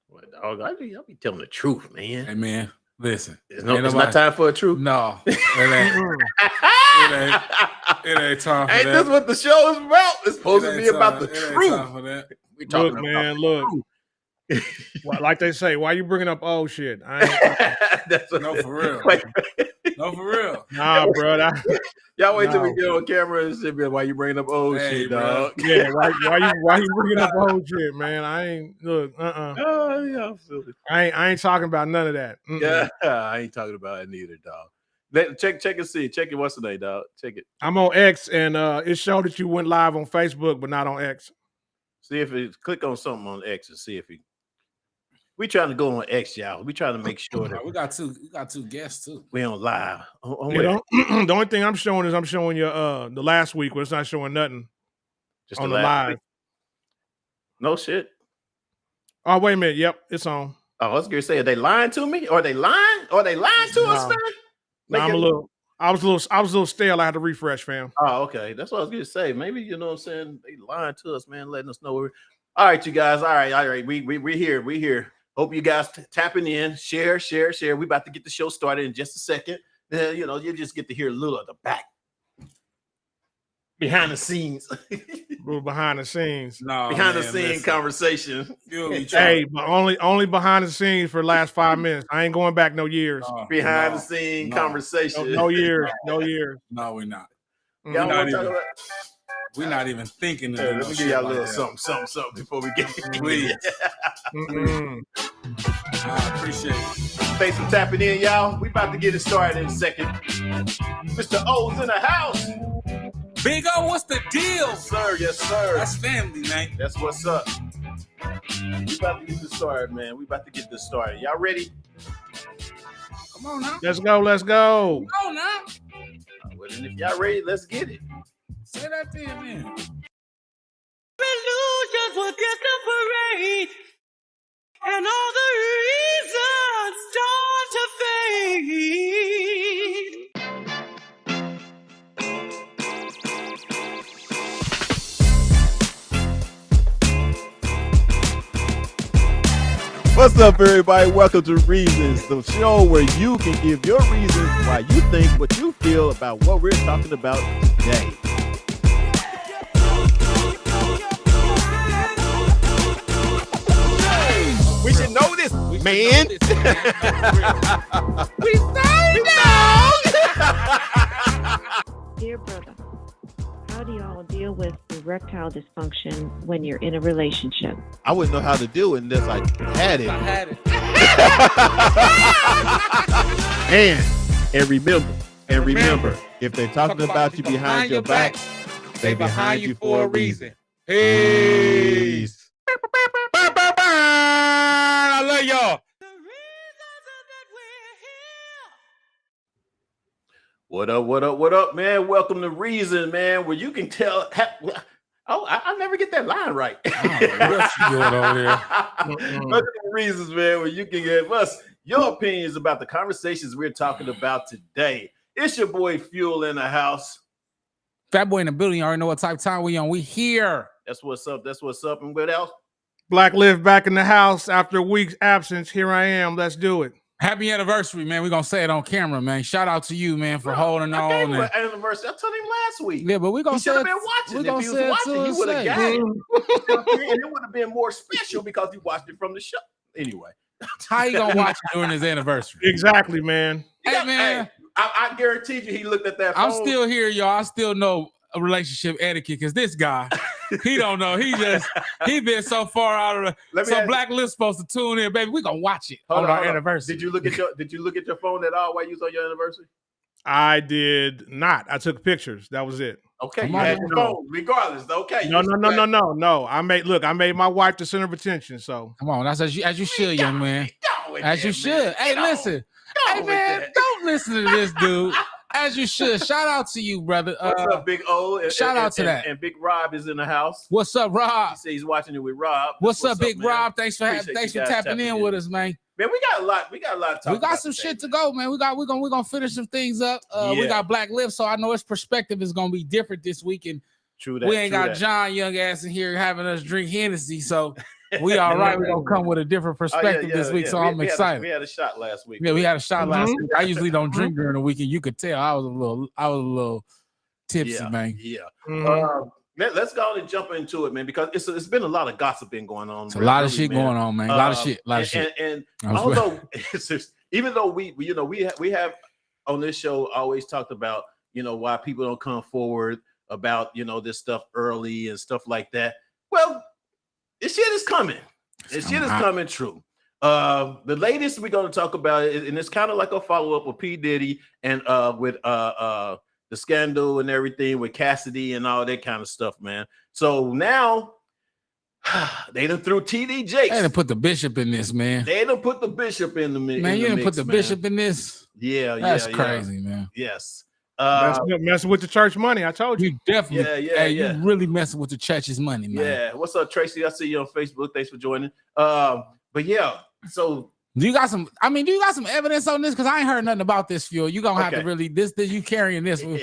What, dog? I'll be telling the truth, Hey man. man, listen. It's not time for a truth. No, it ain't time for Ain't that. this what the show is about? It's supposed to It be ain't about time- the it ain't truth. time for that. We talking Look, about man, the look. truth. Like they say, why you bringing up old shit? I ain't, That's what, No, for real. Wait, No, for real. nah, bro. y'all wait till we No. get on camera and shit. Why you bringing up old Hey, shit, bro. dog? Yeah, why you bringing up old shit, man? I ain't look. Oh, yeah, I'm silly. I ain't talking about none of that. Yeah, I ain't talking about it neither, dog. Check and see. Check it. What's today, dog? Check it. I'm on X, and it showed that you went live on Facebook, but not on X. See if it click on something on X and see if it. We trying to go on X, y'all. We trying to make sure that We got two guests too. we on live. The only thing I'm showing you the last week, where it's not showing nothing Just on the last live. week. No shit. Oh, wait a minute. Yep, it's on. Oh, I was gonna say, are they lying to me? Or they lying? Or they lying to us, No. man? No, I was a little stale. I had to refresh, fam. Oh, okay. That's what I was gonna say. Maybe you know what I'm saying. They lying to us, man, letting us know. All right, you guys. All right. We're here. We're here. Hope you guys tapping in. Share. We about to get the show started in just a second. You just get to hear a little of the back. Behind the scenes. Little behind the scenes. No, Behind the man, scene listen. conversation. You'll be Hey, trying. but only behind the scenes for the last 5 minutes. I ain't going back no years. Behind the scene conversation. No years. No years. No, we're not. Y'all want to talk about? We're not even thinking. Hey, let me give y'all a little something before we get. Please. Mm-mm. I appreciate it. Thanks for tapping in, y'all. We about to get it started in a second. Mr. O's in the house. Big O, what's the deal? Yes, sir. That's family, man. That's what's up. We about to get this started, man. We about to get this started. Y'all ready? Come on now. Let's go. Come on now. Well, then if y'all ready, let's get it. Say that then, man. Illusions will get the parade, and all the reasons start to fade. What's up, everybody? Welcome to Reasons, the show where you can give your reasons why you think what you feel about what we're talking about today. We should know this, man. We say no. Dear brother, how do y'all deal with erectile dysfunction when you're in a relationship? I wouldn't know how to do it unless I had it. I had it. And remember, if they're talking about you behind your back, they behind you for a reason. Peace. I love y'all. The reasons that we're here. What up, man? Welcome to Reason, man, where you can tell. I never get that line right. What you doing over there? Welcome to Reasons, man, where you can give us your opinions about the conversations we're talking about today. It's your boy Fuel in the house. Fat boy in the building. You already know what type of time we on. We here. That's what's up. And what else? Black Live back in the house after a week's absence. Here I am. Let's do it. Happy anniversary, man. We're gonna say it on camera, man. Shout out to you, man, for holding I gave on. him an anniversary. I told him last week. Yeah, but we're gonna He say should have it. been watching. We're If gonna he was say it watching, to he would have say. got it. And it would have been more special because he watched it from the show. Anyway. How you gonna watch it during his anniversary? Exactly, man. Hey, man. I guarantee you he looked at that phone. I'm still here, y'all. I still know a relationship etiquette because this guy, he don't know. He been so far out of the. So Black Lives supposed to tune in, baby. We gonna watch it on our anniversary. Did you look at your phone at all while you was on your anniversary? I did not. I took pictures. That was it. Okay, Come you on, had man. your phone, regardless. Okay. No. I made my wife the center of attention. So Come on, that's as you should, young man. As you should. Hey, listen. Hey, man, don't listen to this dude. As you should. Shout out to you, brother. What's up, Big O? Shout out to that. And Big Rob is in the house. What's up, Rob? He said he's watching it with Rob. What's up, Big man? Rob? Thanks for Appreciate you guys tapping in with us, man. Man, we got a lot. We got a lot to talk We got about some today, shit to man. go, man. We're gonna finish some things up. We Yeah. got Black Lives, so I know his perspective is gonna be different this week. And True that. we ain't true got that. John Young ass in here having us drink Hennessy. So We all right. We're gonna come with a different perspective this week, so I'm excited. We had a shot last week. Yeah, we had a shot last week. I usually don't drink during the weekend. You could tell I was a little tipsy, man. Yeah. Mhm. Let's go on and jump into it, man, because it's been a lot of gossiping going on. It's a lot of shit going on, man. A lot of shit. And although it's just, even though we have on this show always talked about, why people don't come forward about, this stuff early and stuff like that. Well, this shit is coming. This shit is coming true. The latest we're going to talk about, and it's kind of like a follow-up with P. Diddy and with the scandal and everything with Cassidy and all that kind of stuff, man. So now they done threw TD Jakes. They done put the bishop in this, man. They done put the bishop in the mix. Man, you didn't put the bishop in this? Yeah, that's crazy, man. Yes. Messing with the church money. I told you. You definitely. You really messing with the church's money, man. Yeah. What's up, Tracy? I see you on Facebook. Thanks for joining. But yeah, so do you got some evidence on this? Because I ain't heard nothing about this, Fuel. You gonna have to really you carrying this one.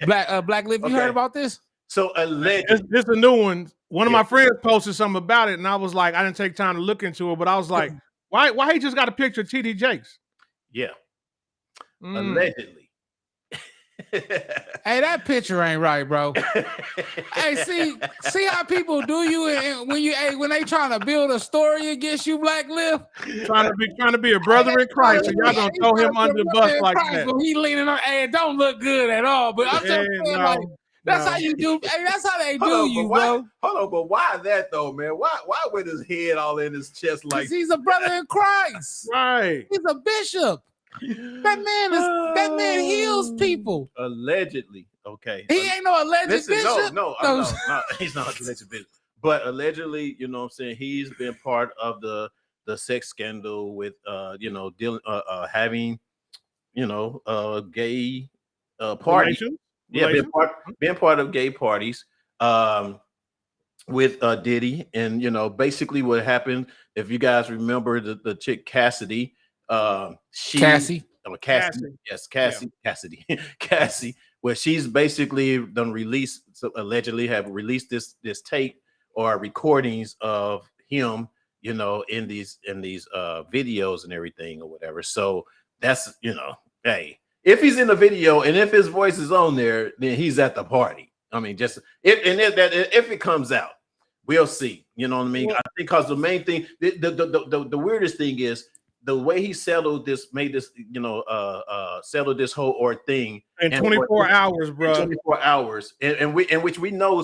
Black Lip, you heard about this? So alleged. This a new one. One of my friends posted something about it, and I was like, I didn't take time to look into it, but I was like, why he just got a picture of TD Jakes? Yeah. Allegedly. Hey, that picture ain't right, bro. Hey, see how people do you when they trying to build a story against you, Black Lip? Trying to be a brother in Christ, and y'all gonna throw him under the bus like that. But he leaning on, hey, it don't look good at all. But I'm just saying, that's how you do. Hey, that's how they do you, bro. Hold on, but why that though, man? Why with his head all in his chest like? He's a brother in Christ, right? He's a bishop. That man heals people. Allegedly, okay. He ain't no alleged bishop. No, he's not a alleged bishop. But allegedly, you know what I'm saying, he's been part of the sex scandal with dealing having gay parties. Being part of gay parties with Diddy. And basically what happened, if you guys remember the chick Cassidy. Cassidy, where she's basically allegedly have released this tape or recordings of him, in these videos and everything or whatever. So that's, hey, if he's in the video and if his voice is on there, then he's at the party. I mean, just if it comes out, we'll see. You know what I mean? I think because the main thing, the weirdest thing is the way he settled this, settled this whole thing in 24 hours, bro. 24 hours, and which we know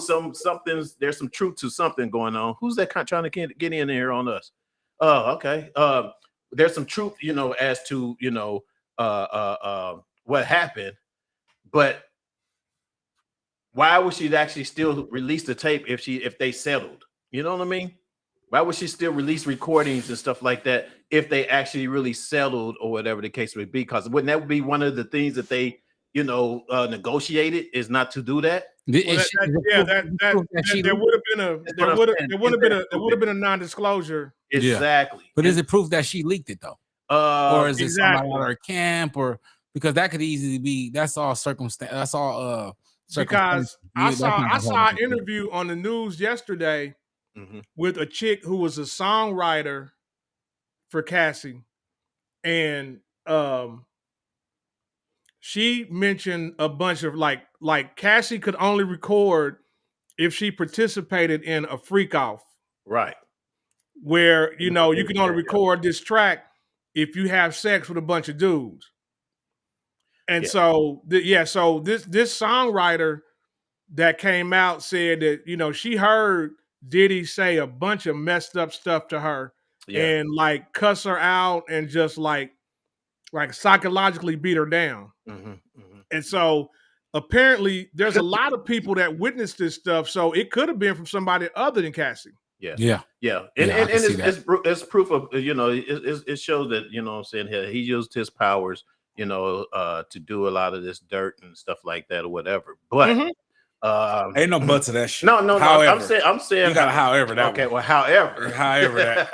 there's some truth to something going on. Who's that trying to get in here on us? Oh, okay. There's some truth, as to what happened, but why would she actually still release the tape if they settled? You know what I mean? Why would she still release recordings and stuff like that if they actually really settled or whatever the case would be? Because wouldn't that be one of the things that they, negotiated is not to do that? There would have been a non-disclosure. Exactly. But is it proof that she leaked it though? Or is it somebody out of her camp? Or because that could easily be, that's all circumstance. That's all because I saw an interview on the news yesterday with a chick who was a songwriter for Cassie, and she mentioned a bunch of like Cassie could only record if she participated in a freak off, right? Where you can only record this track if you have sex with a bunch of dudes, and so this songwriter that came out said that she heard Diddy say a bunch of messed up stuff to her and like cuss her out and just like psychologically beat her down. And so apparently there's a lot of people that witnessed this stuff. So it could have been from somebody other than Cassie. And it's proof of, it shows that, what I'm saying, he used his powers, to do a lot of this dirt and stuff like that or whatever. But ain't no but to that shit. No. However, I'm saying you got however that. Okay, well, however that.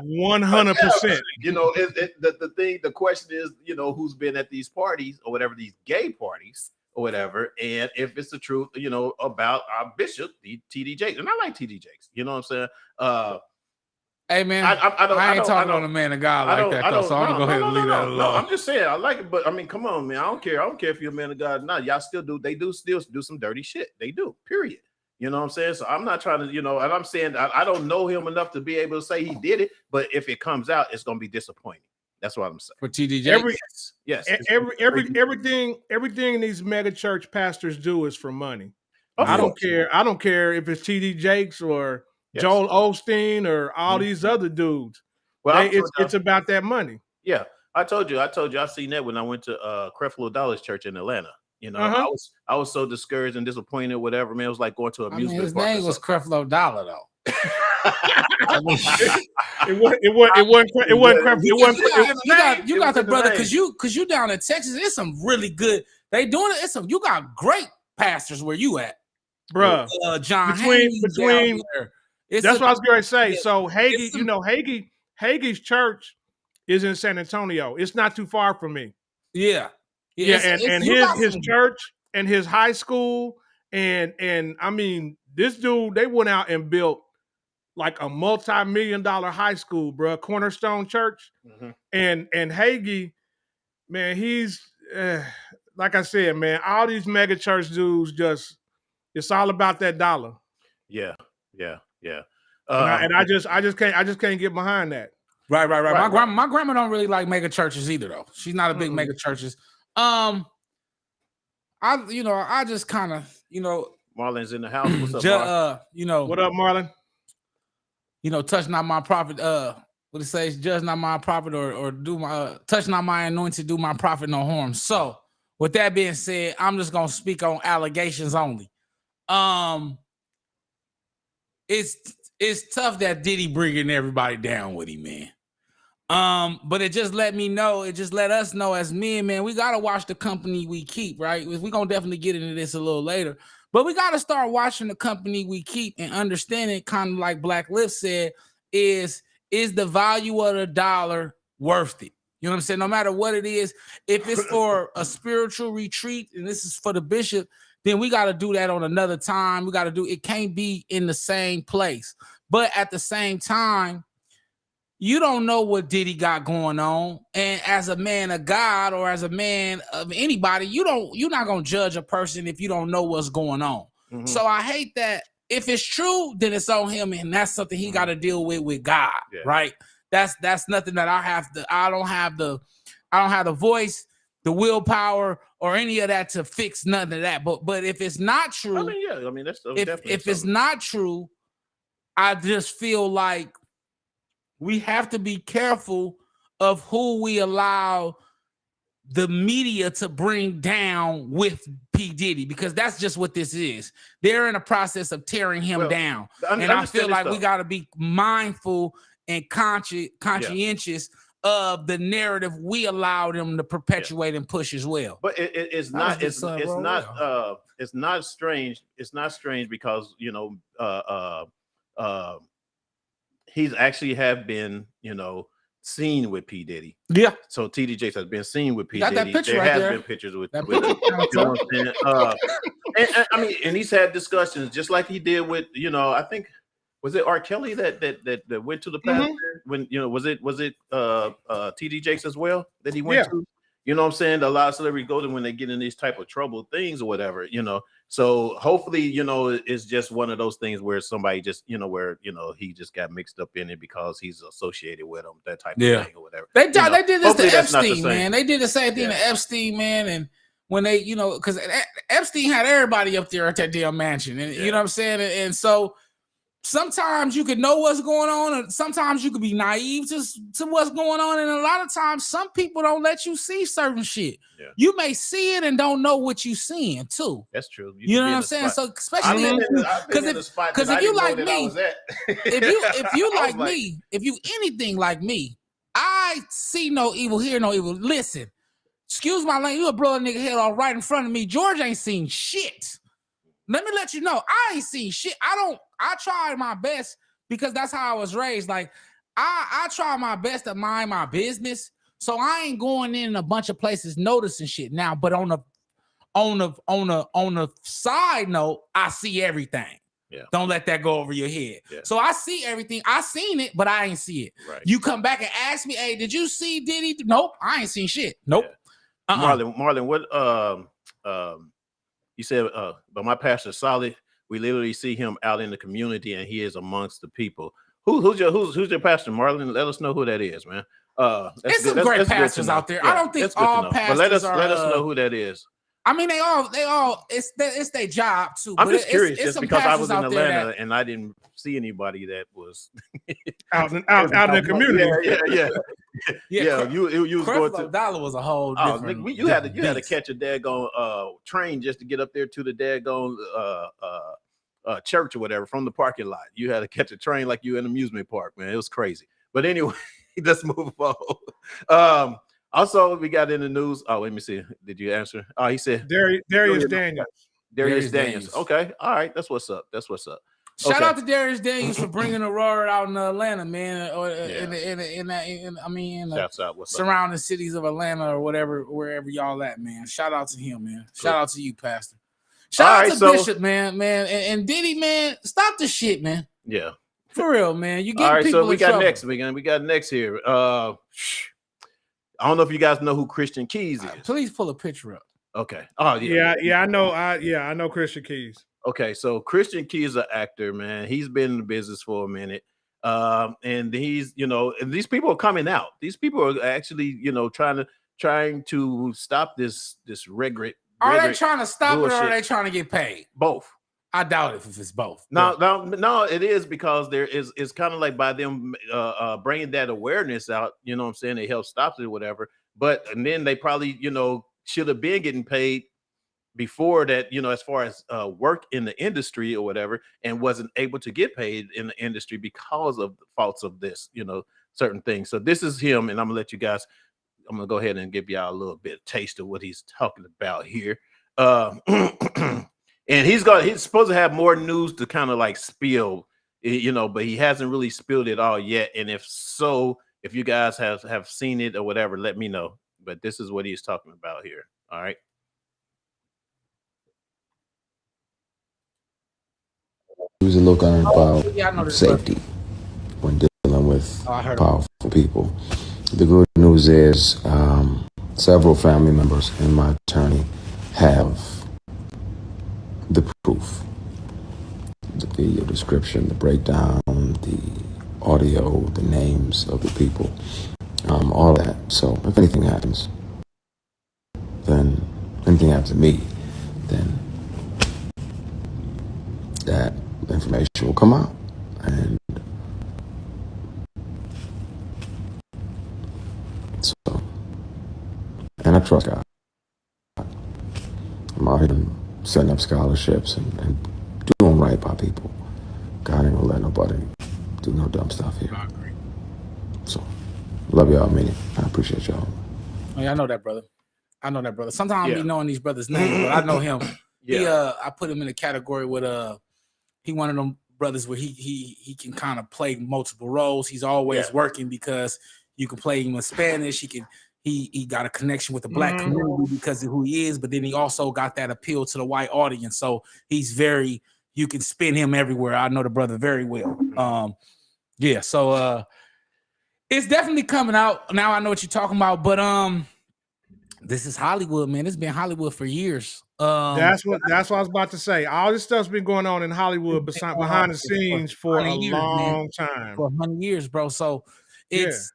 100%. The question is, who's been at these parties or whatever, these gay parties or whatever, and if it's the truth, about our bishop, TD Jakes, and I like TD Jakes. You know what I'm saying? Hey man, I ain't talking on a man of God like that though, so I'm gonna go ahead and leave that alone. No, I'm just saying I like it, but I mean, come on, man. I don't care if you're a man of God or not. Y'all still do. They do still do some dirty shit. They do. Period. You know what I'm saying? So I'm not trying to, and I'm saying I don't know him enough to be able to say he did it, but if it comes out, it's gonna be disappointing. That's what I'm saying. For TD Yes. Everything these mega church pastors do is for money. I don't care if it's TD Jakes or Joel Osteen or all these other dudes. Well, it's about that money. Yeah, I told you. I seen that when I went to Creflo Dollar's church in Atlanta. I was so discouraged and disappointed. Whatever, man. It was like going to a music. His name was Creflo Dollar, though. It wasn't. You got the brother because you down in Texas. It's some really good. They doing it. You got great pastors where you at, bro. John between. That's what I was going to say. So Hagee, Hagee's church is in San Antonio. It's not too far from me. Yeah. And his church and his high school and I mean, this dude, they went out and built like a multi-million-dollar high school, bro, Cornerstone Church. Mm-hmm. And Hagee, man, he's like I said, man, all these mega church dudes it's all about that dollar. Yeah. And I just can't get behind that. Right. My grandma don't really like mega churches either, though. She's not a big mega churches. I just kind of, Marlon's in the house. What's up, Marlon? What up, Marlon? Touch not my prophet. What it says, judge not my prophet, or do my touch not my anointed, do my prophet no harm. So, with that being said, I'm just gonna speak on allegations only. It's tough that Diddy bringing everybody down with him, man. But it just let us know as men, man, we gotta watch the company we keep, right? We're gonna definitely get into this a little later, but we gotta start watching the company we keep and understanding, kind of like Black Lift said, is the value of the dollar worth it? You know what I'm saying? No matter what it is, if it's for a spiritual retreat and this is for the bishop, then we got to do that on another time. It can't be in the same place. But at the same time, you don't know what Diddy got going on. And as a man of God or as a man of anybody, you're not going to judge a person if you don't know what's going on. Mm-hmm. So I hate that. If it's true, then it's on him, and that's something he got to deal with God, right? That's nothing that I don't have the voice, the willpower, or any of that to fix none of that. But if it's not true, that's if it's not true, I just feel like we have to be careful of who we allow the media to bring down with P. Diddy, because that's just what this is. They're in a process of tearing him down. And I feel like we got to be mindful and conscientious of the narrative we allow them to perpetuate and push as well. But it's not strange. It's not strange because he's actually have been seen with P. Diddy. Yeah. So TD Jakes has been seen with P. Got Diddy. There has been pictures with you know what I'm saying? And he's had discussions just like he did with I think. Was it R. Kelly that went to the pastor when was it TD Jakes as well that he went to? You know what I'm saying? A lot of celebrities go to when they get in these type of troubled things or whatever, So hopefully, it's just one of those things where somebody just, where he just got mixed up in it because he's associated with them, that type of thing or whatever. They did this to Epstein, man. They did the same thing to Epstein, man, and when they, because Epstein had everybody up there at that damn mansion, and you know what I'm saying, and so. Sometimes you could know what's going on, and sometimes you could be naive to what's going on. And a lot of times, some people don't let you see certain shit. Yeah. You may see it and don't know what you're seeing too. That's true. You know what I'm saying? So especially because if you like me, if you anything like me, I see no evil, hear no evil. Listen, excuse my language, you a brother nigga head all right in front of me. George ain't seen shit. Let me let you know, I ain't seen shit. I tried my best because that's how I was raised. Like, I try my best to mind my business. So I ain't going in a bunch of places noticing shit now. But on a side note, I see everything. Yeah. Don't let that go over your head. Yeah. So I see everything. I seen it, but I ain't see it. Right. You come back and ask me, hey, did you see Diddy? Nope, I ain't seen shit. Nope. Yeah. Marlon, what you said but my pastor's solid. We literally see him out in the community and he is amongst the people. Who's your pastor, Marlon? Let us know who that is, man. There's some great pastors out there. I don't think all pastors but let us know who that is. I mean, they all it's their job too. I'm just curious, it's just because I was in Atlanta and I didn't see anybody that was out in the community. Yeah. You was going to Dollar was a whole different. You had to catch a daggone train just to get up there to the daggone church or whatever from the parking lot. You had to catch a train like you in an amusement park, man. It was crazy. But anyway, let's move on. Also, we got in the news. Oh, let me see. Did you answer? Oh, he said Darius Daniels. Darius Daniels. Okay. All right. That's what's up. Shout out to Darius Daniels for bringing Aurora out in Atlanta, man. Or surrounding cities of Atlanta or whatever, wherever y'all at, man. Shout out to him, man. Shout out to you, Pastor. Shout out to Bishop, man. And Diddy, man. Stop the shit, man. Yeah. For real, man. You get all right. people So we in got trouble. next. We got next here. I don't know if you guys know who Christian Keys is. Please pull a picture up. Okay. Oh yeah. I know Christian Keys. Okay, so Christian Keys is an actor, man. He's been in the business for a minute. And he's, and these people are coming out. These people are actually, trying to stop this regret. Are they trying to stop bullshit. It or are they trying to get paid? Both. I doubt it if it's both. No, it is because it's kind of like by them bringing that awareness out, you know what I'm saying? It helps stop it or whatever. And then they probably, should have been getting paid before that, as far as work in the industry or whatever, and wasn't able to get paid in the industry because of the faults of this, certain things. So this is him, and I'm gonna go ahead and give y'all a little bit of taste of what he's talking about here. And he's supposed to have more news to kind of like spill, but he hasn't really spilled it all yet. And if so, if you guys have seen it or whatever, let me know. But this is what he's talking about here. All right. He was a little concerned about safety when dealing with powerful people. The good news is several family members and my attorney have the proof, the video description, the breakdown, the audio, the names of the people, all that. So if anything happens to me, then that information will come out, and I trust God. I'm out here setting up scholarships and doing right by people. God ain't gonna let nobody do no dumb stuff here. I agree. So love y'all, man. I appreciate y'all. Oh, yeah, I know that brother. Sometimes I be knowing these brothers' names, but I know him. Yeah. I put him in a category with he one of them brothers where he can kind of play multiple roles. He's always working because you can play him in Spanish. He got a connection with the black community because of who he is, but then he also got that appeal to the white audience. So you can spin him everywhere. I know the brother very well. So it's definitely coming out. Now I know what you're talking about, but this is Hollywood, man. It's been Hollywood for years. That's what I was about to say. All this stuff's been going on in Hollywood behind the scenes for a long time. For 100 years, bro. So it's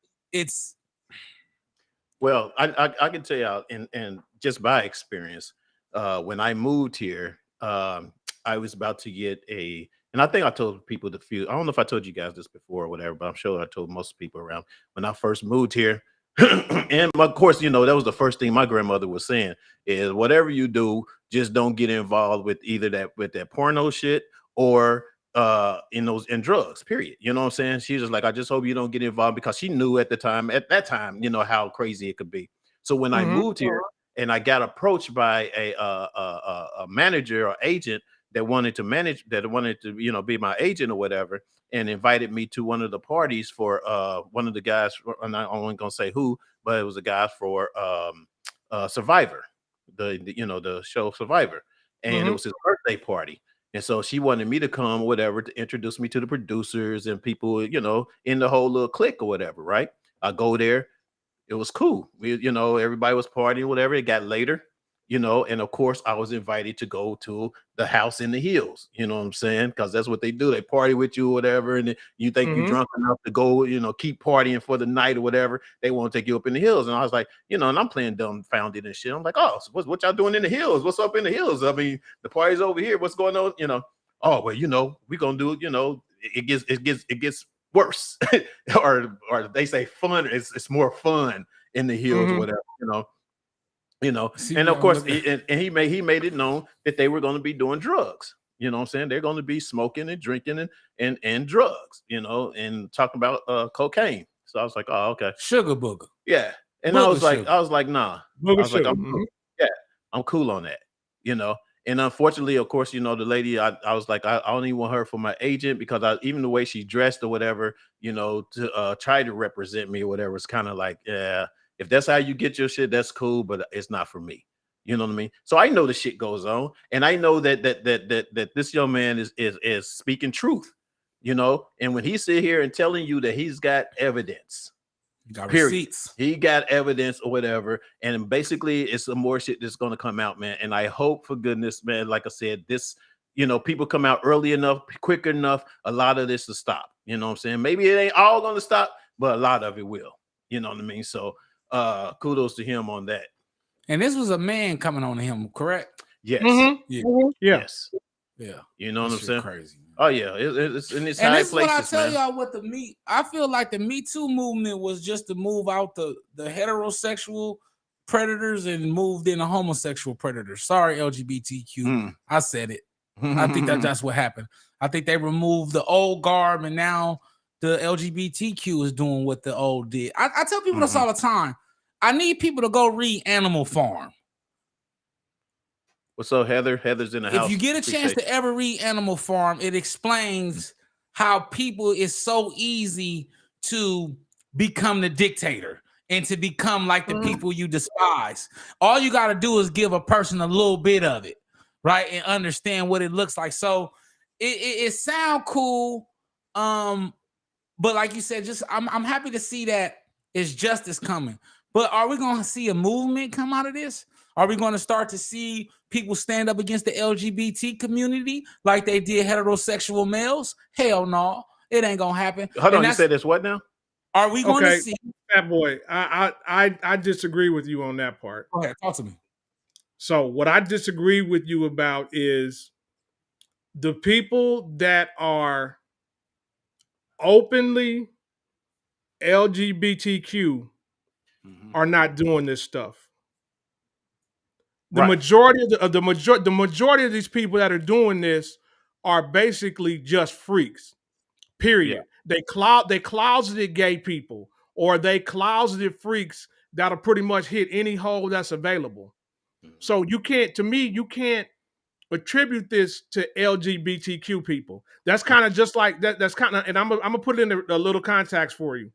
well, I can tell y'all, and just by experience, when I moved here, I was about to get and I think I told people I don't know if I told you guys this before or whatever, but I'm sure I told most people around when I first moved here. And of course, that was the first thing my grandmother was saying is whatever you do, just don't get involved with either that porno shit or in drugs, period. You know what I'm saying? She's just like, I just hope you don't get involved, because she knew at that time, how crazy it could be. So when I moved here and I got approached by a manager or agent that wanted to be my agent or whatever, and invited me to one of the parties for one of the guys, I'm not only gonna say who, but it was a guy for Survivor, the show Survivor, and it was his birthday party. And so she wanted me to come or whatever to introduce me to the producers and people, you know, in the whole little clique or whatever, right? I go there. It was cool. We, you know, everybody was partying, whatever. It got later, you know, and of course I was invited to go to the house in the hills, you know what I'm saying? Because that's what they do. They party with you or whatever, and you think you're drunk enough to go, you know, keep partying for the night or whatever. They won't take you up in the hills. And I was like, you know, and I'm playing dumbfounded and shit. I'm like, oh, so what y'all doing in the hills? What's up in the hills? I mean, the party's over here. What's going on? You know, oh, well, you know, we're gonna do it, you know, it gets worse. or they say fun, it's more fun in the hills or whatever, you know. See, and of course, he made it known that they were going to be doing drugs. You know what I'm saying? They're going to be smoking and drinking and drugs, you know, and talking about cocaine. So I was like, oh, okay. Sugar booger. Yeah. And I was like, nah. Booger I was like, sugar. yeah, I'm cool on that, you know. And unfortunately, of course, you know, the lady, I was like, I only want her for my agent because even the way she dressed or whatever, you know, to try to represent me or whatever, it's kind of like, yeah, if that's how you get your shit, that's cool, but it's not for me. You know what I mean? So I know the shit goes on, and I know that this young man is speaking truth, you know. And when he sit here and telling you that he's got evidence, got receipts, he got evidence or whatever, and basically it's some more shit that's gonna come out, man. And I hope for goodness, man, like I said, this, you know, people come out early enough, quick enough, a lot of this to stop. You know what I'm saying? Maybe it ain't all gonna stop, but a lot of it will. You know what I mean? So kudos to him on that. And this was a man coming on to him, correct? Yes. Yeah. Yes. Yeah. You know what I'm saying? Crazy. Man. Oh yeah, it's in its and high this places, is what I tell man. y'all with the Me. I feel like the Me Too movement was just to move out the heterosexual predators and moved in the homosexual predators. Sorry, LGBTQ. I said it. I think that's what happened. I think they removed the old garb and now the LGBTQ is doing what the old did. I tell people this all the time. I need people to go read Animal Farm. What's up, Heather? Heather's in the house. If you get a chance to ever read Animal Farm, it explains how people is so easy to become the dictator and to become like the people you despise. All you got to do is give a person a little bit of it, right? And understand what it looks like. So it sound cool. But like you said, just I'm happy to see that it's justice coming. But are we going to see a movement come out of this? Are we going to start to see people stand up against the LGBT community like they did heterosexual males? Hell no, it ain't going to happen. Hold on, you said this what now? Are we going to see? Fat boy, I disagree with you on that part. Go ahead, talk to me. So what I disagree with you about is the people that are openly LGBTQ are not doing this stuff. The majority of the majority of these people that are doing this are basically just freaks. Period. Yeah. They closeted gay people, or they closeted freaks that'll pretty much hit any hole that's available. So you can't attribute this to LGBTQ people. That's kind of just like that. That's kind of, and I'm gonna put it in a little context for you.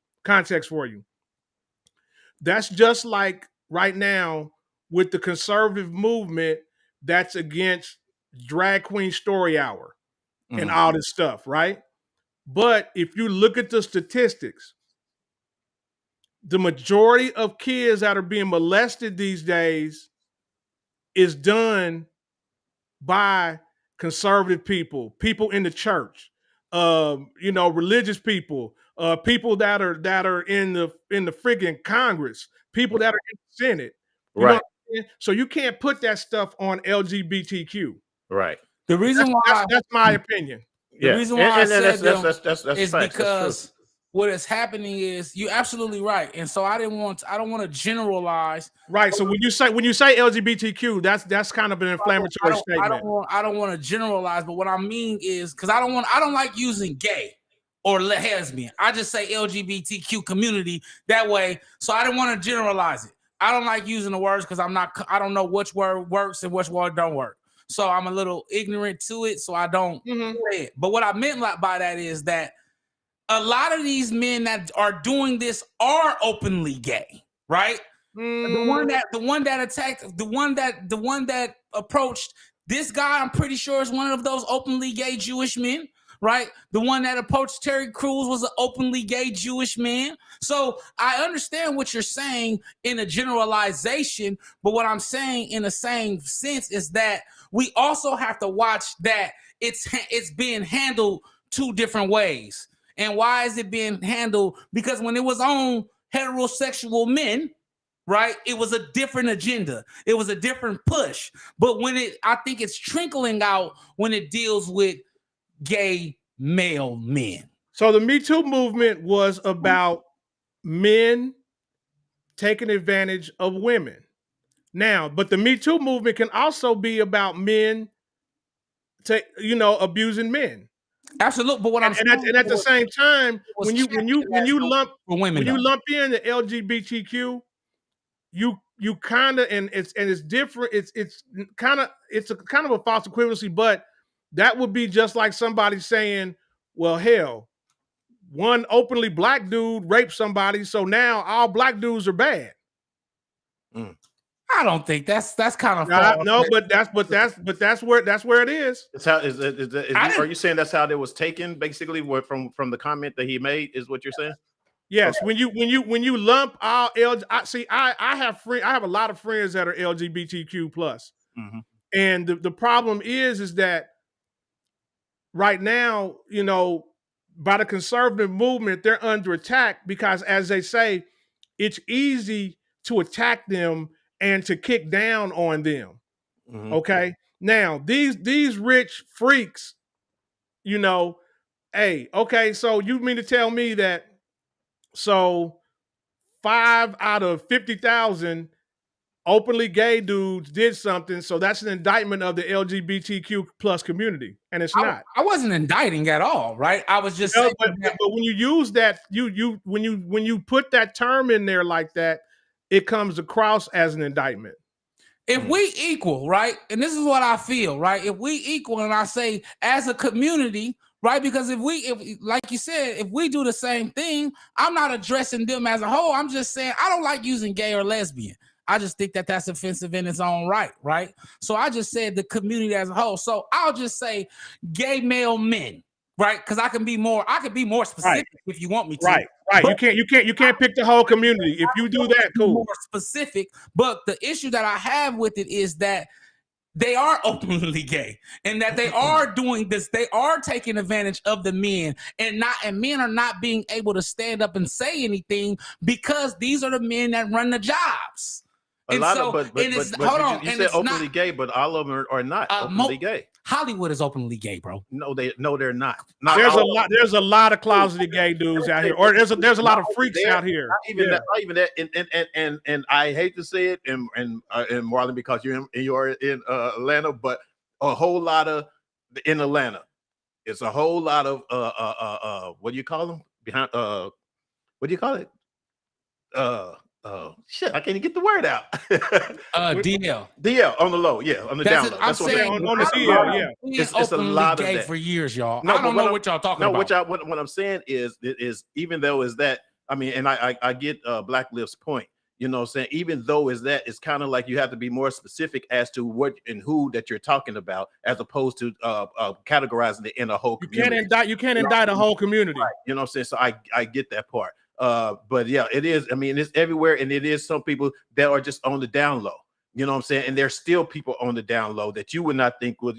That's just like right now with the conservative movement that's against drag queen story hour and all this stuff, right? But if you look at the statistics, the majority of kids that are being molested these days is done by conservative people, people in the church, religious people, people that are in the friggin' Congress, people that are in the Senate. Right. So you can't put that stuff on LGBTQ. Right. The reason that's my opinion. The reason why I said that is because what is happening is you're absolutely right, and so I don't want to generalize. Right. So when you say LGBTQ, that's kind of an inflammatory statement. I don't want to generalize, but what I mean is because I don't like using gay or lesbian. I just say LGBTQ community that way. So I don't want to generalize it. I don't like using the words because I don't know which word works and which word don't work. So I'm a little ignorant to it. So I don't say it. But what I meant by that is that a lot of these men that are doing this are openly gay, right? The one that attacked, the one that approached This guy, I'm pretty sure, is one of those openly gay Jewish men, right? The one that approached Terry Crews was an openly gay Jewish man. So I understand what you're saying in a generalization, but what I'm saying in the same sense is that we also have to watch that it's being handled two different ways. And why is it being handled? Because when it was on heterosexual men, right, it was a different agenda. It was a different push. But I think it's trickling out when it deals with gay male men. So the Me Too movement was about men taking advantage of women. Now, but the Me Too movement can also be about men abusing men. Absolutely, but and at the same time, when you lump in the LGBTQ, you kind of and it's different. It's kind of a false equivalency, but that would be just like somebody saying, "Well, hell, one openly black dude raped somebody, so now all black dudes are bad." I don't think that's kind of no, but that's where it is. It's how are you saying that's how it was taken? Basically, from the comment that he made is what you're saying? Yes, okay. when you lump all I have a lot of friends that are LGBTQ plus, and the problem is that right now, by the conservative movement, they're under attack because, as they say, it's easy to attack them and to kick down on them. Okay. Now these rich freaks, hey, okay, so you mean to tell me that 5 out of 50,000 openly gay dudes did something, so that's an indictment of the LGBTQ plus community, and it's not. I wasn't indicting at all, right? I was just saying but when you use that, when you put that term in there like that, it comes across as an indictment. If we equal, right, and this is what I feel, right? If we equal, and I say as a community, right, because if like you said, if we do the same thing, I'm not addressing them as a whole. I'm just saying I don't like using gay or lesbian. I just think that that's offensive in its own right, right? So I just said the community as a whole. So I'll just say gay male men, right? Because I can be more specific if you want me to. Right. But you can't pick the whole community. If you do that, cool. More specific. But the issue that I have with it is that they are openly gay, and that they are doing this. They are taking advantage of the men, and men are not being able to stand up and say anything because these are the men that run the jobs. You said openly gay, but all of them are not openly gay. Hollywood is openly gay, bro. No, they're not. There's a lot of closeted gay dudes out here, or there's a lot of freaks out here. Not even that. And I hate to say it, and Marlon, because you're in Atlanta, but a whole lot of in Atlanta, it's a whole lot of what do you call them behind? What do you call it? Shit, I can't even get the word out. DL on the low, on the down low. That's what I'm saying. On the DL, it's a lot of that for years, y'all. No, I don't know what y'all talking about. What I'm saying is even though is that, I mean, and I get Black Lives point, you know what I'm saying? Even though is that, it's kind of like you have to be more specific as to what and who that you're talking about, as opposed to categorizing it in a whole community. You can't indict a whole community. Right. You know what I'm saying? So I get that part. But yeah, it is. I mean, it's everywhere, and it is some people that are just on the down low. You know what I'm saying? And there's still people on the down low that you would not think would,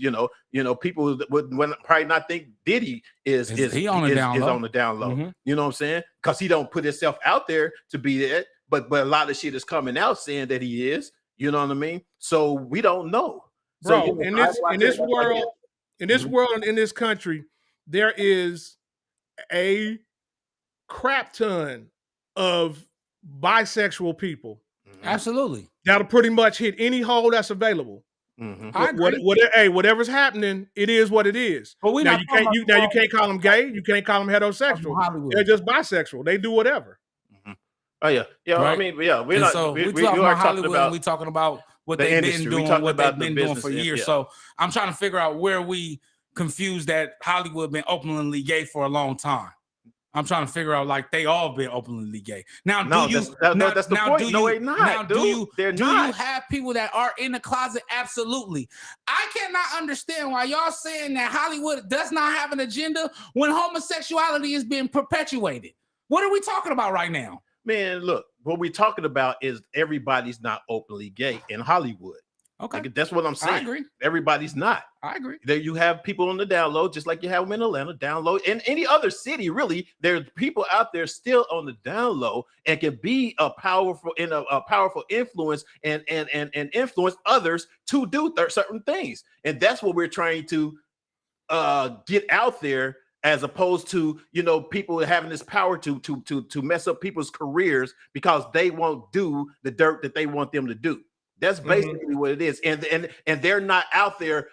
people would probably not think Diddy is on the down low. Mm-hmm. You know what I'm saying? Because he don't put himself out there to be that, but a lot of shit is coming out saying that he is. You know what I mean? So we don't know. Bro, so, in this world, and in this country, there is a crap ton of bisexual people. Absolutely. That'll pretty much hit any hole that's available. Mm-hmm. Whatever's happening, it is what it is. But you can't call them gay. You can't call them heterosexual. They're just bisexual. They do whatever. Mm-hmm. Oh yeah. Right? I mean, yeah. We are talking about Hollywood. And we talking about what they've been doing, what they've been doing for years. Yeah. So I'm trying to figure out where we confused that Hollywood been openly gay for a long time. I'm trying to figure out like they all been openly gay. Now, No, do you? that's the point. No, they're not. Now, Dude. They're do not. you have people that are in the closet? Absolutely. I cannot understand why y'all saying that Hollywood does not have an agenda when homosexuality is being perpetuated. What are we talking about right now? Man, look, what we're talking about is everybody's not openly gay in Hollywood. Okay, Like, that's what I'm saying. I agree. Everybody's not. I agree. There you have people on the down low, just like you have them in Atlanta, down low. In any other city, really, there's people out there still on the down low and can be a powerful influence and influence others to do certain things. And that's what we're trying to get out there, as opposed to, you know, people having this power to mess up people's careers because they won't do the dirt that they want them to do. That's basically what it is. And they're not out there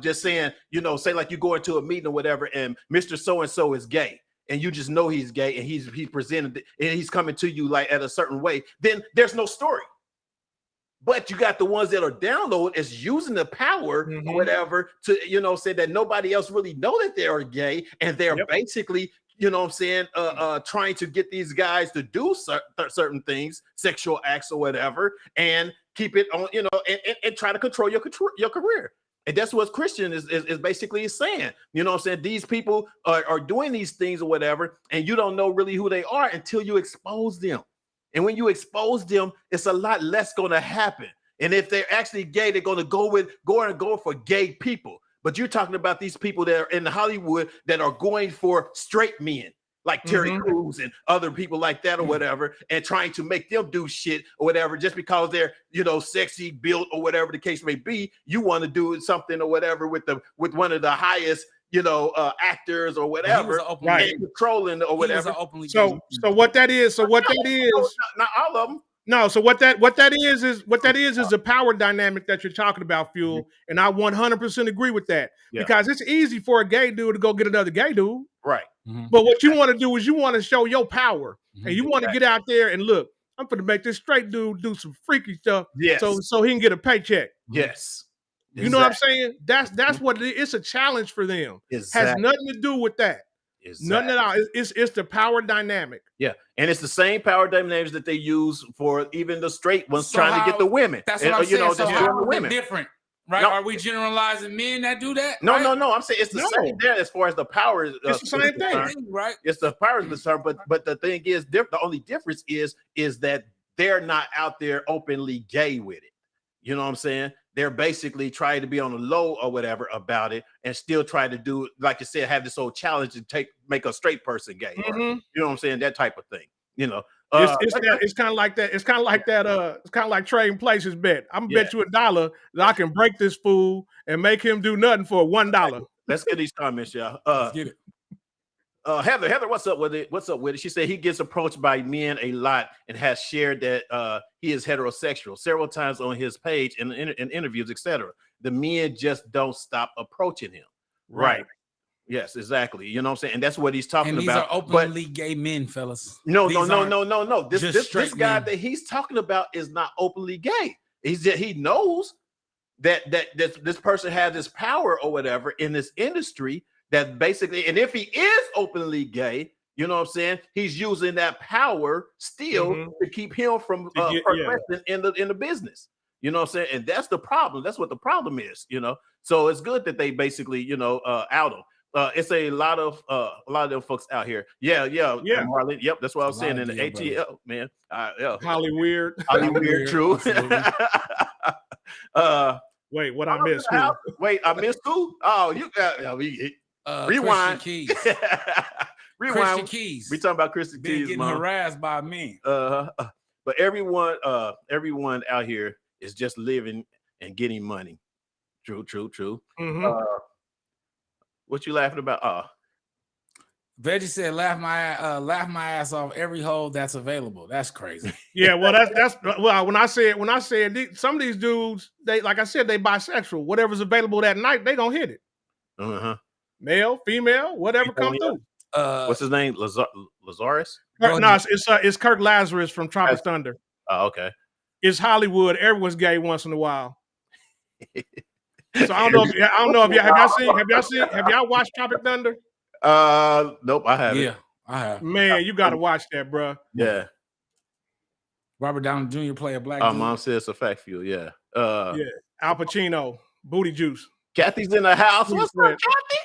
just saying, you know, say like you go into a meeting or whatever and Mr. So-and-so is gay and you just know he's gay and he's presented and he's coming to you like at a certain way, then there's no story. But you got the ones that are download is using the power or whatever to, you know, say that nobody else really know that they are gay and they're basically, you know what I'm saying, trying to get these guys to do certain things, sexual acts or whatever, and keep it on, you know, and try to control your career. And that's what Christian is basically saying. You know what I'm saying? These people are doing these things or whatever, and you don't know really who they are until you expose them. And when you expose them, it's a lot less going to happen. And if they're actually gay, they're going to go for gay people. But you're talking about these people that are in Hollywood that are going for straight men, like Terry Crews and other people like that or whatever, and trying to make them do shit or whatever, just because they're, you know, sexy built or whatever the case may be. You want to do something or whatever with one of the highest, you know, actors or whatever, right? Controlling or whatever. So what that is, not all of them. No, so what that is the power dynamic that you're talking about, Fuel, and I 100% agree with that because it's easy for a gay dude to go get another gay dude, right? But what you want to do is you want to show your power, and you want to get out there and look. I'm going to make this straight dude do some freaky stuff, so he can get a paycheck. Yes, you know what I'm saying? That's what it is. It's a challenge for them. Has nothing to do with that. Nothing at all. It's the power dynamic. Yeah, and it's the same power dynamics that they use for even the straight ones trying to get the women. That's what I'm saying. Know, so just how the women. Different, right? No. Are we generalizing men that do that? No, right? no. I'm saying it's the same there as far as the power. It's the same thing, right? It's the power concern, but the thing is, the only difference is that they're not out there openly gay with it. You know what I'm saying? They're basically trying to be on the low or whatever about it, and still try to do, like you said, have this whole challenge to make a straight person gay. Or, you know what I'm saying? That type of thing. You know, it's kind of like that. It's kind of like that. It's kind of like trading places bet. I'm gonna bet you $1 that I can break this fool and make him do nothing for $1. Let's get these comments, y'all. Let's get it. Heather, what's up with it? She said he gets approached by men a lot and has shared that he is heterosexual several times on his page and in interviews, etc. The men just don't stop approaching him. Right. Yes, exactly. You know what I'm saying? And that's what he's talking and these about. Are openly gay men, fellas. No. This guy that he's talking about is not openly gay. He knows that this person has this power or whatever in this industry. That basically, and if he is openly gay, you know what I'm saying, he's using that power still to keep him from progressing in the business. You know what I'm saying? And that's the problem. That's what the problem is, you know. So it's good that they basically, you know, out him. It's a lot of them folks out here. Yeah. Marlon. Yep, that's what I was saying in the ATL, man. Hollywood, true. Wait, what I missed? Wait, I missed who? Oh, you got rewind. Christian Keys. Rewind. Christian Keys. We talking about Christian Keys, getting harassed by men. But everyone out here is just living and getting money. True. What you laughing about? Veggie said, laugh my ass off every hole that's available. That's crazy. Yeah, well, that's when I said some of these dudes, they, like I said, they bisexual. Whatever's available that night, they gonna hit it. Male, female, whatever come through. What's his name? Lazarus? No, it's Kirk Lazarus from Tropic Thunder. Oh, okay. It's Hollywood. Everyone's gay once in a while. So I don't know if y'all have y'all watched Tropic Thunder? Nope, I haven't. Yeah, I have. Man, you got to watch that, bro. Yeah. Robert Downey Jr. play a black dude. Mom says it's a fact fuel. Yeah. Yeah. Al Pacino, booty juice. Kathy's in the house. What's up, Kathy?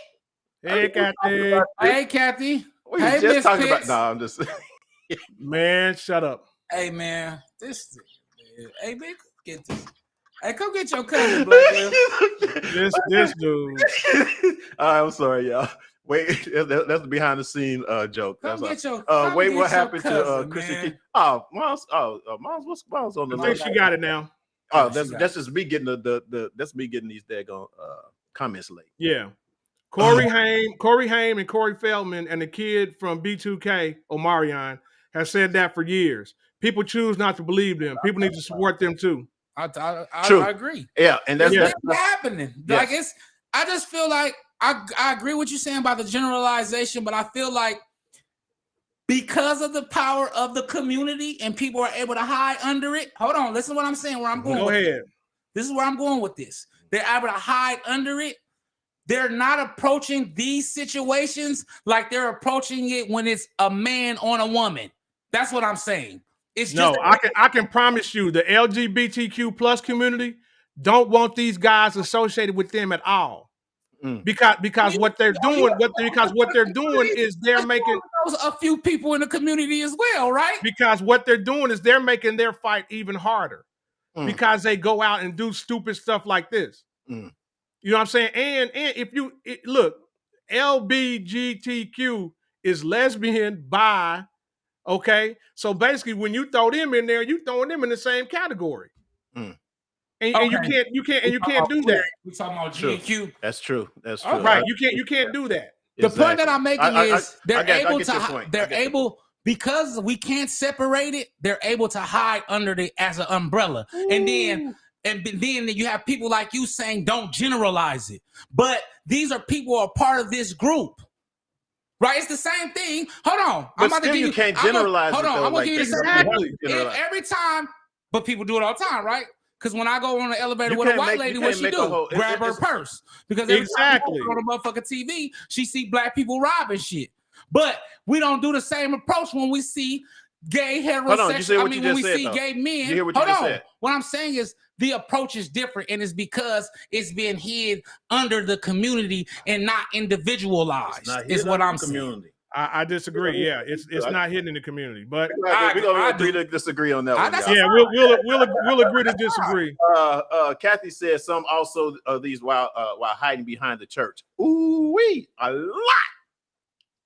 Hey, Kathy. Hey, Kathy. We Hey, just Miss talking about. Pitts. No, I'm just. Man, shut up. Hey, man. This. Hey, man, get this. Hey, come get your cousin, Black Will. This dude. All right, I'm sorry, y'all. Wait, that's the behind the scene joke. Come That's get your. all. Come Wait, get what your happened to cousin, Christian man. King? Oh, Miles. Miles. What's Miles on the I think line? she got it now. Oh, She got that's just me getting that's me getting these daggone comments late. Yeah. Corey Haim and Corey Feldman and the kid from B2K, Omarion, have said that for years. People choose not to believe them. People need to support them too. True. I agree. Yeah, and that's It's happening. Yes. Like I just feel like I agree with you saying about the generalization, but I feel like because of the power of the community and people are able to hide under it. Hold on, listen to what I'm saying. Where I'm going. Go ahead. This is where I'm going with this. They're able to hide under it. They're not approaching these situations like they're approaching it when it's a man on a woman. That's what I'm saying. It's just I can promise you the LGBTQ plus community don't want these guys associated with them at all. Because what they're doing is they're making a few people in the community as well, right? Because what they're doing is they're making their fight even harder because they go out and do stupid stuff like this. You know what I'm saying? And if you look, LBGTQ is lesbian, bi, okay? So basically, when you throw them in there, you throwing them in the same category. And you can't do that. We're talking about GQ. That's true. That's true. All right, you can't do that. The point that I'm making is they're able because we can't separate it. They're able to hide under it as an umbrella, and then you have people like you saying don't generalize it. But these are people who are part of this group. Right, it's the same thing. Hold on, but I'm about to give you can't generalize. Hold on, I'm gonna give you exactly. Every time, but people do it all the time, right? Because when I go on the elevator with a white lady, what she do? Grab her purse. Because every time on the motherfucking TV, she see black people robbing shit. But we don't do the same approach when we see gay heterosexual. When we see gay men. Hold on. What I'm saying is the approach is different, and it's because it's being hid under the community and not individualized. Is what I'm saying. I disagree. Yeah, it's not hidden in the community, but we're gonna agree to disagree on that one. Yeah, we'll agree to disagree. Kathy says some also these while hiding behind the church. Ooh wee, a lot.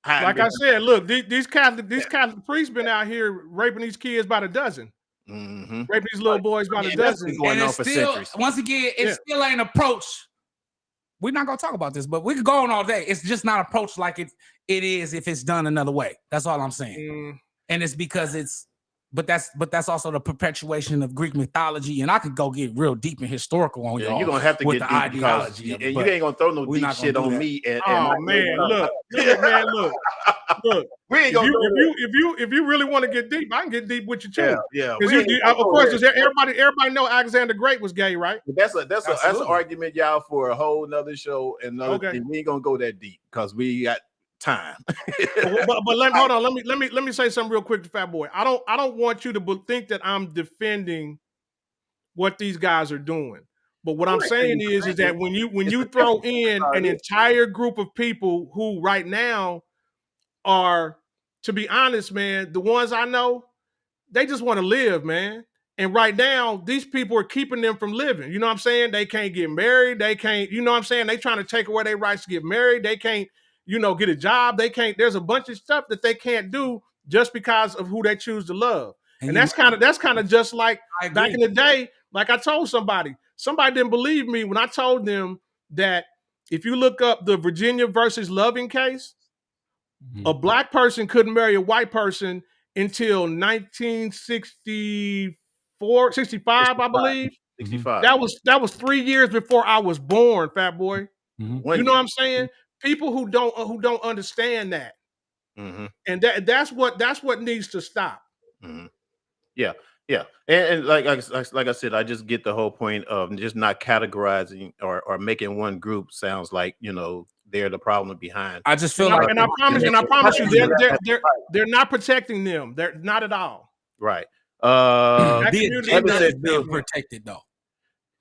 Like I said, look, these Catholic priests been out here raping these kids by the dozen. Raping these little boys by the dozen. And it's still, once again, it still ain't approach. We're not gonna talk about this, but we could go on all day. It's just not approached like it is if it's done another way. That's all I'm saying. And it's because but that's also the perpetuation of Greek mythology. And I could go get real deep and historical on y'all. You're gonna have to with get the deep ideology, and you ain't gonna throw no deep shit on me. Look. We ain't gonna if you really want to get deep, I can get deep with you too. Yeah. Of course, everybody know Alexander the Great was gay, right? That's an argument, y'all, for a whole nother show. And we ain't gonna go that deep because we got time. but hold on. Let me say something real quick to Fat Boy. I don't want you to think that I'm defending what these guys are doing. But what I'm saying is that when you throw in an entire group of people who right now are, to be honest, man, the ones I know, they just want to live, man. And right now, these people are keeping them from living. You know what I'm saying? They can't get married. They can't, you know what I'm saying? They trying to take away their rights to get married. They can't, get a job. They can't, there's a bunch of stuff that they can't do just because of who they choose to love. And that's kind of just like back in the day, like I told somebody didn't believe me when I told them that if you look up the Virginia versus Loving case, a black person couldn't marry a white person until 1964, 65, I believe. 65. That was 3 years before I was born, Fat Boy. You know what I'm saying? People who don't understand that. And that's what needs to stop. Yeah. And like I said, I just get the whole point of just not categorizing or making one group sounds like, they're the problem behind. I just feel and I promise you, they're not protecting them. They're not at all. Right. The agenda is being protected though.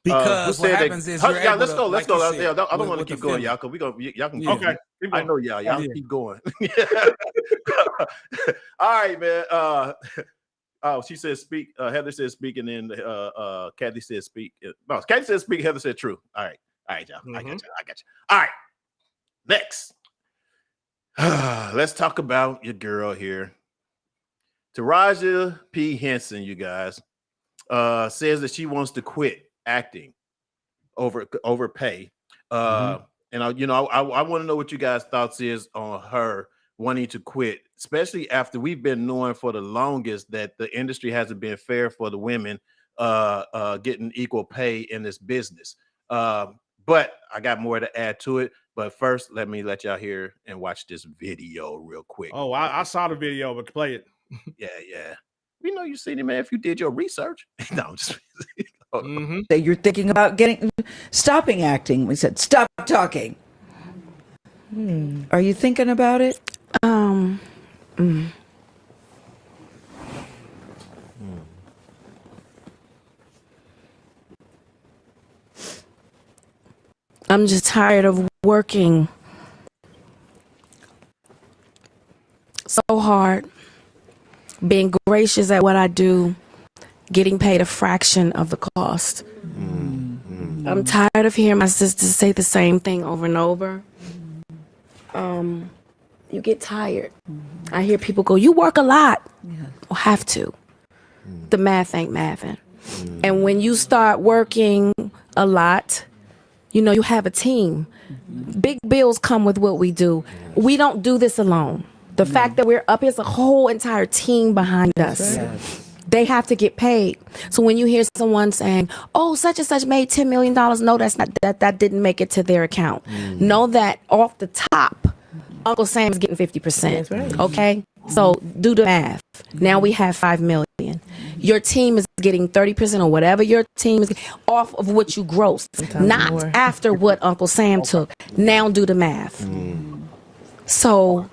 Because what happens is let's go. I don't want to keep going, y'all, because y'all can okay. I know y'all keep going. All right, man. Oh, she says speak. Heather says speak, and then Kathy says speak. No, Kathy says speak. Heather said true. All right, y'all. I got you. All right, next. Let's talk about your girl here, Taraji P. Henson. You guys says that she wants to quit acting over pay. And I want to know what you guys' thoughts is on her wanting to quit, especially after we've been knowing for the longest that the industry hasn't been fair for the women getting equal pay in this business. But I got more to add to it. But first, let y'all hear and watch this video real quick. Oh, I saw the video, but play it. Yeah. We know you seen it, man, if you did your research. No, I'm just That you're thinking about stopping acting. We said, stop talking. Are you thinking about it? I'm just tired of working so hard, being gracious at what I do, getting paid a fraction of the cost. I'm tired of hearing my sisters say the same thing over and over. You get tired. I hear people go, you work a lot. Well, have to. The math ain't mathing. And when you start working a lot, you have a team. Big bills come with what we do. We don't do this alone. The fact that we're up here's a whole entire team behind us. They have to get paid. So when you hear someone saying, oh, such and such made $10 million, no, that's not that didn't make it to their account. Know that off the top, Uncle Sam's getting 50%. Right. Okay? So do the math. Now we have 5 million. Your team is getting 30% or whatever your team is off of what you grossed, not more. After what Uncle Sam took. Now do the math. So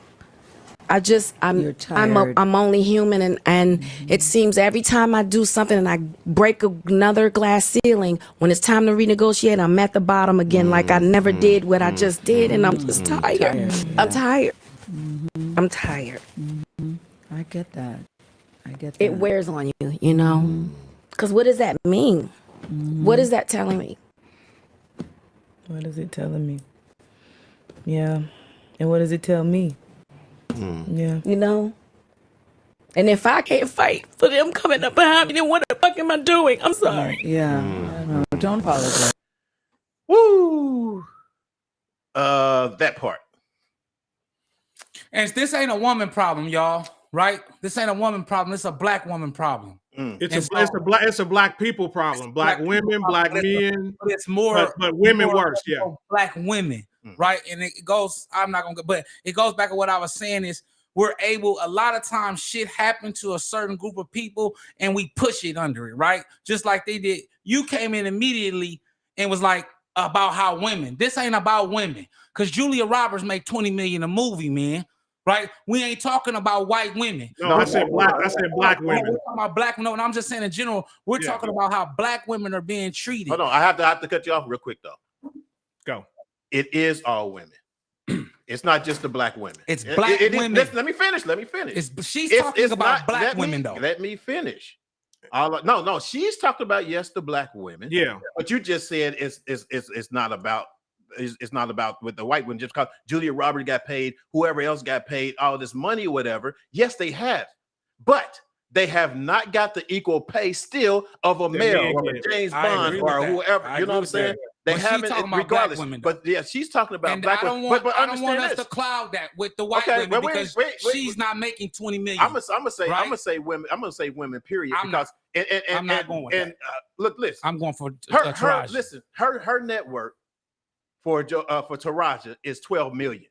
I'm only human, and it seems every time I do something and I break another glass ceiling, when it's time to renegotiate, I'm at the bottom again, like I never did what I just did, and I'm just tired. I'm tired. I'm tired. I get that. It wears on you, because what does that mean? What is that telling me? What is it telling me? Yeah. And what does it tell me? Yeah. And if I can't fight for them coming up behind me, then what the fuck am I doing? I'm sorry. Yeah. I know. Don't apologize. Woo. That part. And this ain't a woman problem, y'all. Right? This ain't a woman problem. It's a black woman problem. It's a black people problem. Black women, black men. But it's more, but women worse. Yeah. Black women, right? And it goes. I'm not gonna. But it goes back to what I was saying is we're able. A lot of times, shit happened to a certain group of people, and we push it under it, right? Just like they did. You came in immediately and was like about how women. This ain't about women, because Julia Roberts make $20 million a movie, man. Right? We ain't talking about white women. No, I said black. I said black women. We're talking about black. No, and I'm just saying in general, we're talking about how black women are being treated. Hold on, I have to cut you off real quick though. Go. It is all women. It's not just the black women. It's black women. Let me finish. She's talking about black women though. Let me finish. No, she's talking about the black women. Yeah. But you just said it's not about. It's not about with the white one just because Julia Roberts got paid, whoever else got paid all this money or whatever. Yes, they have, but they have not got the equal pay still of a male or a James Bond or whoever. You know what I'm saying? They haven't, regardless. Women, but yeah, she's talking about black women. But I don't want us to cloud that with the white women because she's not making $20 million. I'm gonna say women. I'm gonna say women. Period. Because I'm not going with that. Look, listen. I'm going for her. Listen, her network for Taraji is 12 million.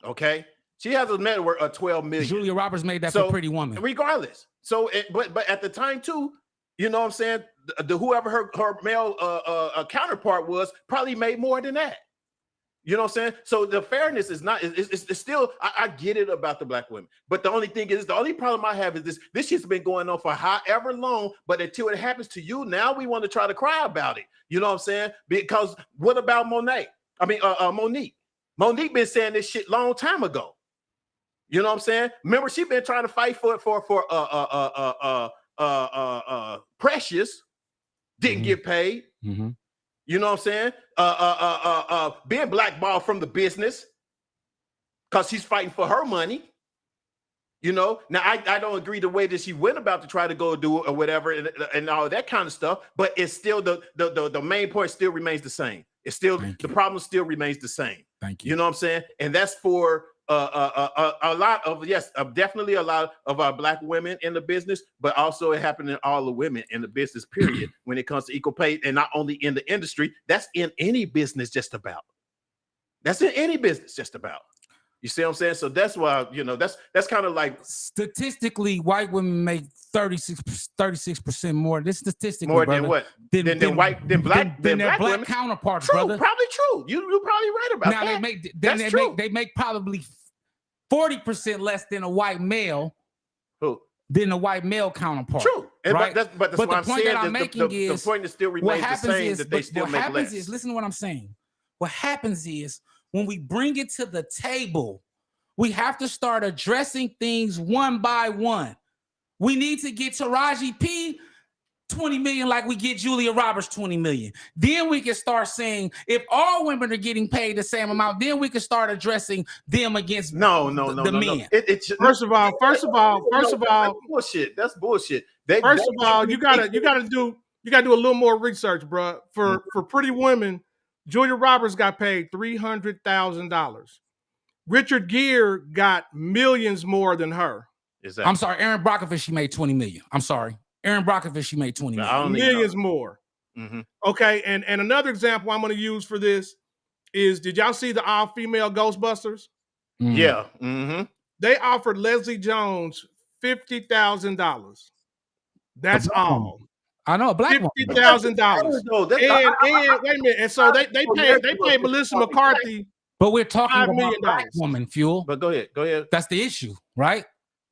Okay, she has a network of 12 million. Julia Roberts made that for Pretty Woman. Regardless, but at the time too, you know what I'm saying? The whoever her male counterpart was probably made more than that. You know what I'm saying? So the fairness is not, it's still, I get it about the black women. But the only thing is, the only problem I have is this shit's been going on for however long, but until it happens to you, now we want to try to cry about it. You know what I'm saying? Because what about Monique? Monique been saying this shit long time ago. You know what I'm saying? Remember, she been trying to fight for Precious, didn't get paid. Mm-hmm. You know what I'm saying? Being blackballed from the business because she's fighting for her money. You know, now I don't agree the way that she went about to try to go do it or whatever and all that kind of stuff, but it's still the main point still remains the same. It's still the problem still remains the same. Thank you. You know what I'm saying? And that's for a lot of, definitely a lot of our black women in the business, but also it happened in all the women in the business, period, when it comes to equal pay, and not only in the industry, that's in any business just about. That's in any business just about. You see what I'm saying? So that's why, you know, that's kind of like statistically, white women make 36% more. This statistically more brother, than what? Than their black black counterparts, true, brother. Probably true. You're probably right about now that. They make probably 40% less than a white male. Who? Than a white male counterpart. True. Right? But that's the what I'm point saying. that I'm making is the point that still remains the same, that they still make less. Listen to what I'm saying. What happens is when we bring it to the table, we have to start addressing things one by one. We need to get Taraji P 20 million like we get Julia Roberts 20 million. Then we can start saying if all women are getting paid the same amount, then we can start addressing them against the men. First of all, that's bullshit. That's bullshit. First of all, you gotta do a little more research, bro. For Pretty Women, Julia Roberts got paid $300,000. Richard Gere got millions more than her. Exactly. I'm sorry, Aaron Brockovich, she made 20 million. I'm sorry. Aaron Brockovich, she made 20 million. Millions more. Mm-hmm. Okay, and another example I'm going to use for this is, did y'all see the all-female Ghostbusters? Mm-hmm. Yeah. Mm-hmm. They offered Leslie Jones $50,000. That's all. I know, a black woman. $50,000. And wait a minute, and so they paid Melissa McCarthy. But we're talking $5 about million. black woman, Fuel. But go ahead. That's the issue, right?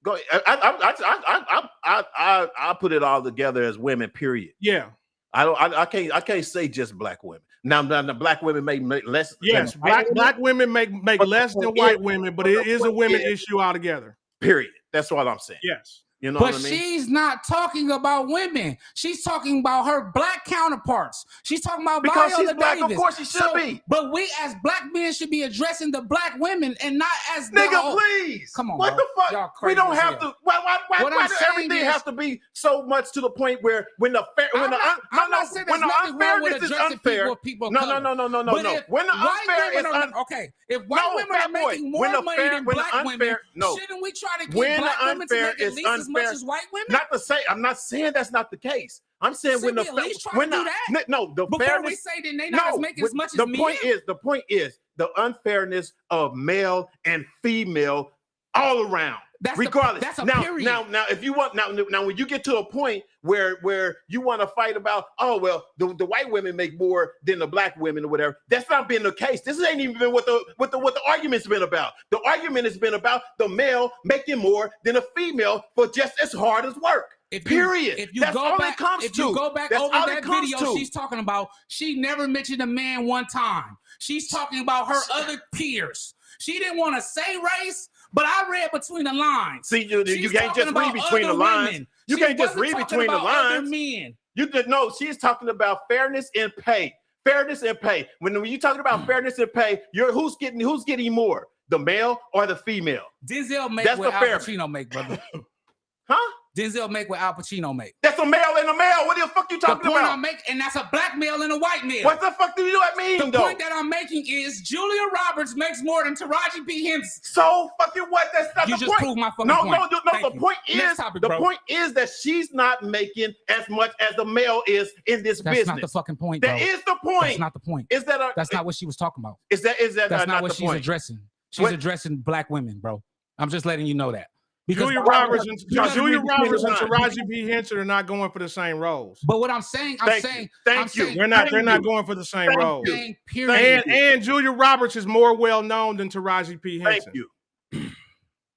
Go. I put it all together as women. Period. Yeah. I can't say just black women. Now the black women make less. Yes, black women make less than white women, but it is a women issue altogether. Period. That's what I'm saying. Yes. You know but what I mean? She's not talking about women. She's talking about her black counterparts. She's talking about because Viola she's black. Davis. Of course, she should be. But we as black men should be addressing the black women and not as please. Come on, what bro. the fuck? We don't have to. Why does everything have to be so much to the point where when the unfairness is unfair? No. When the unfair is okay. If white women are making more money than black women, shouldn't we try to get black women to make at least as much as white women? Not to say, I'm not saying that's not the case. I'm saying when the fairness. Before we say that they not making as much as me. The point is the unfairness of male and female all around. Regardless. That's a period. Now, if you want now, when you get to a point where you want to fight about, oh well, the white women make more than the black women or whatever, that's not been the case. This ain't even been what the argument's been about. The argument has been about the male making more than a female for just as hard as work. Period. If you go back over that video, she's talking about, she never mentioned a man one time. She's talking about her other peers. She didn't want to say race, but I read between the lines. See, you can't just read between the lines. You can't just read between the lines. You did know she's talking about fairness in pay. Fairness in pay. When you're talking about fairness in pay, who's getting more, the male or the female? Denzel make what Al Pacino make, brother. Huh? Denzel make what Al Pacino make. That's a male and a male. What the fuck you talking the point about? I'm making, and that's a black male and a white male. What the fuck do that mean, The point that I'm making is Julia Roberts makes more than Taraji P. Henson. So fucking what? That's not the point. You just proved my fucking point. No. The point is that she's not making as much as the male is in this business. That's not the fucking point, bro. That is the point. That's not the point. That's not what she was talking about. Is that that's not what she's point? addressing. She's addressing black women, bro. I'm just letting you know that. Because Julia Roberts and because Taraji P. Henson are not going for the same roles. But what I'm saying, Thank you. They're not going for the same roles. Period. And Julia Roberts is more well known than Taraji P. Henson. Thank you.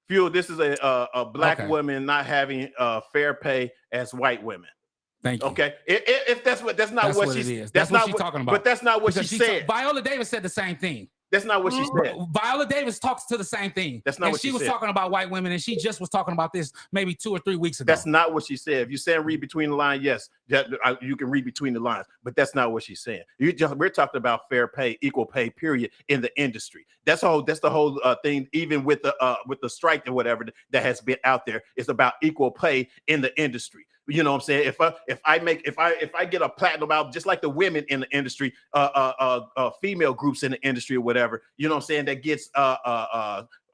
Fuel, this is a black woman not having fair pay as white women. Thank you. Okay, if that's not what it she's is. That's what she's talking about. But that's not what she said. Viola Davis said the same thing. That's not what she said. Viola Davis talks to the same thing. That's not what she was said. talking about white women, and she just was talking about this maybe 2 or 3 weeks ago. That's not what she said. If you saying read between the lines, yes, you can read between the lines, but that's not what she's saying. We're talking about fair pay, equal pay, period, in the industry. That's the whole thing. Even with the strike or whatever that has been out there, it's about equal pay in the industry. You know what I'm saying? If I get a platinum album, just like the women in the industry, female groups in the industry or whatever, you know what I'm saying, that gets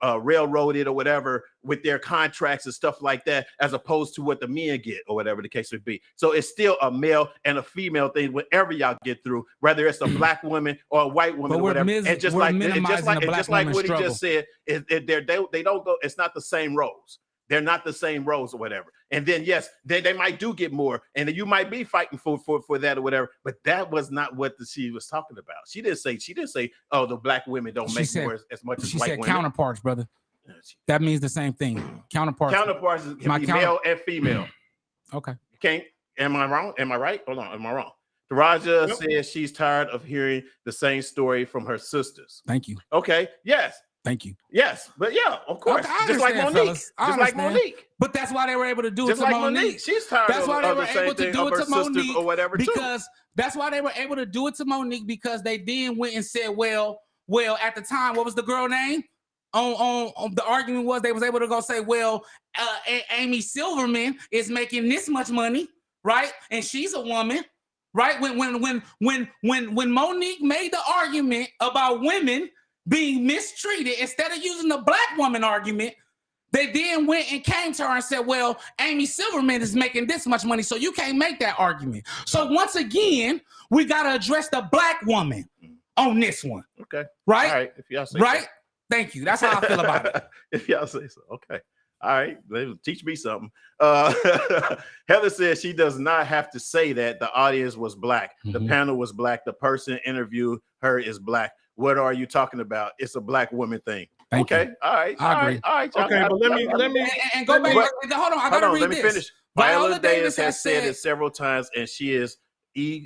railroaded or whatever with their contracts and stuff like that, as opposed to what the men get or whatever the case would be. So it's still a male and a female thing, whenever y'all get through, whether it's a black woman or a white woman or whatever. And just like what he just said, they don't go. It's not the same roles. They're not the same roles or whatever. And then, yes, they might do get more, and you might be fighting for that or whatever. But that was not what she was talking about. She didn't say, oh, the black women don't make more as much as white women. She said counterparts, brother. That means the same thing. Counterparts can be male and female. Okay. You can't. Am I wrong? Am I right? Hold on. Am I wrong? Taraja says she's tired of hearing the same story from her sisters. Thank you. Okay. Yes. Thank you. Yes, but yeah, of course. Okay, just like Monique. Just like Monique. But that's why they were able to do just it to like Monique. She's tired that's why they were able to do it to Monique or whatever. Because that's why they were able to do it to Monique, because they then went and said, well, at the time, what was the girl name? On the argument was they was able to go say, well, Amy Silverman is making this much money, right? And she's a woman. Right? When Monique made the argument about women being mistreated, instead of using the black woman argument, they then went and came to her and said, well, Amy Silverman is making this much money, so you can't make that argument. So once again, we got to address the black woman on this one. Okay. Right? All right. If y'all say right? So. Thank you. That's how I feel about it. If y'all say so. Okay. All right. Teach me something. Heather says she does not have to say that the audience was black. The panel was black. The person interviewed her is black. What are you talking about? It's a black woman thing. Thank you. All right. I agree. All right. Okay, but let me and go back. Hold on. I gotta read let me this. finish. Viola Davis has said it several times, and she is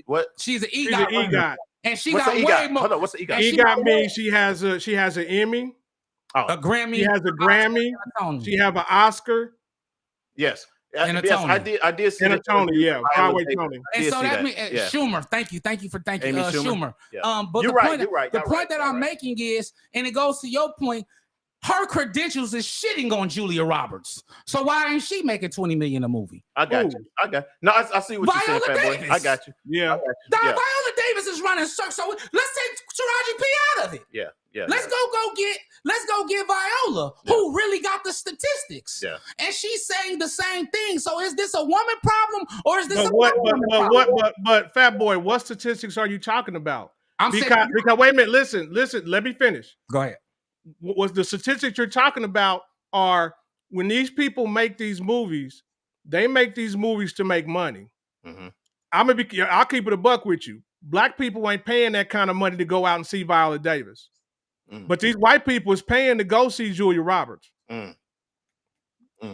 what? She's an She's an EGOT. And she what's got the way EGOT? more. Hold on. What's the EGOT? EGOT means she has an Emmy. A Grammy. She has a Grammy. She have an Oscar. Yes. And a yes, Tony. I did see and a Tony, yeah, Broadway Tony. And so that means Schumer. Thank you for thanking Schumer. Yeah. But you're right. The point that I'm making is, and it goes to your point, her credentials is shitting on Julia Roberts. So why ain't she making $20 million a movie? I got you. No, I see what you're saying, Fat Boy. I got you. Yeah. Viola Davis is running circles. So let's take Taraji P out of it. Yeah. Let's go get Viola, who really got the statistics. Yeah. And she's saying the same thing. So is this a woman problem or is this but Fat Boy, what statistics are you talking about? Because wait a minute, listen, let me finish. Go ahead. What the statistics you're talking about are when these people make these movies, they make these movies to make money. Mm-hmm. I'll keep it a buck with you. Black people ain't paying that kind of money to go out and see Viola Davis. Mm. But these white people is paying to go see Julia Roberts. Mm.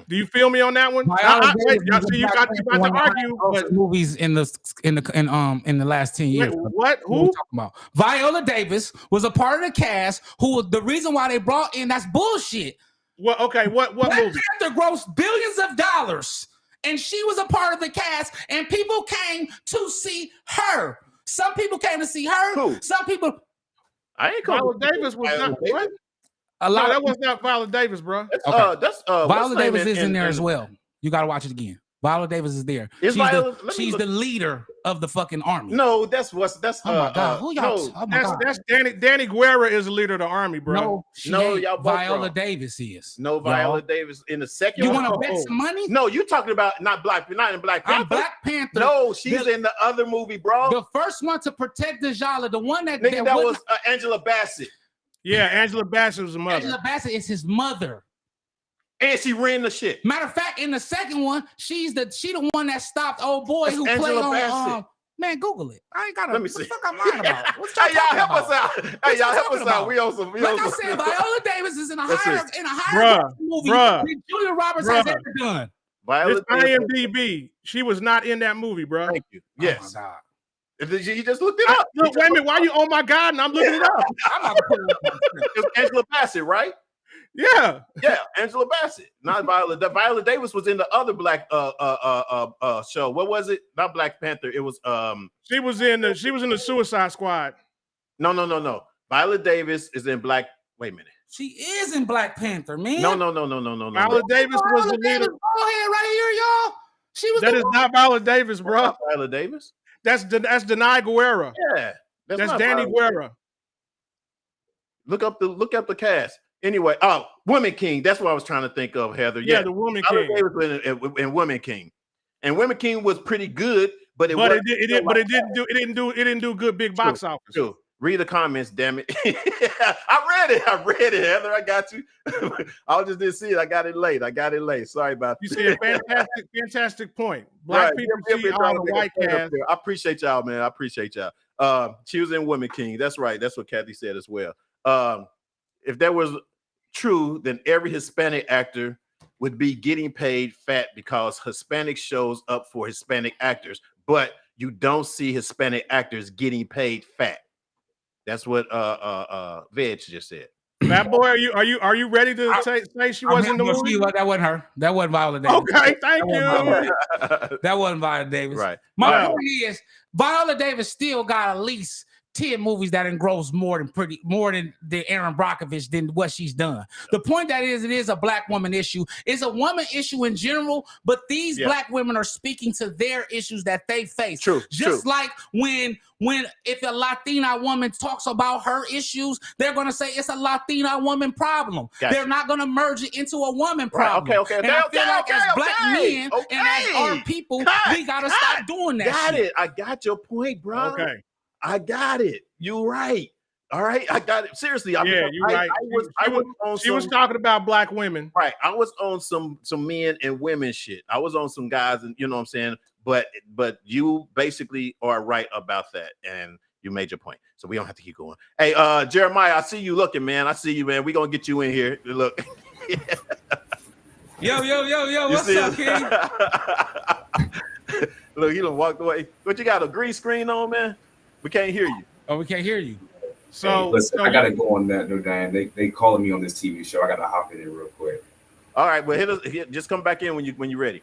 Do you feel me on that one? You got to argue. But movies in the last 10 years. What? Who? What are we talking about? Viola Davis was a part of the cast who was the reason why they brought in. That's bullshit. Well, okay. What Black movie? Panther grossed billions of dollars, and she was a part of the cast, and people came to see her. Some people came to see her. Who? Some people. I ain't Viola Davis was not. What? That was not Viola Davis, bro. That's Viola Davis is in there as well. You got to watch it again. Viola Davis is there. She's the leader of the fucking army. No, that's oh my god. Who y'all? That's Danny Guerra is the leader of the army, bro. No, y'all both Viola wrong. Davis is. No, Viola Davis in the second. You want to bet some money? No, you talking about not in Black Panther. I'm Black Panther. No, she's in the other movie, bro. The first one to protect Djala, the one that was Angela Bassett. Yeah, Angela Bassett was the mother. Angela Bassett is his mother. And she ran the shit. Matter of fact, in the second one, she the one that stopped old boy That's who Angela played on. Bassett. Man, Google it. I ain't got to. Let me what see. the fuck I'm lying about? What Hey, y'all help about? us out. Hey, y'all help us out. We on some. Like I said, Viola Davis is in a That's higher movie than Julia Roberts has ever done. This IMDb, she was not in that movie, bro. Thank you. Yes. Oh my God. You just looked it up. Look, wait a minute. Why you? Oh my God! And I'm looking it up. I'm about to put it up. It was Angela Bassett, right? Yeah. Yeah, Angela Bassett. Not Viola. Viola Davis was in the other black show. What was it? Not Black Panther. It was She was in the Suicide Squad. No. Viola Davis is in Black. Wait a minute. She is in Black Panther, man. No. Viola Davis was the leader. Go ahead, right here, y'all. She was. That is not Viola Davis, bro. Viola Davis. That's Denai Guerra. Yeah, that's Danny Guerra. Look up the cast. Anyway, Woman King. That's what I was trying to think of, Heather. Yeah, the Woman King. In Woman King, and Woman King was pretty good, but it didn't do good big box office. True. Read the comments, damn it. I read it, Heather. I got you. I just didn't see it. I got it late. Sorry about you that. You see a fantastic point. Black people see all the white cast. I appreciate y'all, man. I appreciate y'all. She was in Woman King. That's right. That's what Kathy said as well. If that was true, then every Hispanic actor would be getting paid fat because Hispanic shows up for Hispanic actors, but you don't see Hispanic actors getting paid fat. That's what Veg just said. Fat boy, are you ready to say she wasn't in the movie? That wasn't her. That wasn't Viola Davis. Okay, thank you. That wasn't Viola Davis. Right. My point is, Viola Davis still got at least 10 movies that engross more than the Aaron Brockovich than what she's done. The point that is, it is a black woman issue. It's a woman issue in general, but these black women are speaking to their issues that they face. True. Like when if a Latina woman talks about her issues, they're going to say it's a Latina woman problem. Gotcha. They're not going to merge it into a woman problem. Okay. And I feel like as black men and as our people, we got to stop doing that. Got it. I got your point, bro. Okay. I got it. You're right. All right. I got it. Seriously. You're right. She was talking about black women. Right. I was on some men and women shit. I was on some guys, and you know what I'm saying? But you basically are right about that. And you made your point. So we don't have to keep going. Hey, Jeremiah, I see you looking, man. I see you, man. We're gonna get you in here. Look. Yo, what's up, King? Look, he done walked away. What, you got a green screen on, man? We can't hear you. Oh, we can't hear you. So listen, I gotta go on that, no damn. They calling me on this TV show. I gotta hop in it real quick. All right, well, just come back in when you're ready.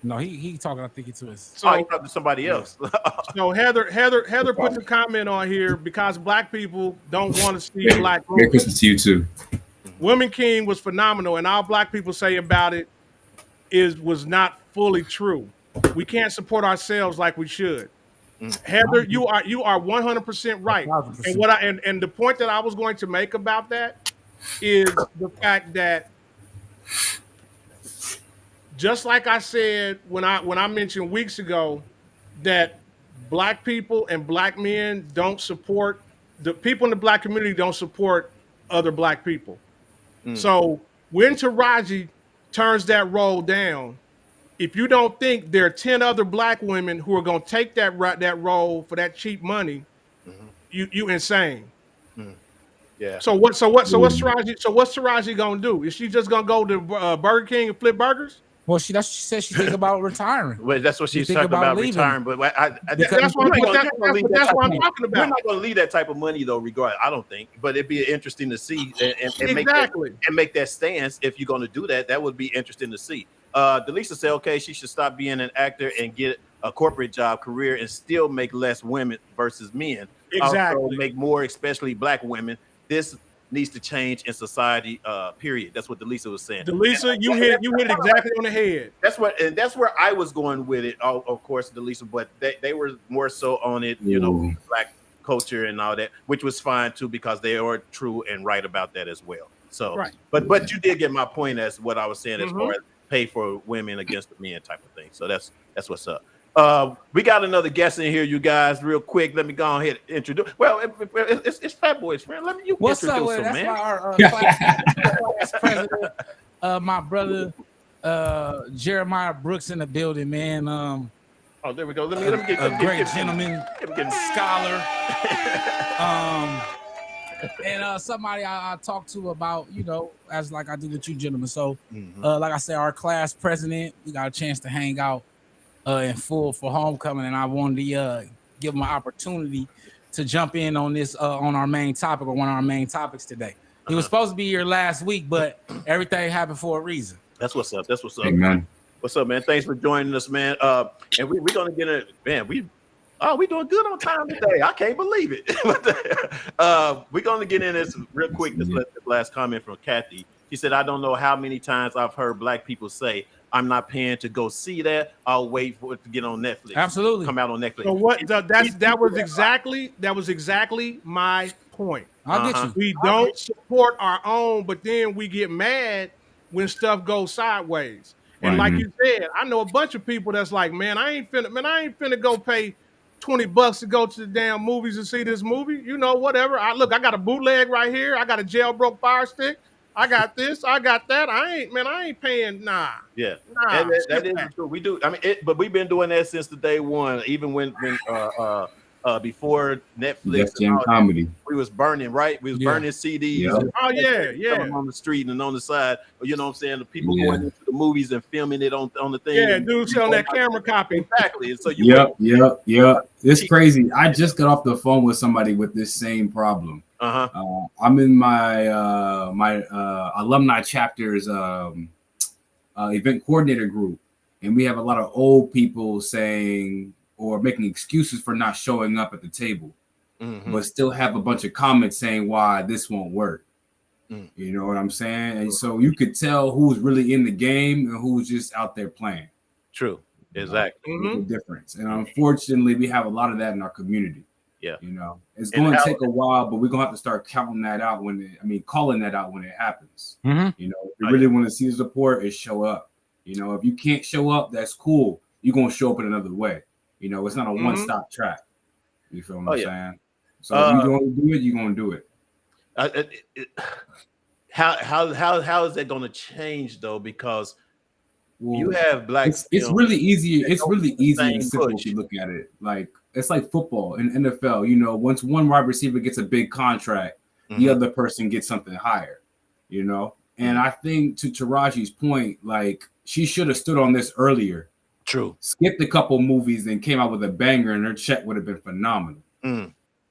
No, he talking. I think to his. So he talking to somebody else. So Heather put the comment on here because black people don't want to see black. Merry Christmas to you too. Woman King was phenomenal, and all black people say about it was not fully true. We can't support ourselves like we should. Heather, you are 100% right. 100%. And the point that I was going to make about that is the fact that just like I said when I mentioned weeks ago that black people and black men don't support the people in the black community don't support other black people. So when Taraji turns that role down, if you don't think there are 10 other black women who are going to take that role for that cheap money, you insane. Yeah. So what's Taraji going to do? Is she just going to go to Burger King and flip burgers? Well, she said she think about retiring. Well, that's what she's talking about retiring. But that's what I'm talking about. We're not going to leave that type of money though, regardless. I don't think. But it'd be interesting to see and make that stance. If you're going to do that, that would be interesting to see. Delisa said, okay, she should stop being an actor and get a corporate job career and still make less women versus men. Exactly. Also make more, especially black women. This needs to change in society, period. That's what Delisa was saying. Delisa, you hit it exactly on the head. That's where I was going with it, of course, Delisa, but they were more so on it, you know, black culture and all that, which was fine too, because they are true and right about that as well. So, right. But you did get my point as what I was saying as far as pay for women against the men type of thing. So that's what's up. We got another guest in here, you guys, real quick. Let me go ahead and introduce. Well, it's Fat Boy's friend. Let me introduce him, That's man. our class president, my brother Jeremiah Brooks in the building, man. Oh, there we go. Let me get a great gentleman, scholar. And somebody I talked to about, as like I do with you gentlemen. So, like I said, our class president, we got a chance to hang out in full for homecoming, and I wanted to give him an opportunity to jump in on this on our main topic, or one of our main topics today. He was supposed to be here last week, but everything happened for a reason. That's what's up. That's what's up. Amen. What's up, man? Thanks for joining us, man. And we're gonna get it, man. We doing good on time today. I can't believe it. We're gonna get in this real quick. This last comment from Kathy. She said, "I don't know how many times I've heard Black people say, 'I'm not paying to go see that. I'll wait for it to get on Netflix.'" Absolutely, come out on Netflix. So what? That was exactly my point. I'll get you. We don't support our own, but then we get mad when stuff goes sideways. And like you said, I know a bunch of people that's like, man, I ain't finna go pay $20 to go to the damn movies and see this movie. Whatever. I got a bootleg right here. I got a jailbroke Fire Stick. I got this. I got that. I ain't paying. Nah. Yeah. Nah. That is true. We do. I mean, but we've been doing that since the day one. Even when before Netflix, Jam Comedy, we was burning, right? We was burning CDs. Yeah. Oh yeah. On the street and on the side. You know what I'm saying? The people going into the movies and filming it on the thing. Yeah, dude, selling that camera copy. Exactly. And so you. Yep. It's crazy. I just got off the phone with somebody with this same problem. I'm in my my alumni chapter's event coordinator group, and we have a lot of old people saying or making excuses for not showing up at the table, but still have a bunch of comments saying why this won't work. You know what I'm saying? And so you could tell who's really in the game and who's just out there playing. True. Exactly. The difference. And unfortunately, we have a lot of that in our community. Yeah. It's going to take a while, but we're going to have to start calling that out calling that out when it happens. If you really want to see the support, is show up. If you can't show up, that's cool. You're going to show up in another way. It's not a one-stop track. You feel what I'm saying? So if you're going to do it, you're going to do it. How is that going to change though? Because you have Black. It's really easy. It's really easy and simple if you look at it. Like it's like football in NFL. Once one wide receiver gets a big contract, the other person gets something higher. And I think to Taraji's point, like she should have stood on this earlier. True. Skipped a couple movies and came out with a banger, and her check would have been phenomenal.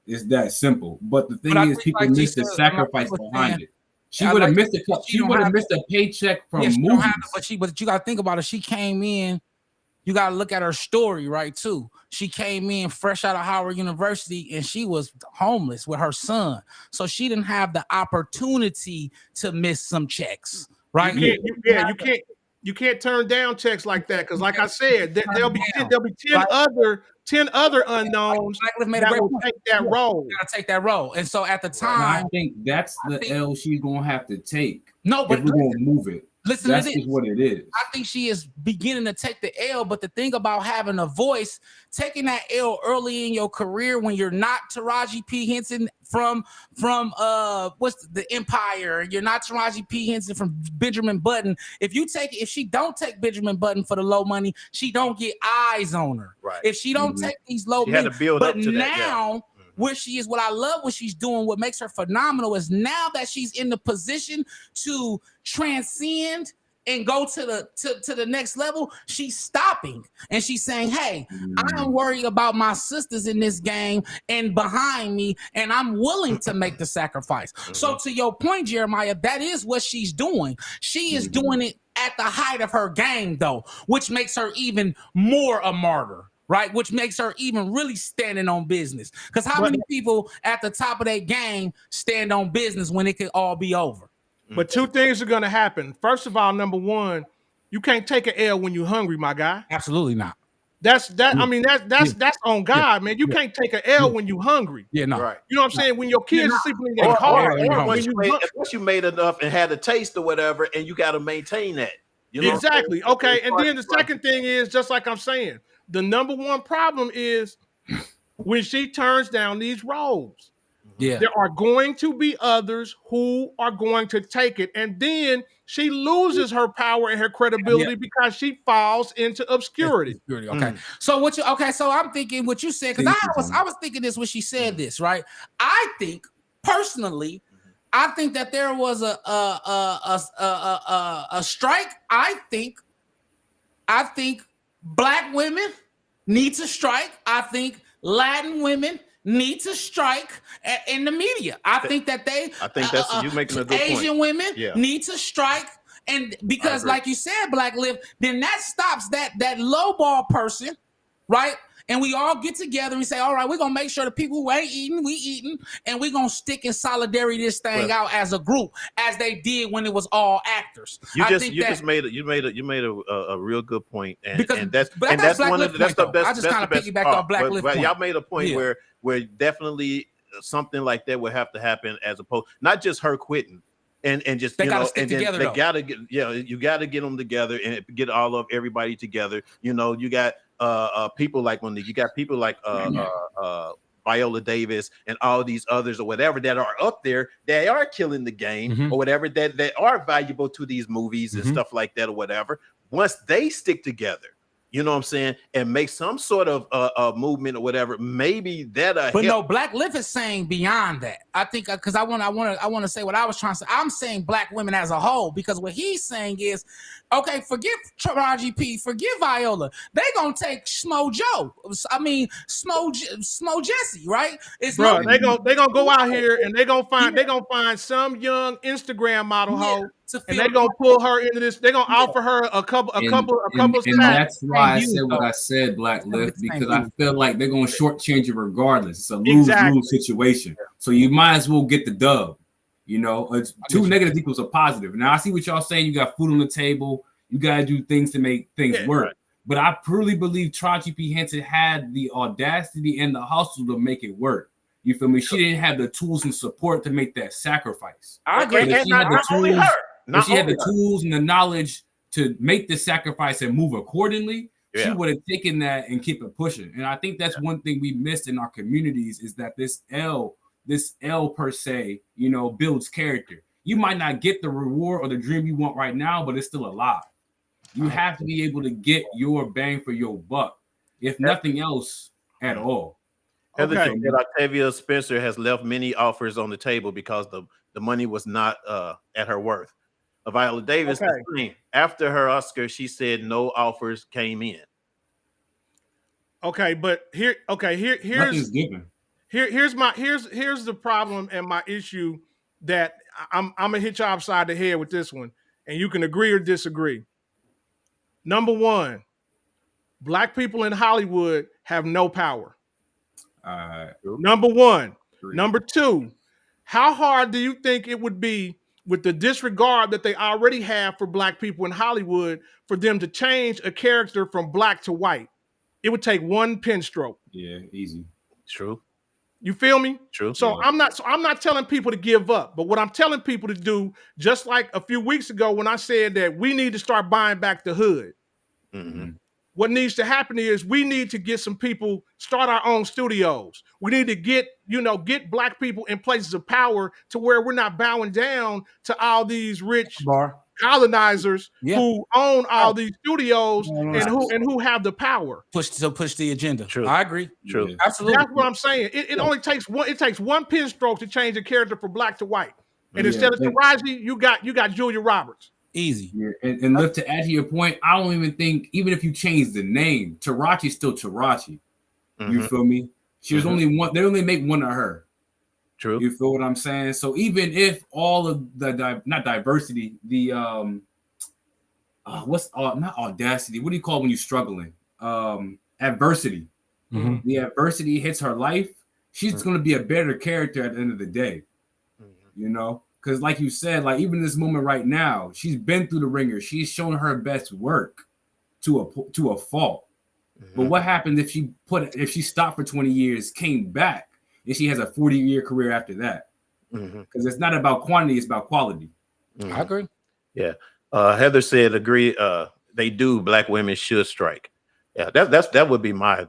It's that simple. But the thing is, people miss the sacrifice behind it. She would have missed a paycheck from movies. But you got to think about it. She came in. You got to look at her story, right? Too. She came in fresh out of Howard University, and she was homeless with her son, so she didn't have the opportunity to miss some checks, right? You can't turn down checks like that because, like I said, there'll be 10 other unknowns that will take that role. Gotta take that role, and so at the time, I think that's the L she's gonna have to take. No, but if we're gonna move it. Listen, that's just what it is. I think she is beginning to take the L, but the thing about having a voice, taking that L early in your career when you're not Taraji P. Henson from what's the Empire, you're not Taraji P. Henson from Benjamin Button. If she don't take Benjamin Button for the low money, she don't get eyes on her. Right. If she don't take these low money, but now. Where she is, what I love what she's doing, what makes her phenomenal is now that she's in the position to transcend and go to the next level, she's stopping and she's saying, hey, I'm worried about my sisters in this game and behind me, and I'm willing to make the sacrifice. So to your point, Jeremiah, that is what she's doing. She is doing it at the height of her game, though, which makes her even more a martyr. Right, which makes her even really standing on business. Because how many people at the top of their game stand on business when it could all be over? But two things are going to happen. First of all, number one, you can't take an L when you're hungry, my guy. Absolutely not. That's on God, man. You can't take an L when you're hungry. Yeah, no. Right. You know what I'm saying? When your kids are sleeping in their car. Unless you made enough and had a taste or whatever, and you got to maintain that. Exactly. Okay. And then the second thing is, just like I'm saying, the number one problem is when she turns down these roles. Yeah. There are going to be others who are going to take it. And then she loses her power and her credibility because she falls into obscurity. Okay. So so I'm thinking what you said, because I was thinking this when she said this, right? I think personally, I think that there was a strike. I think Black women need to strike. I think Latin women need to strike in the media. I think that that's you making a good point. Asian women need to strike, and because like you said, Black Live, then that stops that lowball person, right? And we all get together and say, all right, we're gonna make sure the people who ain't eating, we eating, and we're gonna stick in solidarity this thing out as a group, as they did when it was all actors. You made a real good point, and that's one of the best. I just kind of piggyback on Black Live. Y'all made a point where definitely something like that would have to happen, as opposed not just her quitting. And just they gotta stick together. They gotta get you gotta get them together and get everybody together. You got people like you got people like Viola Davis and all these others or whatever that are up there, they are killing the game or whatever, that are valuable to these movies and stuff like that or whatever. Once they stick together, you know what I'm saying, and make some sort of movement or whatever, maybe that. But no, Black Live is saying beyond that. I think because I want to say what I was trying to say. I'm saying Black women as a whole, because what he's saying is, okay, forget Taraji P, forget Viola. They gonna take Smo Joe. I mean Smo Jesse, right? Bro, they gonna go out here and they gonna find some young Instagram model hoe. And they're gonna pull her into this. They're gonna offer her a couple. And that's why I said what I said, Black Live, because I feel like they're gonna shortchange it regardless. It's a lose-lose situation. So you might as well get the dub. It's two negatives equals a positive. Now I see what y'all saying. You got food on the table. You gotta do things to make things work. Right. But I truly believe Taraji P. Henson had the audacity and the hustle to make it work. You feel me? She didn't have the tools and support to make that sacrifice. I agree. She had the tools and the knowledge to make the sacrifice and move accordingly. She would have taken that and keep it pushing. And I think that's one thing we missed in our communities, is that this L per se, builds character. You might not get the reward or the dream you want right now, but it's still alive. You have to be able to get your bang for your buck, if nothing else at all. Heather, Octavia Spencer has left many offers on the table because the money was not at her worth. Viola Davis, after her Oscar, she said no offers came in. Okay, but here's the problem and my issue that I'm gonna hit you upside the head with this one, and you can agree or disagree. Number one, Black people in Hollywood have no power. Number one. Number two, how hard do you think it would be, with the disregard that they already have for Black people in Hollywood, for them to change a character from Black to white? It would take one pen stroke. Yeah, easy. True. You feel me? True. So I'm not telling people to give up, but what I'm telling people to do, just like a few weeks ago when I said that we need to start buying back the hood. Mm-hmm. What needs to happen is we need to get some people, start our own studios. We need to get Black people in places of power to where we're not bowing down to all these rich colonizers who own all these studios and who have the power. Push the agenda. True. I agree. True. Absolutely. That's what I'm saying. It only takes one. It takes one pen stroke to change a character from Black to white. And instead of Taraji, you got Julia Roberts. Easy. Yeah. And look, to add to your point, I don't even think, even if you change the name, Taraji's still Taraji. Mm-hmm. You feel me? She was only one. They only make one of her. True. You feel what I'm saying? So even if all of the not diversity, the not audacity? What do you call when you're struggling? Adversity. Mm-hmm. The adversity hits her life. She's going to be a better character at the end of the day. Mm-hmm. Because like you said, like even in this moment right now, she's been through the ringer. She's shown her best work to a fault. Mm-hmm. But what happened if she stopped for 20 years, came back, and she has a 40-year career after that? Because it's not about quantity, it's about quality. Mm-hmm. I agree. Yeah. Heather said, agree. They do. Black women should strike. Yeah, that would be my,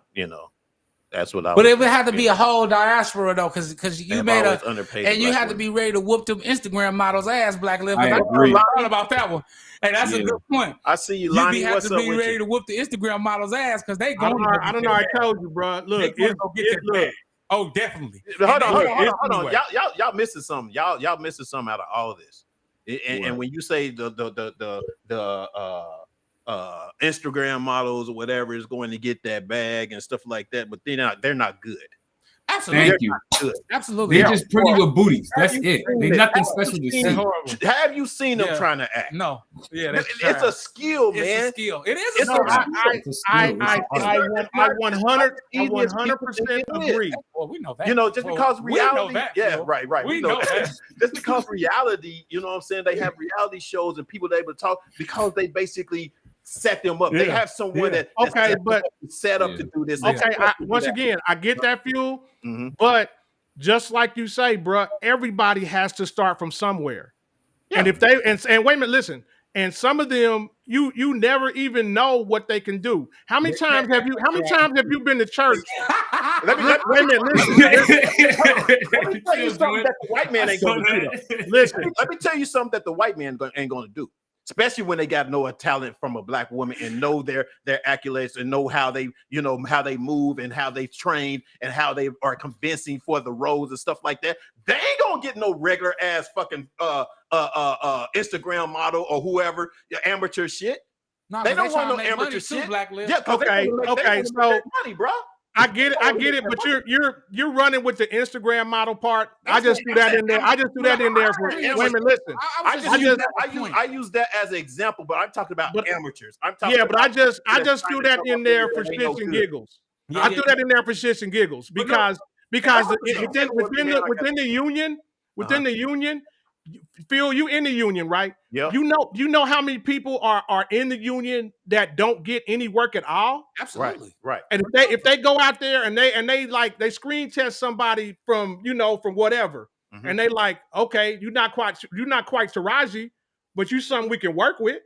That's what I. But it would have to be a whole diaspora though, because you made a underpaid and you black have to be ready to whoop them Instagram models' ass, Black Liv. I I agree. thought about that one, and that's a good point. I see you, You Lonnie. have What's to up be with ready you? to whoop the Instagram models' ass because they I going. don't know. I told you, bro. Look, they go get that bag. Oh, definitely. Hold on. Anyway. Y'all missing something. Y'all missing something out of all of this. And when you say the Instagram models or whatever is going to get that bag and stuff like that, but they're not good. Absolutely. Thank you. Good. Absolutely. They're just pretty with booties. That's it. They're nothing special to see. Have you seen them trying to act? No. Yeah, it's a skill, man. It's a skill. It is. It's I 100% agree. Well, we know that. You know, just because reality, right. We know that. Just because reality, you know what I'm saying? They have reality shows and people are able to talk because they basically set them up. Yeah. They have someone that's set up to do this. Okay, once again, I get that, Fuel, but just like you say, bro, everybody has to start from somewhere. Yeah. And if they and wait a minute, listen. And some of them, you never even know what they can do. How many times have you been to church? Wait a minute, listen. Let me tell you something that the white man ain't going to do. Listen, let me tell you something that the white man ain't going to do. Especially when they got no talent from a black woman and know their accolades and know how they move and how they train and how they are convincing for the roles and stuff like that. They ain't gonna get no regular ass fucking Instagram model or whoever amateur shit. No, they don't want no amateur shit. Yeah, okay, so money, bro. I get it, but you're running with the Instagram model part. I just threw that in there. For wait a minute, listen. I use that as an example, but I'm talking about amateurs. I'm talking but I just threw that in there for shits and giggles. I threw that in there for shits and giggles because within the union, Phil, you in the union, right? Yeah. You know how many people are in the union that don't get any work at all? Absolutely. Right. And if they go out there and they screen test somebody from whatever, and they like, okay, you're not quite Taraji, but you something we can work with.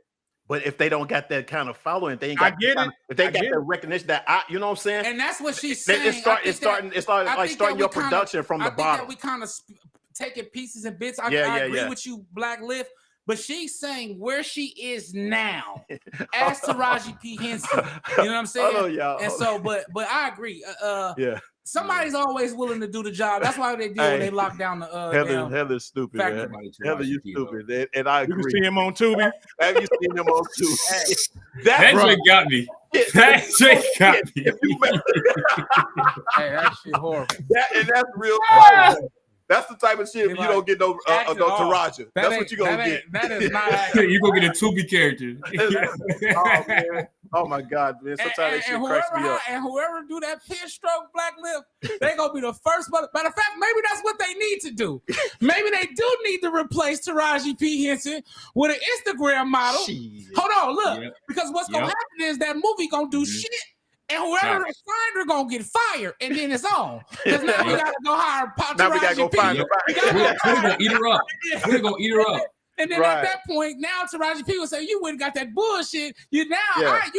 But if they don't got that kind of following, they ain't got if they got that recognition that you know what I'm saying? And that's what she's saying. It's starting your production from the bottom. That we kind of taking pieces and bits. I agree with you, Black Liv, but she's saying where she is now as Taraji P. Henson. You know what I'm saying? Hold on, y'all. And so, but I agree. Somebody's always willing to do the job. That's why they when they lock down the Heather's stupid, man. Heather, you stupid. And I agree. You can see him on Tubi. Have you seen him on Tubi? That shit got me. That shit got me. Hey, that shit horrible. And that's real. That's the type of shit you don't get no Taraji. That's what you're gonna get. That is not. You gonna get a Tubi character. Oh man! Oh my God, man! Sometimes that shit cracks me up. And whoever do that pin stroke, Black Liv, they gonna be the first. Matter of fact, maybe that's what they need to do. Maybe they do need to replace Taraji P. Henson with an Instagram model. Hold on, look, because what's gonna happen is that movie gonna do shit. And whoever is fired are gonna get fired, and then it's on. Because now we gotta go hire Taraji. Now we gotta go find her. We're gonna eat her up. We're gonna eat her up. And then at that point, now Taraji P will say, "You wouldn't got that bullshit. You you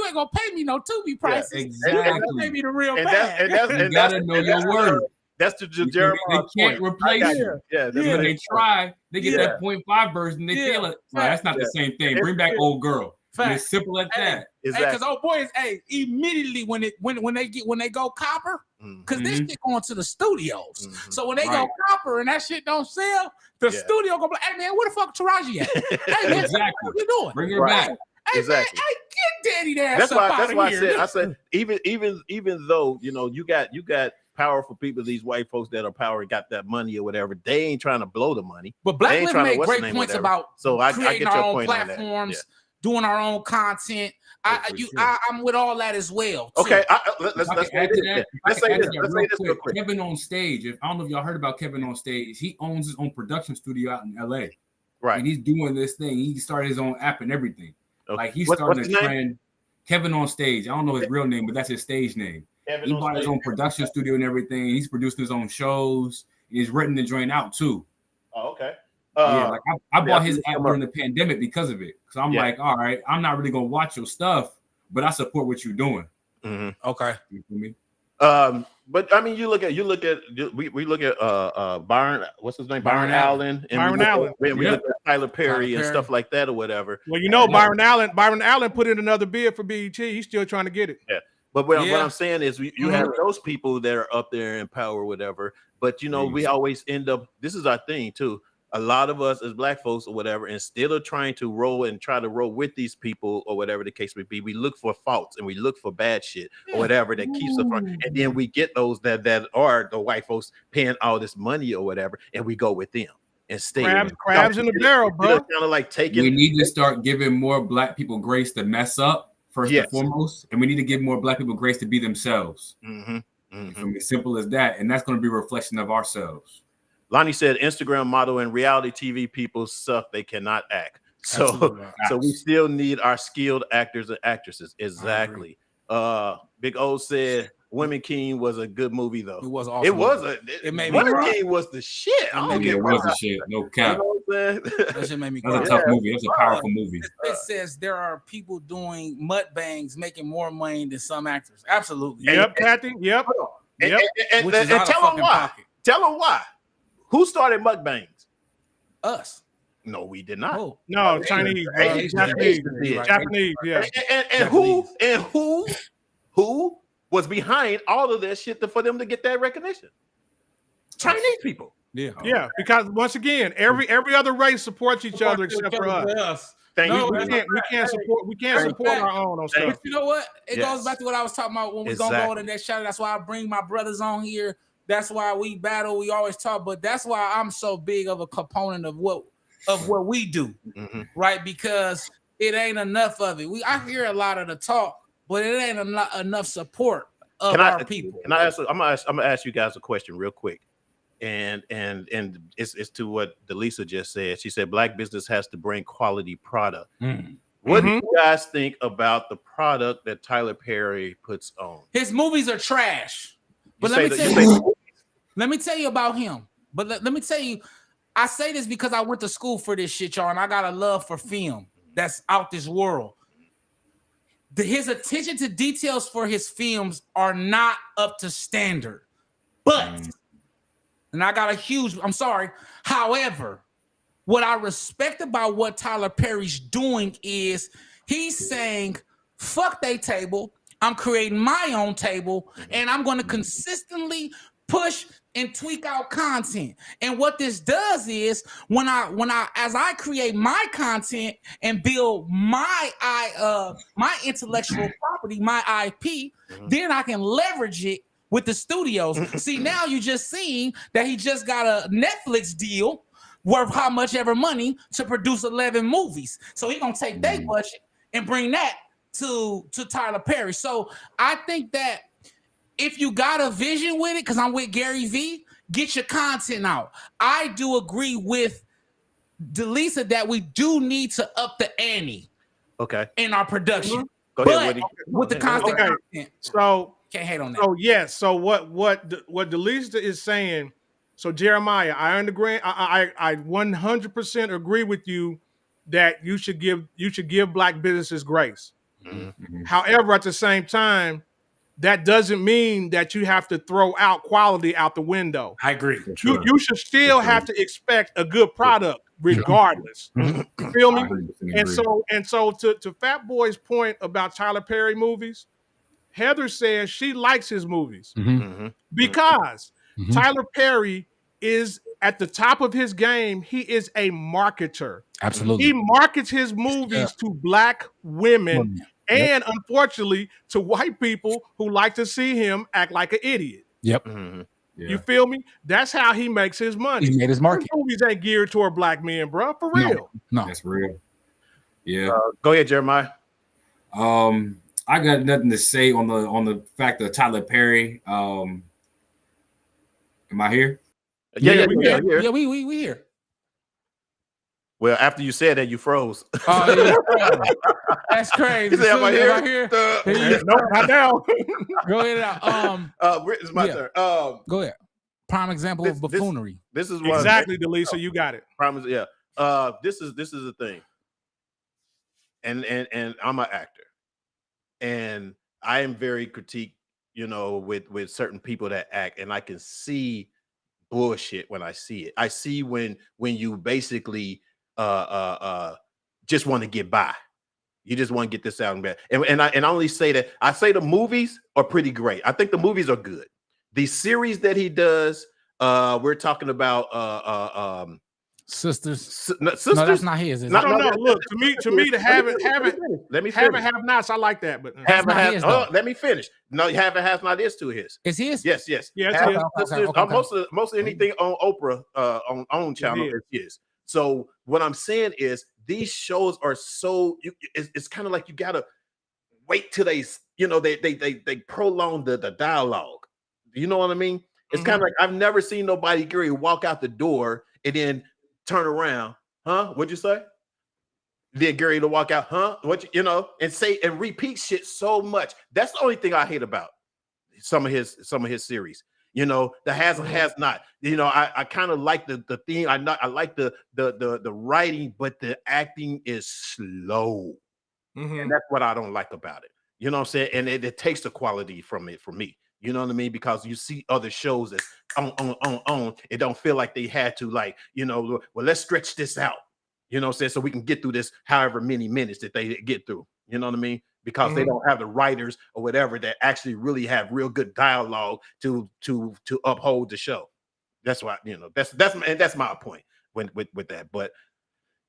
ain't gonna pay me no Tubi prices. Exactly. You gotta pay me the real bag." You gotta know your word. That's the Jeremiah point. They can't replace it. Yeah, when they try, they get that 0.5 version. They feel it. Well, that's not the same thing. Bring back old girl. It's simple as that. Because old boys, immediately when they go copper, because this shit going to the studios. So when they go copper and that shit don't sell, the studio go, "Hey man, where the fuck Taraji at? Hey man, what you doing? Bring her back." Hey, exactly. Man, hey, get Daddy there. That's why I said even though you got powerful people, these white folks that are power got that money or whatever, they ain't trying to blow the money. But Black Liv made great points about creating our own platforms. Doing our own content. I'm with all that as well. Too. Okay, let's say this real quick. Kevin on Stage. I don't know if y'all heard about Kevin on Stage. He owns his own production studio out in LA. Right. And he's doing this thing. He started his own app and everything. Okay. Like he's starting a trend. Kevin on Stage. I don't know his real name, but that's his stage name. He bought his own production studio and everything. He's producing his own shows. He's written the joint out too. Oh, okay. Like I bought his app during the pandemic because of it. So I'm like, all right, I'm not really gonna watch your stuff, but I support what you're doing. Okay. You feel me? But I mean, we look at Byron, what's his name? Byron Allen, and we look at Tyler Perry and stuff like that or whatever. Well, you know, Byron Allen put in another bid for BET. He's still trying to get it. Yeah. But what I'm saying is you have those people that are up there in power or whatever. But you know, we always end up, this is our thing too. A lot of us as black folks or whatever, instead of trying to try to roll with these people or whatever the case may be, we look for faults and we look for bad shit or whatever that keeps us from, and then we get those that are the white folks paying all this money or whatever, and we go with them and stay. Crabs in the barrel, bro. Kind of like taking. We need to start giving more black people grace to mess up first and foremost, and we need to give more black people grace to be themselves. From as simple as that, and that's going to be a reflection of ourselves. Lonnie said Instagram model and reality TV people suck. They cannot act. So we still need our skilled actors and actresses. Exactly. Big O said Women King was a good movie though. It was awesome. It was Women King was the shit. It was the shit. No cap. You know that shit made me cry. That's a tough movie. That's a powerful movie. It says there are people doing mukbangs making more money than some actors. Absolutely. Yep, Kathy. Yep. And tell them why. Tell them why. Who started mukbangs? Us. No, we did not. No, Chinese, Japanese, yeah. And who was behind all of that shit for them to get that recognition? Chinese people. Yeah, because once again, every other race supports each other except for us. We can't support our own on stuff. But you know what? It goes back to what I was talking about when we're gonna go in the next show. That's why I bring my brothers on here. That's why we battle. We always talk, but that's why I'm so big of a component of what we do, right? Because it ain't enough of it. I hear a lot of the talk, but it ain't enough support of our people. Can I ask? I'm gonna ask you guys a question real quick, and it's to what Delisa just said. She said black business has to bring quality product. What do you guys think about the product that Tyler Perry puts on? His movies are trash. But let me tell you about him. But let me tell you, I say this because I went to school for this shit, y'all, and I got a love for film that's out this world. His attention to details for his films are not up to standard. But, and I got I'm sorry. However, what I respect about what Tyler Perry's doing is he's saying, fuck they table. I'm creating my own table, and I'm going to consistently push and tweak out content. And what this does is when I create my content and build my intellectual property, my IP, then I can leverage it with the studios. See, now you just seen that he just got a Netflix deal worth how much ever money to produce 11 movies. So he's gonna take their budget and bring that to Tyler Perry. So I think that if you got a vision with it, because I'm with Gary V, get your content out. I do agree with Delisa that we do need to up the ante in our production. Go ahead, with the content. So can't hate on that. So yes, so what Delisa is saying, so Jeremiah, I 100% agree with you that you should give black businesses grace. However, at the same time, that doesn't mean that you have to throw out quality out the window. I agree. You should still have to expect a good product regardless. You feel me? And so to Fat Boy's point about Tyler Perry movies, Heather says she likes his movies because Tyler Perry is at the top of his game. He is a marketer. Absolutely. He markets his movies to black women and unfortunately to white people who like to see him act like an idiot. Yep. You feel me? That's how he makes his money. He made his market. His movies ain't geared toward black men, bro. For real. No. That's real. Yeah. Go ahead, Jeremiah. I got nothing to say on the fact of Tyler Perry. Am I here? Yeah, we here. Well, after you said that, you froze. Oh, yeah. That's crazy. He said, am I here? No, not now. Go ahead out. It's my turn. Go ahead. Prime example of buffoonery. This is exactly, Delisa. You got it. Prime, yeah. This is the thing. And I'm an actor, and I am very critique you know, with certain people that act, and I can see bullshit when I see it. I see when you basically just want to get by. You just want to get this out and I only say that I say the movies are pretty great. I think the movies are good. The series that he does, we're talking about Sisters. Sisters. No, that's not his. No. Look, to me, to have nots, I like that. But let me finish. No, have and have not is to his. It's his. Yes. Yeah, Sisters, most of anything on Oprah on channel is his. So what I'm saying is these shows are so it's kind of like you gotta wait till they prolong the dialogue. You know what I mean? It's kind of like I've never seen nobody walk out the door and then turn around. Huh? What'd you say? Then Gary to walk out, huh? And say and repeat shit so much. That's the only thing I hate about some of his series. You know, the has and has not. You know, I kind of like the theme. I like the writing, but the acting is slow, and that's what I don't like about it. You know what I'm saying? And it takes the quality from it for me. You know what I mean? Because you see other shows that on. It don't feel like they had to well, let's stretch this out. You know what I'm saying? So we can get through this however many minutes that they get through. You know what I mean? Because they don't have the writers or whatever that actually really have real good dialogue to uphold the show. That's why, that's my point with that. But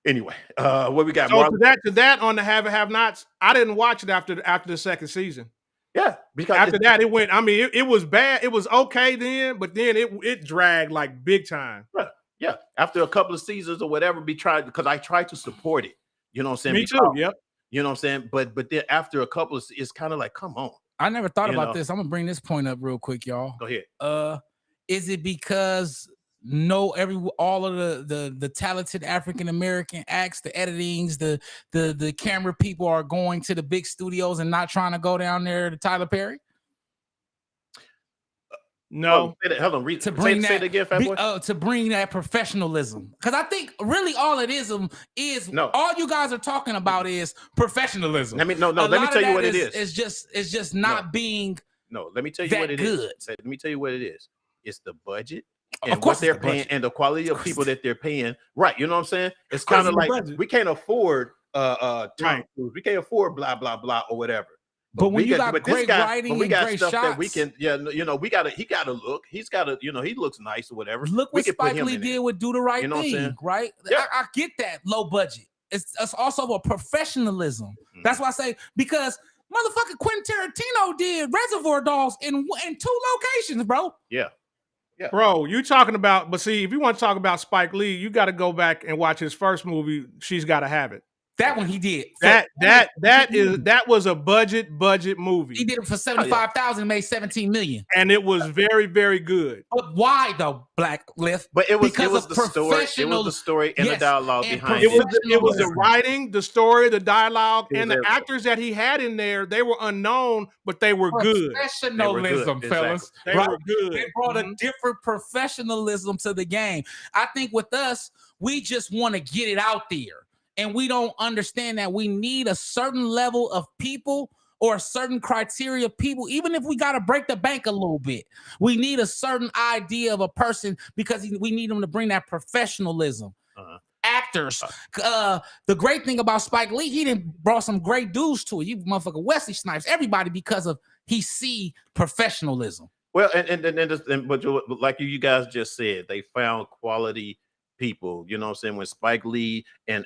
anyway, what we got? So to that on the have nots, I didn't watch it after the second season. Yeah, because after that it went. I mean, it was bad. It was okay then, but then it dragged like big time. Right. Yeah, after a couple of seasons or whatever, because I tried to support it. You know what I'm saying? Me too. Yep. You know what I'm saying? But then after a couple of, it's kind of like, come on. I never thought about this. I'm gonna bring this point up real quick, y'all. Go ahead. Is it because all of the talented African American acts, the editings, the camera people are going to the big studios and not trying to go down there to Tyler Perry? No, hold on. Say it again, Fatboy. To bring that professionalism, because I think really all it is all you guys are talking about is professionalism. Let me tell you what it is. It's just not being. No, let me tell you what it is. Let me tell you what it is. It's the budget. And of course what they're paying and the quality of people that they're paying. Right. You know what I'm saying? It's kind of like we can't afford Tom Cruise. We can't afford blah blah blah or whatever. But when you got great writing and great shots, that we can, he got to look. He's got to, he looks nice or whatever. Look what Spike Lee did with Do the Right Thing, right? Yeah. I get that low budget. It's also a professionalism. That's why I say, because motherfucking Quentin Tarantino did Reservoir Dogs in 2 locations, bro. Yeah. Yeah. Bro, you talking about, but see, if you want to talk about Spike Lee, you got to go back and watch his first movie, She's Gotta Have It. That one he did. That was a budget movie. He did it for $75,000, made $17 million, and it was very, very good. But why though, Black Lift? But it was the story. It was the story and the dialogue behind it. It was the writing, the story, the dialogue, and the actors that he had in there. They were unknown, but they were good. Professionalism, fellas. They were good. They brought a different professionalism to the game. I think with us, we just want to get it out there. And we don't understand that we need a certain level of people or a certain criteria of people, even if we got to break the bank a little bit. We need a certain idea of a person because we need them to bring that professionalism. Actors. The great thing about Spike Lee, he brought some great dudes to it. You motherfucker Wesley Snipes, everybody, because of he see professionalism. Well, but like you guys just said, they found quality people, you know what I'm saying? When Spike Lee and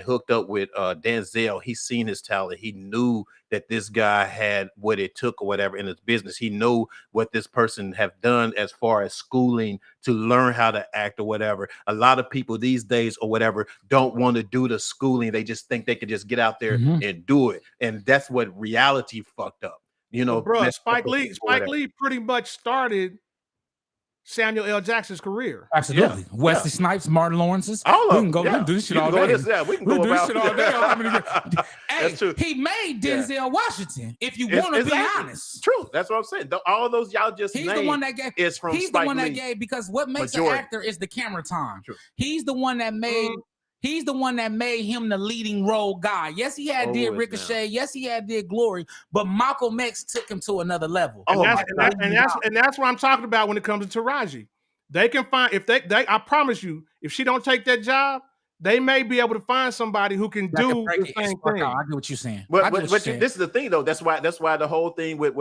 hooked up with Denzel, he seen his talent. He knew that this guy had what it took or whatever in his business. He knew what this person have done as far as schooling to learn how to act or whatever. A lot of people these days or whatever don't want to do the schooling. They just think they could just get out there and do it. And that's what reality fucked up. You know, bro, Spike Lee pretty much started Samuel L. Jackson's career. Absolutely. Wesley Snipes, Martin Lawrence's. All of we can go. We can do this shit all day. We can do this shit all day. Hey, he made Denzel Washington. If you want to be honest, true. That's what I'm saying. All of those y'all just he's the one that gave. Is from he's Spike the one Lee. that gave because what makes an actor is the camera time. True. He's the one that made. He's the one that made him the leading role guy. Yes, he had did Ricochet. Yes, he had did Glory, but Malcolm X took him to another level. And that's what I'm talking about when it comes to Taraji. They can find if they I promise you, if she don't take that job, they may be able to find somebody who can do the same thing. I get what you're saying. But this is the thing though. That's why the whole thing with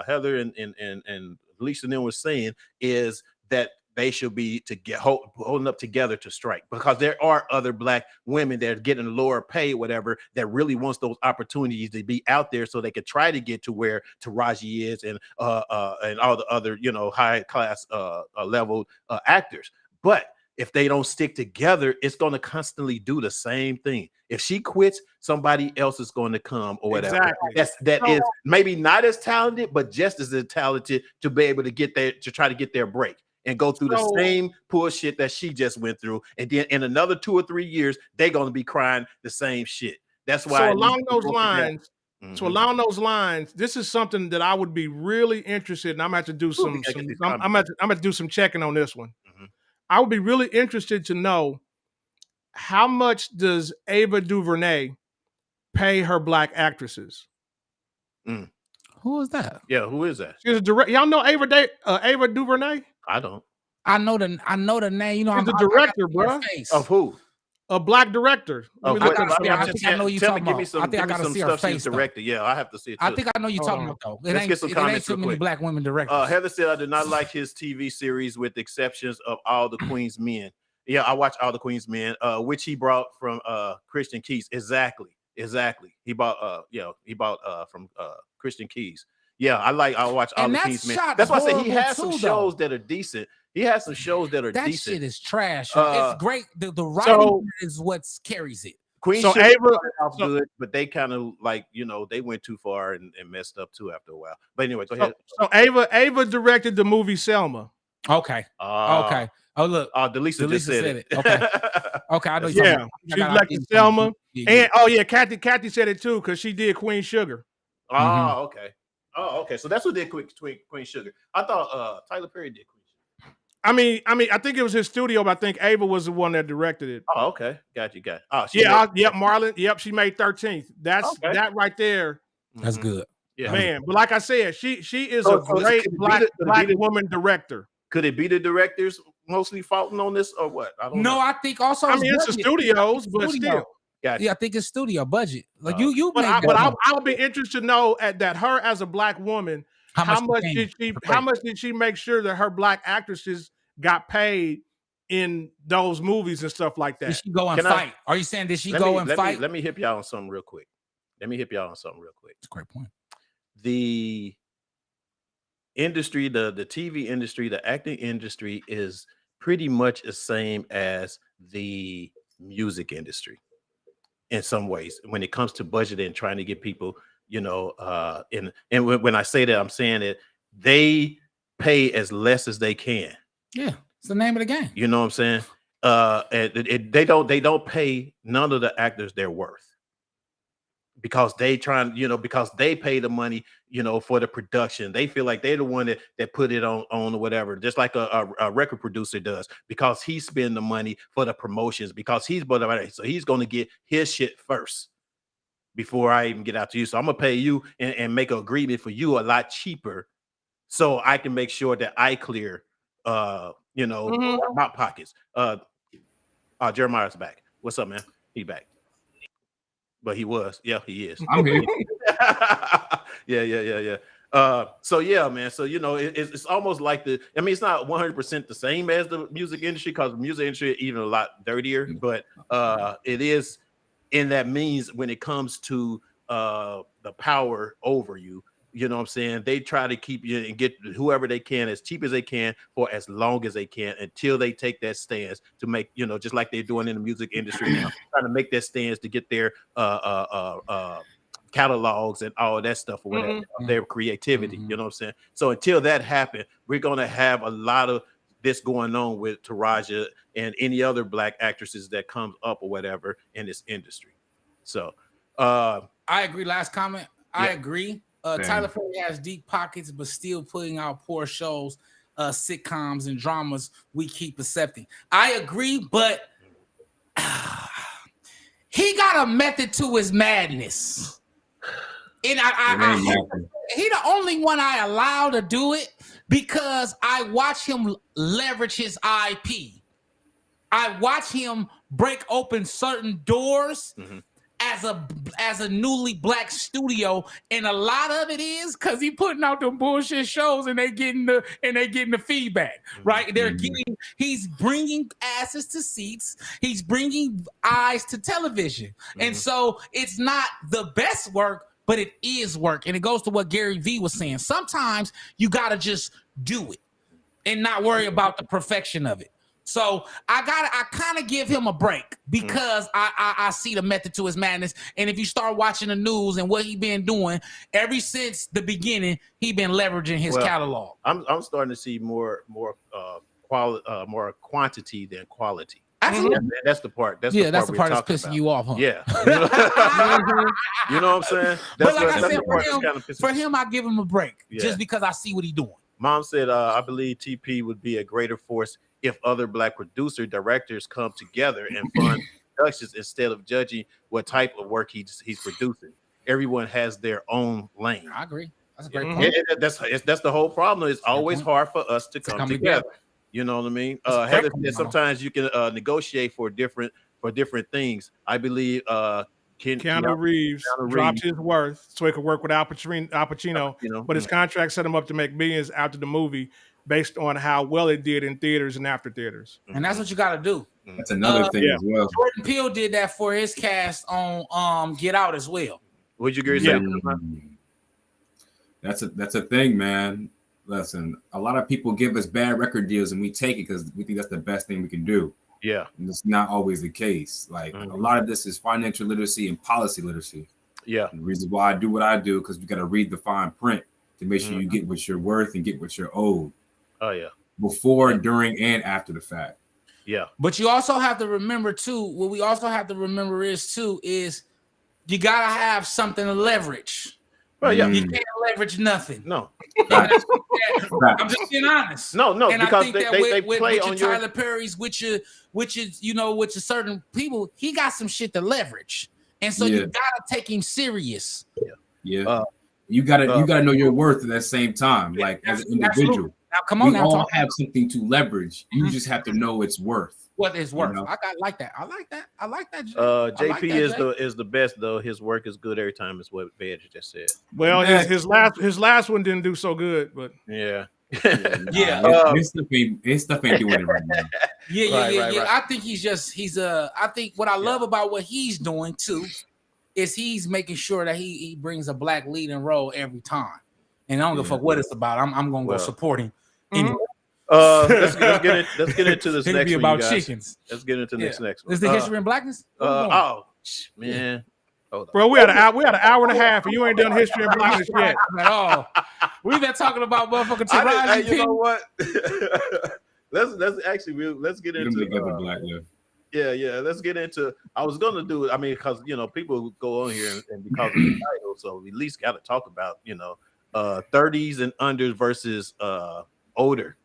Heather and Lisa Neal was saying is that they should be holding up together to strike, because there are other Black women that are getting lower pay, whatever, that really wants those opportunities to be out there so they could try to get to where Taraji is and all the other, high class level actors. But if they don't stick together, it's going to constantly do the same thing. If she quits, somebody else is going to come or whatever. Exactly. That is maybe not as talented, but just as talented to be able to get there, to try to get their break and go through the same poor shit that she just went through. And then in another 2 or 3 years, they're going to be crying the same shit. That's why. So along those lines, this is something that I would be really interested in. I'm going to have to do I'm going to do some checking on this one. Mm-hmm. I would be really interested to know, how much does Ava DuVernay pay her Black actresses? Who is that? Yeah, who is that? She's a direct. Y'all know Ava DuVernay? I don't. I know the name. She's the director, bro. Of who? A Black director. I know you talking about. I think I got to see her face. Director. Yeah, I have to see it. Too. I think I know you talking about though. Let's get some comments. It ain't too many Black women directors. Heather said, I did not like his TV series with the exceptions of All the Queen's Men. Yeah, I watched All the Queen's Men, which he brought from Christian Keys. Exactly. He bought from Christian Keys. Yeah, I watch All the Queen's Men. That's why I say he has some shows that are decent. He has some shows that are decent. That shit is trash. It's great. The writing is what carries it. Queen so Ava good, but they kind of they went too far and messed up too after a while. But anyway, go ahead. So Ava directed the movie Selma. Okay. Okay. Oh look. Delisa just said it. Okay. Okay. I know. Yeah, she directed Selma, and Kathy said it too because she did Queen Sugar. Oh, okay. Oh, okay. So that's what did Queen Sugar. I thought Tyler Perry did Queen Sugar. I mean, I think it was his studio, but I think Ava was the one that directed it. Oh, okay. Got you. Oh, Marlon. Yep, she made 13th. That's that right there. That's good. Yeah, man. But like I said, she is a great black woman director. Could it be the directors mostly faulting on this or what? I don't know. I think also. I mean, it's the studios, but still. Gotcha. Yeah, I think it's studio budget. Like But I would be interested to know that her as a Black woman, how much did she make sure that her Black actresses got paid in those movies and stuff like that? Did she go and fight? Are you saying did she go and fight? Let me hit y'all on something real quick. It's a great point. The industry, the TV industry, the acting industry is pretty much the same as the music industry in some ways when it comes to budgeting and trying to get people, and when I say that, I'm saying that they pay as less as they can. Yeah, it's the name of the game. You know what I'm saying? And they don't pay none of the actors their worth because they because they pay the money, for the production. They feel like they're the one that put it on or whatever, just like a record producer does, because he spend the money for the promotions, because so he's going to get his shit first before I even get out to you. So I'm going to pay you and make an agreement for you a lot cheaper so I can make sure that I clear my pockets. Jeremiah's back. What's up, man? He back. But he was. Yeah, he is. I'm here. Yeah. So yeah, man. So it's almost like it's not 100% the same as the music industry, because the music industry is even a lot dirtier, but it is in that means when it comes to the power over you. You know what I'm saying? They try to keep you and get whoever they can as cheap as they can for as long as they can until they take that stance to make, just like they're doing in the music industry now, trying to make that stance to get their catalogs and all that stuff or whatever, their creativity. You know what I'm saying? So until that happens, we're going to have a lot of this going on with Taraji and any other Black actresses that comes up or whatever in this industry. So I agree. Last comment. I agree. Tyler Perry has deep pockets, but still putting out poor shows, sitcoms and dramas we keep accepting. I agree, but he got a method to his madness. And he the only one I allow to do it because I watch him leverage his IP. I watch him break open certain doors as a newly black studio, and a lot of it is because he putting out them bullshit shows and they getting the feedback, right? He's bringing asses to seats, he's bringing eyes to television, and so it's not the best work, but it is work. And it goes to what Gary Vee was saying. Sometimes you gotta just do it and not worry about the perfection of it. So I kind of give him a break because I see the method to his madness. And if you start watching the news and what he been doing ever since the beginning, he been leveraging his catalog. I'm starting to see more quantity than quality. Absolutely. That's the part. That's the part that's pissing you off, huh? Yeah. You know what I'm saying? But like I said, for him, I give him a break just because I see what he's doing. Mom said, I believe TP would be a greater force if other black directors come together and fund productions instead of judging what type of work he's producing. Everyone has their own lane. I agree. That's a great point. That's the whole problem. It's always hard for us to come together. You know what I mean? Heather said sometimes you can negotiate for different things. I believe Keanu Reeves dropped his worth so he could work with Al Pacino, but his contract set him up to make millions after the movie based on how well it did in theaters and after theaters. And that's what you got to do. That's another thing as well. Jordan Peele did that for his cast on Get Out as well. Would you agree? Yeah. That's a thing, man. Listen, a lot of people give us bad record deals and we take it because we think that's the best thing we can do. Yeah. And it's not always the case. Like a lot of this is financial literacy and policy literacy. Yeah. And the reason why I do what I do because you got to read the fine print to make sure you get what you're worth and get what you're owed. Oh yeah. Before, during, and after the fact. Yeah. But you also have to remember too, what we also have to remember is you gotta have something to leverage. Well, yeah. You can't leverage nothing. No. I'm just being honest. No, and because I think they with play your on your Tyler Perry's, which is certain people, he got some shit to leverage. And so you gotta take him serious. Yeah. You gotta know your worth at that same time, like as an individual. Absolutely. Now, come on, we all have something to leverage. You just have to know its worth. What it's worth? I like that. JP is the best though. His work is good every time. Is what Veg just said. Well, his last one didn't do so good, but yeah. His stuff ain't doing it right now. Yeah. I think I think what I love about what he's doing too is he's making sure that he brings a black leading role every time. And I don't give a fuck what it's about. I'm gonna go support him. Anyway. Let's get into this next one. About chickens. Let's get into this next one. Is the history in blackness? Man. Hold on. Bro, we had an hour and a half, and you ain't done history and blackness yet at all. We've been talking about motherfucking Taraji. You know what? let's get into black left. Yeah. Let's get into. I was gonna do it. I mean, because people go on here and because of the title, so we at least got to talk about 30s and unders versus older.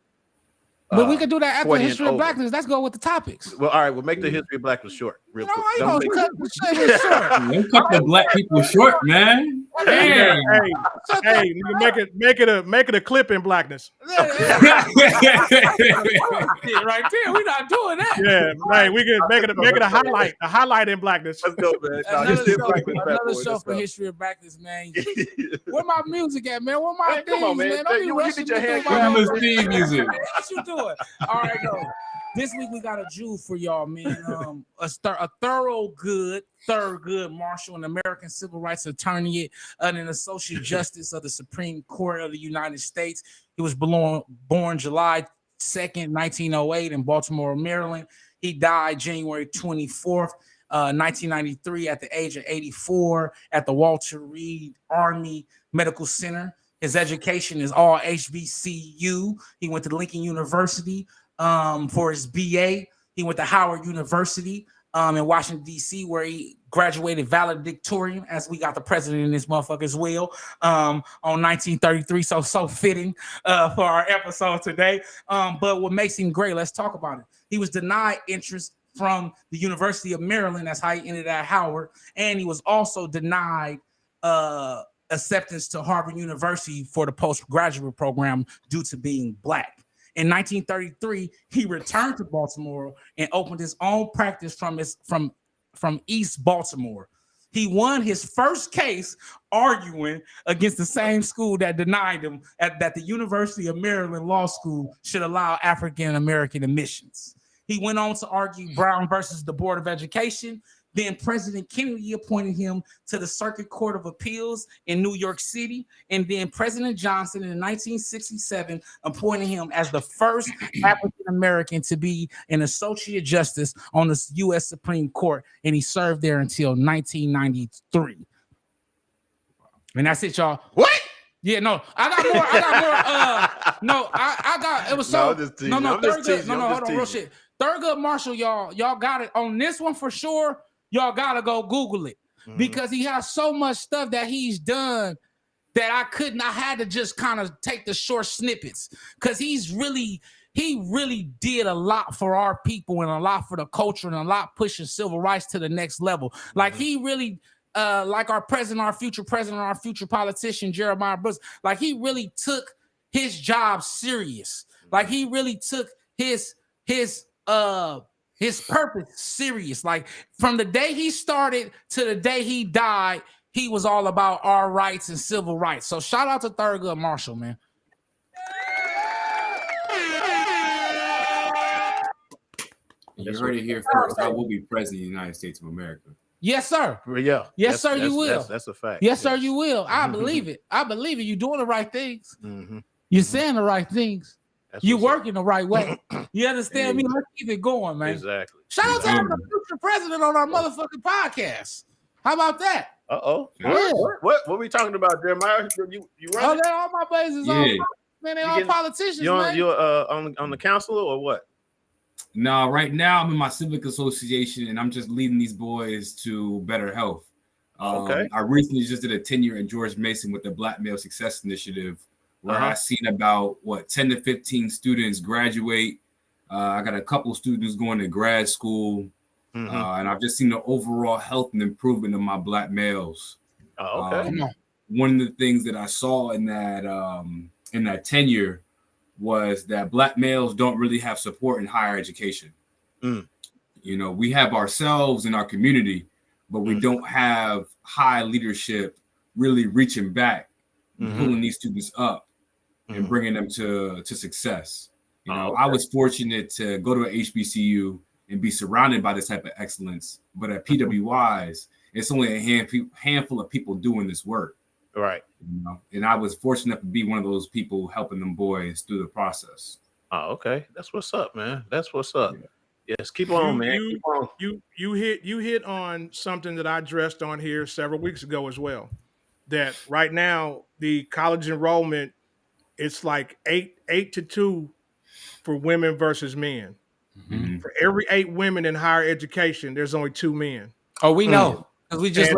But we could do that after history of blackness. Let's go with the topics. Well, all right. We'll make the history of blackness short, real quick. Don't cut the black people short, man. Hey, make it a clip in blackness. Right there, we're not doing that. Yeah, right. We can make it a highlight in blackness. Let's go, man. Another show for history of blackness, man. Where my music at, man? Where my things, man? Don't be rushing me through my theme music. What you doing? All right, no. This week we got a Jew for y'all, man. A third good marshal and American civil rights attorney and an associate justice of the Supreme Court of the United States. He was born July 2nd, 1908 in Baltimore, Maryland. He died January 24th, 1993 at the age of 84 at the Walter Reed Army Medical Center. His education is all HBCU. He went to Lincoln University for his BA. He went to Howard University in Washington, D.C., where he graduated valedictorian, as we got the president in this motherfucker as well, on 1933. So fitting for our episode today. But what makes him great, let's talk about it. He was denied entrance from the University of Maryland. That's how he ended at Howard. And he was also denied acceptance to Harvard University for the postgraduate program due to being Black. In 1933, he returned to Baltimore and opened his own practice from East Baltimore. He won his first case arguing against the same school that denied him that the University of Maryland Law School should allow African American admissions. He went on to argue Brown versus the Board of Education. Then President Kennedy appointed him to the Circuit Court of Appeals in New York City. And then President Johnson in 1967 appointed him as the first African American to be an associate justice on the U.S. Supreme Court. And he served there until 1993. And that's it, y'all. What? Yeah, no, I got more. I got, it was so, hold on, real shit. Thurgood Marshall, y'all got it on this one for sure. Y'all gotta go Google it because he has so much stuff that he's done that I had to just kind of take the short snippets because he really did a lot for our people and a lot for the culture and a lot pushing civil rights to the next level. Like he really, like our future president, our future politician, Jeremiah Brooks, like he really took his job serious. Like he really took his purpose serious. Like from the day he started to the day he died, he was all about our rights and civil rights. So shout out to Thurgood Marshall, man. You heard it here first. I will be president of the United States of America. Yes, sir. Yeah. Yes, sir, you will. That's a fact. Yes, sir, you will. I believe it. I believe it. You're doing the right things. You're saying the right things. You working the right way. You understand me? Let's keep it going, man. Exactly. Shout out to having the future president on our motherfucking podcast. How about that? Yeah. What are we talking about, Jeremiah? You right? Oh, all my bases on. Man, they all politicians, man. You're on the council or what? No, right now I'm in my civic association and I'm just leading these boys to better health. Okay. I recently just did a tenure at George Mason with the Black Male Success Initiative, where I seen about 10 to 15 students graduate. I got a couple students going to grad school, and I've just seen the overall health and improvement of my Black males. One of the things that I saw in that tenure was that Black males don't really have support in higher education. You know, we have ourselves in our community, but we don't have high leadership really reaching back and pulling these students up and bringing them to success. You know, I was fortunate to go to an HBCU and be surrounded by this type of excellence, but at PWIs, it's only a handful of people doing this work. Right. You know? And I was fortunate to be one of those people helping them boys through the process. Oh, okay. That's what's up, man. That's what's up. Yeah. Yes, keep on, man. Keep on. You hit on something that I addressed on here several weeks ago as well. That right now the college enrollment, it's like 8-2 for women versus men. For every 8 women in higher education, there's only 2 men. Oh, we know. We just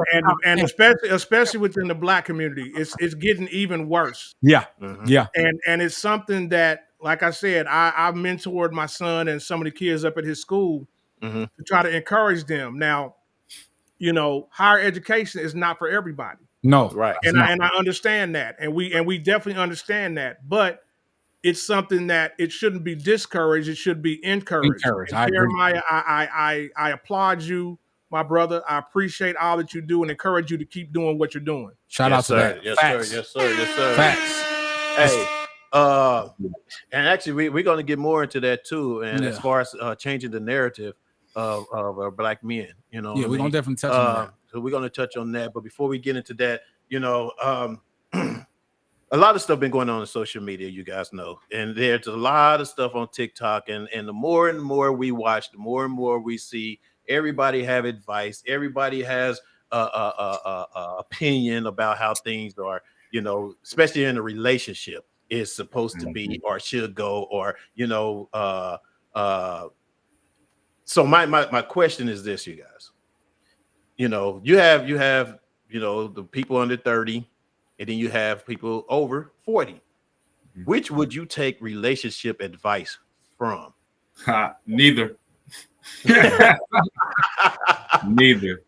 and especially within the Black community, it's getting even worse. Yeah. And it's something that, like I said, I mentored my son and some of the kids up at his school to try to encourage them. Now, you know, higher education is not for everybody. No, right. And I understand that, and we definitely understand that, but it's something that it shouldn't be discouraged. It should be encouraged. Jeremiah, I applaud you, my brother. I appreciate all that you do and encourage you to keep doing what you're doing. Shout out to that. Yes, sir. Yes, sir. Yes, sir. Facts. Hey, and actually, we're going to get more into that too. And as far as changing the narrative of Black men, you know, we're going to definitely touch on that. So we're going to touch on that. But before we get into that, you know, a lot of stuff been going on in social media, you guys know, and there's a lot of stuff on TikTok, and the more and more we watch, the more and more we see everybody have advice. Everybody has a opinion about how things are, you know, especially in a relationship is supposed to be or should go, or, you know, so my question is this, you guys, you know, you have, you know, the people under 30, and then you have people over 40. Which would you take relationship advice from? Neither. Neither.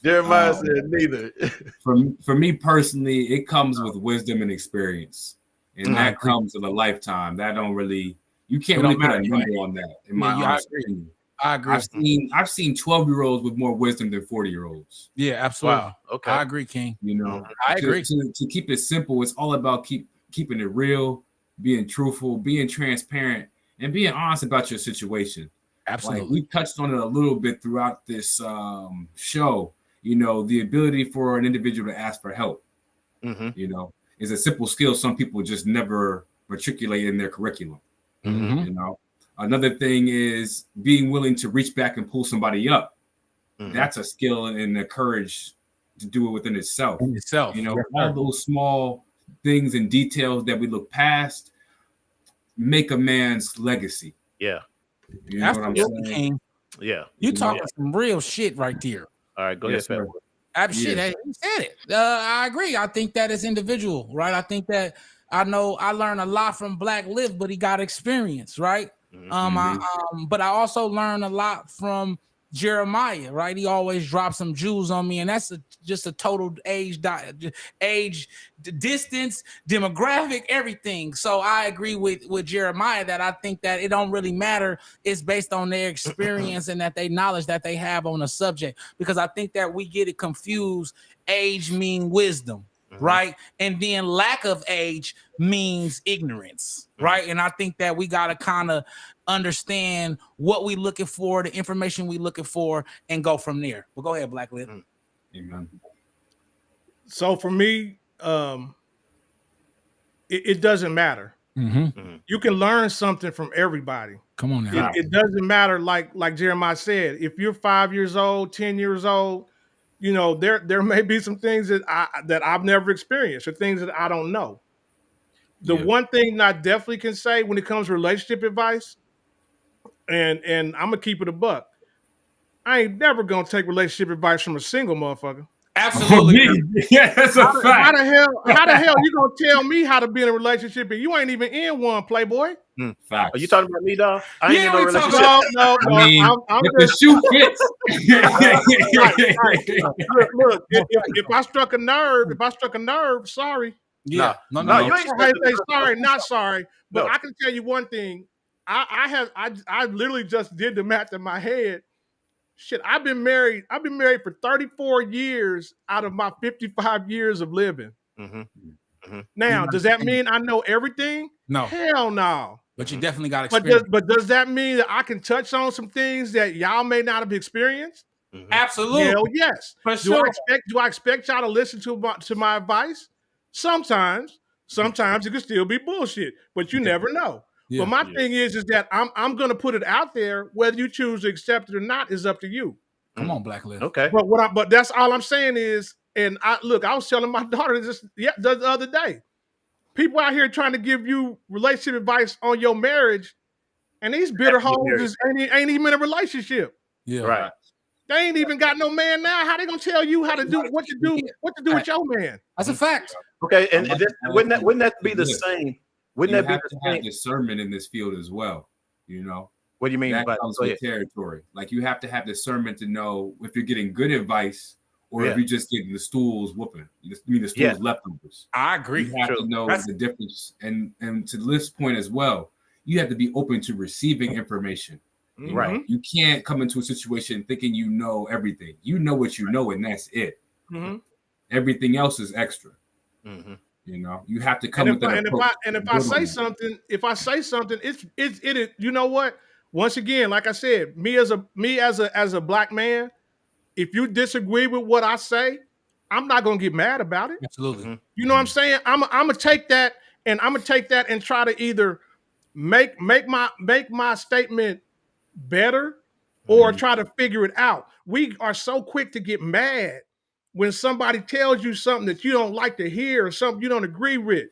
Jeremiah said neither. For me personally, it comes with wisdom and experience, and that comes with a lifetime. That don't really, you can't really put a number on that. In my honest opinion, I agree. I've seen 12-year-olds with more wisdom than 40-year-olds. Yeah, absolutely. Wow. Okay. I agree, King. You know, I agree. To keep it simple, it's all about keeping it real, being truthful, being transparent, and being honest about your situation. Absolutely. Like we touched on it a little bit throughout this show. You know, the ability for an individual to ask for help, you know, is a simple skill some people just never matriculate in their curriculum. You know, another thing is being willing to reach back and pull somebody up. That's a skill and the courage to do it within itself. You know, all those small things and details that we look past make a man's legacy. Yeah. You know what I'm saying? Yeah. You talking some real shit right there. All right, go ahead, Fat Boy. Shit, hey, you said it. I agree. I think that is individual, right? I think that I learned a lot from Black Lift, but he got experience, right? But I also learned a lot from Jeremiah, right? He always dropped some jewels on me, and that's just a total age, distance, demographic, everything. So I agree with Jeremiah that I think that it don't really matter. It's based on their experience and that they knowledge that they have on a subject, because I think that we get it confused. Age mean wisdom, right? And then lack of age means ignorance, right? And I think that we got to kind of understand what we looking for, the information we looking for, and go from there. Well, go ahead, Black Lip. Amen. So for me, it doesn't matter. You can learn something from everybody. Come on now. It doesn't matter. Like Jeremiah said, if you're 5 years old, 10 years old, you know, there may be some things that I've never experienced or things that I don't know. The one thing that I definitely can say when it comes to relationship advice, and I'm gonna keep it a buck, I ain't never gonna take relationship advice from a single motherfucker. Absolutely. Yeah, that's a fact. How the hell you gonna tell me how to be in a relationship and you ain't even in one, Playboy? Are you talking about me, dog? I ain't in no relationship. No. I mean, if the shoe fits. Look, if I struck a nerve, sorry. Yeah. No, You ain't supposed to say sorry, not sorry. But I can tell you one thing. I literally just did the math in my head. Shit, I've been married for 34 years out of my 55 years of living. Now, does that mean I know everything? No. Hell no. But you definitely got experience. But does that mean that I can touch on some things that y'all may not have experienced? Absolutely. Hell yes. For sure. Do I expect y'all to listen to my advice? Sometimes it can still be bullshit, but you never know. Yeah. But my thing is that I'm gonna put it out there. Whether you choose to accept it or not is up to you. Come on, Black Lip. Okay. But that's all I'm saying is, and I was telling my daughter this the other day. People out here trying to give you relationship advice on your marriage, and these bitter hoes ain't even in a relationship. Yeah. Right. They ain't even got no man now. How they gonna tell you how to do what to do with your man? That's a fact. Okay, and wouldn't that be the same? Wouldn't that be the same? Have discernment in this field as well? You know. What do you mean? That comes with territory. Like you have to have discernment to know if you're getting good advice or if you're just getting the stools whooping. The stools leftovers. I agree. You have to know the difference. And to Lift's point as well, you have to be open to receiving information. Right. You can't come into a situation thinking you know everything. You know what you know, and that's it. Everything else is extra. You know, you have to come with that. If I say something, it's you know what? Once again, like I said, me as a black man, if you disagree with what I say, I'm not gonna get mad about it. Absolutely. You know what I'm saying? I'm gonna take that and try to either make my statement better or try to figure it out. We are so quick to get mad when somebody tells you something that you don't like to hear or something you don't agree with.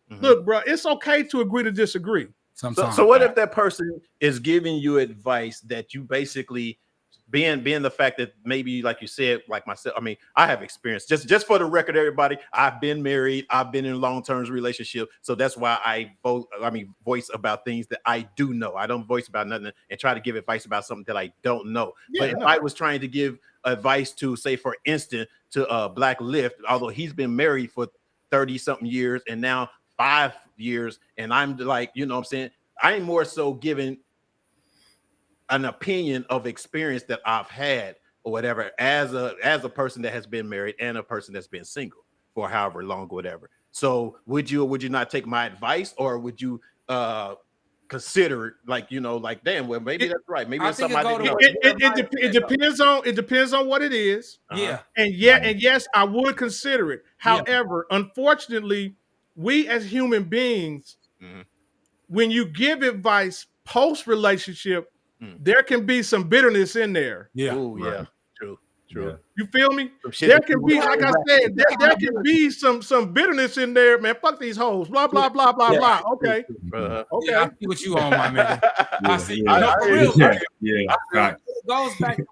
Look, bro, it's okay to agree to disagree. So what if that person is giving you advice that you basically being the fact that maybe, like you said, like myself, I mean, I have experience. Just for the record, everybody, I've been married, I've been in long-term relationship, so that's why I voice about things that I do know. I don't voice about nothing and try to give advice about something that I don't know. But if I was trying to give advice to, say, for instance, to Black Lift, although he's been married for 30-something years and now 5 years, and I'm like, you know what I'm saying, I'm more so giving an opinion of experience that I've had or whatever as a person that has been married and a person that's been single for however long or whatever. So would you not take my advice, or would you consider, like, you know, like, damn, well, maybe that's right, maybe it's something I didn't know. It depends on what it is. And yes, I would consider it. However, unfortunately, we as human beings, when you give advice post relationship, there can be some bitterness in there. Ooh, yeah. True. You feel me? There can be, like I said, there can be some bitterness in there, man. Fuck these hoes. Blah blah blah blah blah. Okay. Okay. I see what you on, my man. I see. Yeah. It goes back to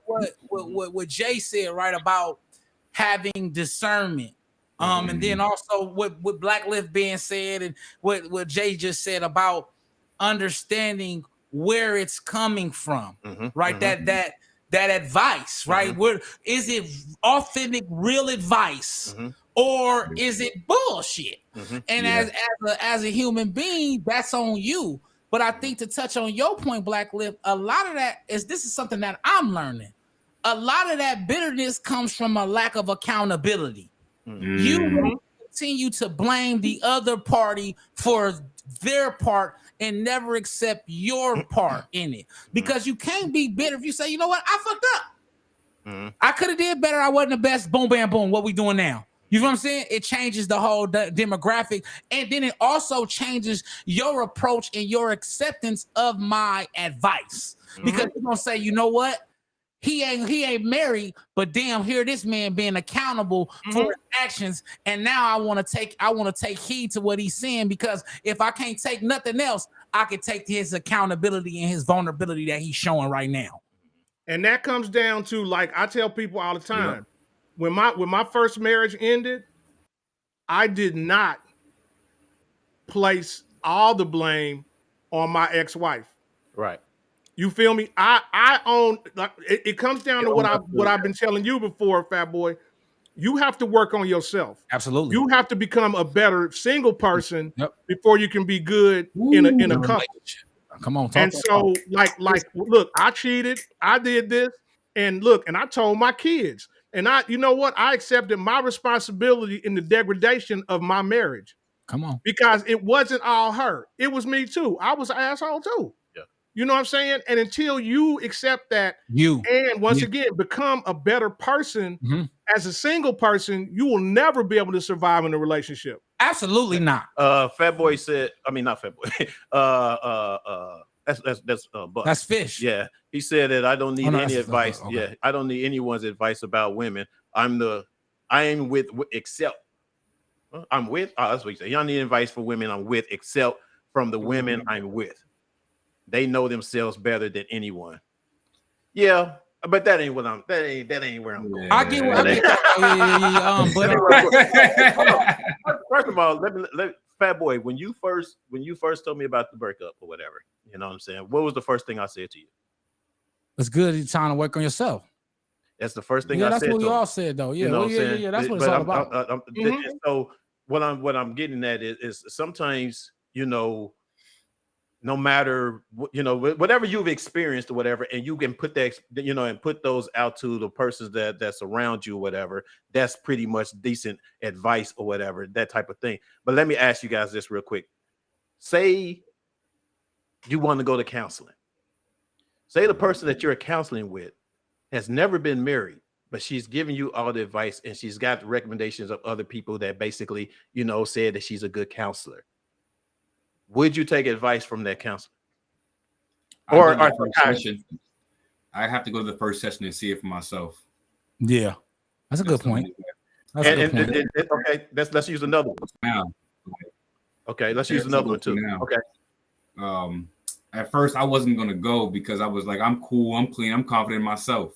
what Jay said, right, about having discernment. And then also what Black Lift being said, and what Jay just said about understanding where it's coming from, right? That advice, right? Where is it authentic, real advice, or is it bullshit? And as a human being, that's on you. But I think to touch on your point, Black Lift, a lot of that this is something that I'm learning. A lot of that bitterness comes from a lack of accountability. You continue to blame the other party for their part and never accept your part in it, because you can't be bitter if you say, you know what, I fucked up. I could have did better. I wasn't the best. Boom, bam, boom. What we doing now? You know what I'm saying? It changes the whole demographic, and then it also changes your approach and your acceptance of my advice, because you're gonna say, you know what? He ain't married, but damn, here this man being accountable for his actions, and now I want to take heed to what he's saying, because if I can't take nothing else, I can take his accountability and his vulnerability that he's showing right now. And that comes down to, like I tell people all the time, when my first marriage ended, I did not place all the blame on my ex-wife. Right. You feel me? I own, like, it comes down to what I've been telling you before, Fat Boy. You have to work on yourself. Absolutely. You have to become a better single person before you can be good in a couple. Come on, and so like, look, I cheated, I did this, and look, and I told my kids, and you know what? I accepted my responsibility in the degradation of my marriage. Come on, because it wasn't all her; it was me too. I was an asshole too. You know what I'm saying? And until you accept that, and once again become a better person as a single person, you will never be able to survive in a relationship. Absolutely not. Fat Boy said, I mean, not Fat Boy. That's Fish. Yeah, he said that I don't need any advice. Okay. Yeah, I don't need anyone's advice about women. I'm with except. I'm with. That's what he said. You don't need advice for women. I'm with, except from the women I'm with. They know themselves better than anyone. Yeah, but that ain't where I'm going. I get what First of all, let Fat Boy, when you first told me about the breakup or whatever, you know what I'm saying? What was the first thing I said to you? It's good you're trying to work on yourself. That's the first thing I said. That's what we all said, though. Yeah, you know yeah. That's what it's all about. So what I'm getting at is sometimes, you know, no matter you know, whatever you've experienced or whatever, and you can put that, you know, and put those out to the persons that surround you or whatever, that's pretty much decent advice or whatever, that type of thing. But let me ask you guys this real quick. Say you want to go to counseling. Say the person that you're counseling with has never been married, but she's giving you all the advice, and she's got recommendations of other people that basically, you know, said that she's a good counselor. Would you take advice from that counselor? Or I have to go to the first session and see it for myself. Yeah, that's a good point. Okay, let's use another one. Okay, let's use another one too. Okay. At first, I wasn't gonna go because I was like, I'm cool, I'm clean, I'm confident in myself.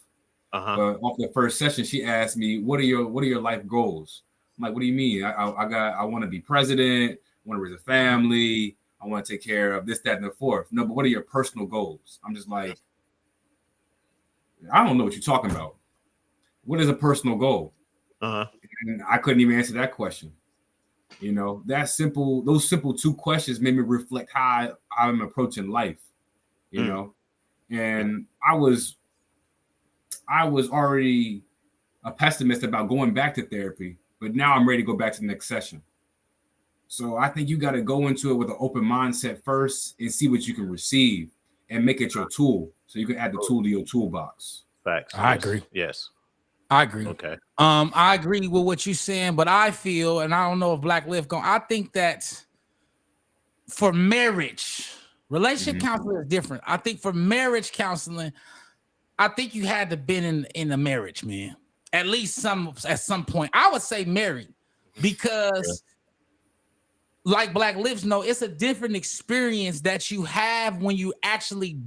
But off the first session, she asked me, "What are your life goals?" I'm like, "What do you mean? I want to be president. I want to raise a family. I want to take care of this, that, and the fourth." No, but what are your personal goals? I'm just like, I don't know what you're talking about. What is a personal goal? And I couldn't even answer that question. You know, those simple two questions made me reflect how I'm approaching life. You know, and I was already a pessimist about going back to therapy, but now I'm ready to go back to the next session. So I think you got to go into it with an open mindset first and see what you can receive and make it your tool, so you can add the tool to your toolbox. Facts. I agree. Yes. I agree. Okay. I agree with what you're saying, but I feel, and I don't know if Black Lift going, I think that for marriage, relationship counseling is different. I think for marriage counseling, I think you had to been in a marriage, man. At least at some point. I would say married, because like Black Lives know, it's a different experience that you have when you actually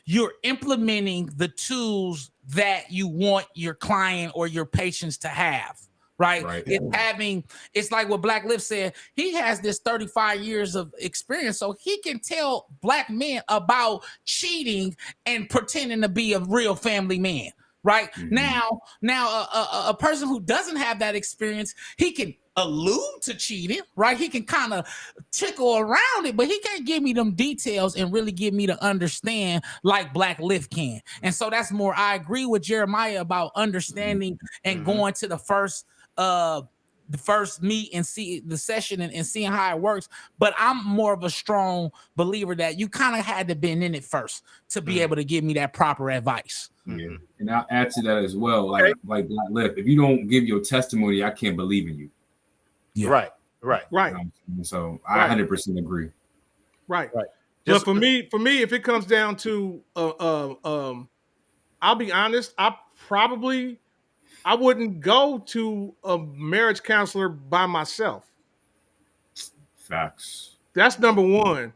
you're implementing the tools that you want your client or your patients to have. Right. It's like what Black Lives said. He has this 35 years of experience, so he can tell Black men about cheating and pretending to be a real family man. Right. Now, a person who doesn't have that experience, he can allude to cheating, right? He can kind of tickle around it, but he can't give me them details and really give me to understand like Black Lift can. And so that's more, I agree with Jeremiah about understanding and going to the first meet and see the session and seeing how it works. But I'm more of a strong believer that you kind of had to been in it first to be able to give me that proper advice. Yeah. And I'll add to that as well. Like Black Lift, if you don't give your testimony, I can't believe in you. Yeah. Right. So I 100% agree. Right. But for me, if it comes down to, I'll be honest, I wouldn't go to a marriage counselor by myself. Facts. That's number one.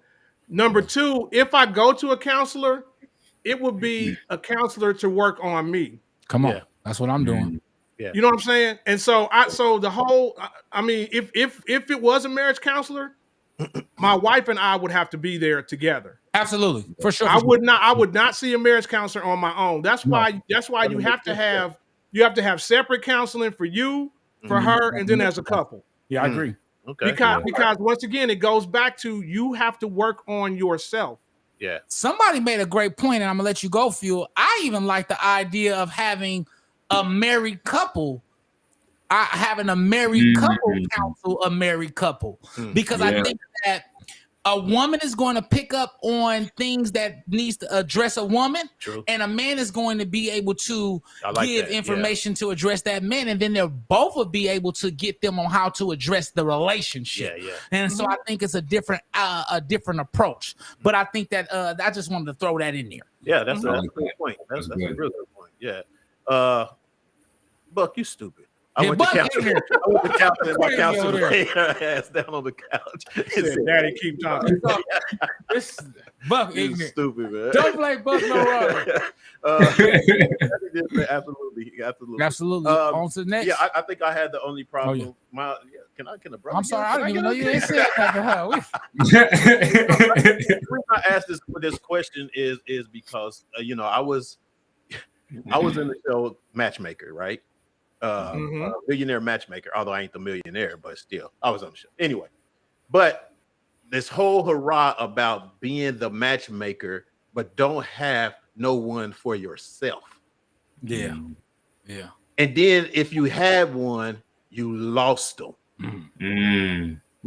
Number two, if I go to a counselor, it would be a counselor to work on me. Come on. That's what I'm doing. Yeah. You know what I'm saying? And so the whole, I mean, if it was a marriage counselor, my wife and I would have to be there together. Absolutely. For sure. I would not see a marriage counselor on my own. That's why you have to have separate counseling for you, for her, and then as a couple. Yeah, I agree. Okay. Because once again, it goes back to you have to work on yourself. Yeah. Somebody made a great point, and I'm gonna let you go, Fuel. I even like the idea of having a married couple, having a married couple counsel a married couple, because I think that a woman is going to pick up on things that needs to address a woman. True. And a man is going to be able to give that. information to address that man, and then they'll both will be able to get them on how to address the relationship. Yeah. And so I think it's a different approach. But I think that I just wanted to throw that in there. Yeah, that's a good point. That's a real good point. Yeah. Buck, you stupid. I went to counseling. My counselor laid her ass down on the couch. Daddy, keep talking. This Buck ignorant. Stupid, man. Don't play Buck no rubber. Absolutely. On to the next. Yeah, I think I had the only problem. Can a brother? I'm sorry, I didn't even know you ain't said that to her. The reason I asked this question is because I was in the show Matchmaker, right? Millionaire Matchmaker, although I ain't the millionaire, but still I was on the show anyway. But this whole hurrah about being the matchmaker, but don't have no one for yourself. Yeah. And then if you had one, you lost them.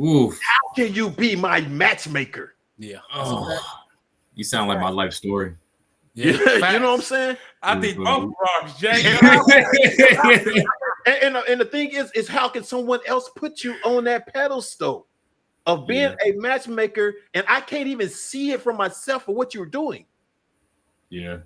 Oof. How can you be my matchmaker? Yeah. You sound like my life story. Yeah, you know what I'm saying? I think both rocks, Jay. And the thing is how can someone else put you on that pedestal of being a matchmaker, and I can't even see it for myself for what you're doing? Yeah.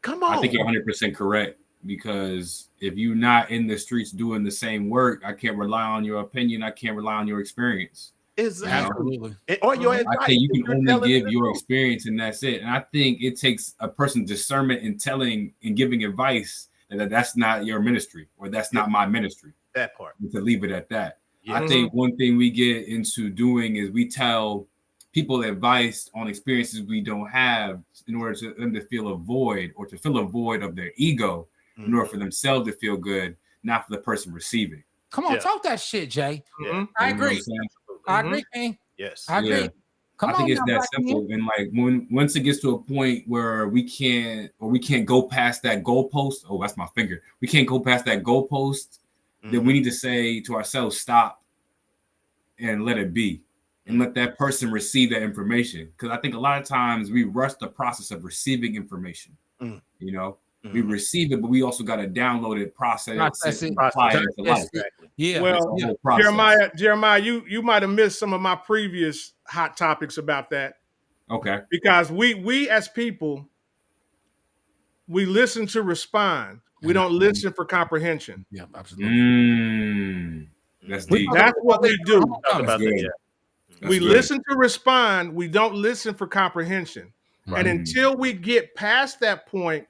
Come on. I think you're 100% correct, because if you're not in the streets doing the same work, I can't rely on your opinion. I can't rely on your experience. Exactly. Absolutely. Or your advice. I think you can only telling give the your truth. experience, and that's it. And I think it takes a person's discernment in telling and giving advice that that's not your ministry, or that's not my ministry. That part. To leave it at that. Yeah. I think one thing we get into doing is we tell people advice on experiences we don't have in order to them to feel a void, or to fill a void of their ego, in order for themselves to feel good, not for the person receiving. Come on, talk that shit, Jay. Yeah. I agree. I agree, King. Yes. I agree. Yeah. Come I think on it's now, that Black simple. King. And like once it gets to a point where we can't go past that goalpost. Oh, that's my finger. We can't go past that goalpost. Then we need to say to ourselves, stop and let it be, and let that person receive that information. Because I think a lot of times we rush the process of receiving information. You know, we receive it, but we also got to download it, process it, and apply it into life. Yeah. Well, Jeremiah, you might have missed some of my previous hot topics about that. Okay. Because we as people, we listen to respond. We don't listen for comprehension. Yeah, absolutely. That's deep. That's what we do. That's We good. listen to respond. We don't listen for comprehension. Right. And until we get past that point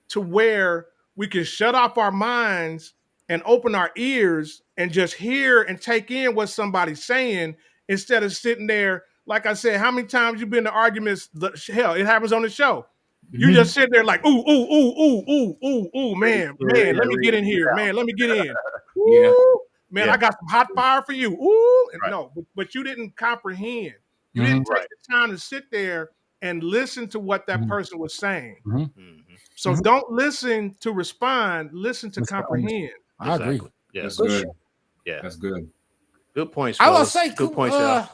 to where we can shut off our minds and open our ears and just hear and take in what somebody's saying, instead of sitting there, like I said, how many times you've been to arguments? Hell, it happens on the show. You just sit there like, ooh, man, let me get in here, man, let me get in. Ooh, man, I got some hot fire for you. Ooh, and no, but you didn't comprehend. You didn't take the time to sit there and listen to what that person was saying. So don't listen to respond, listen to comprehend. I agree. Yeah, That's good. Yeah, that's good. Good points. I fellas. was say, good points, y'all.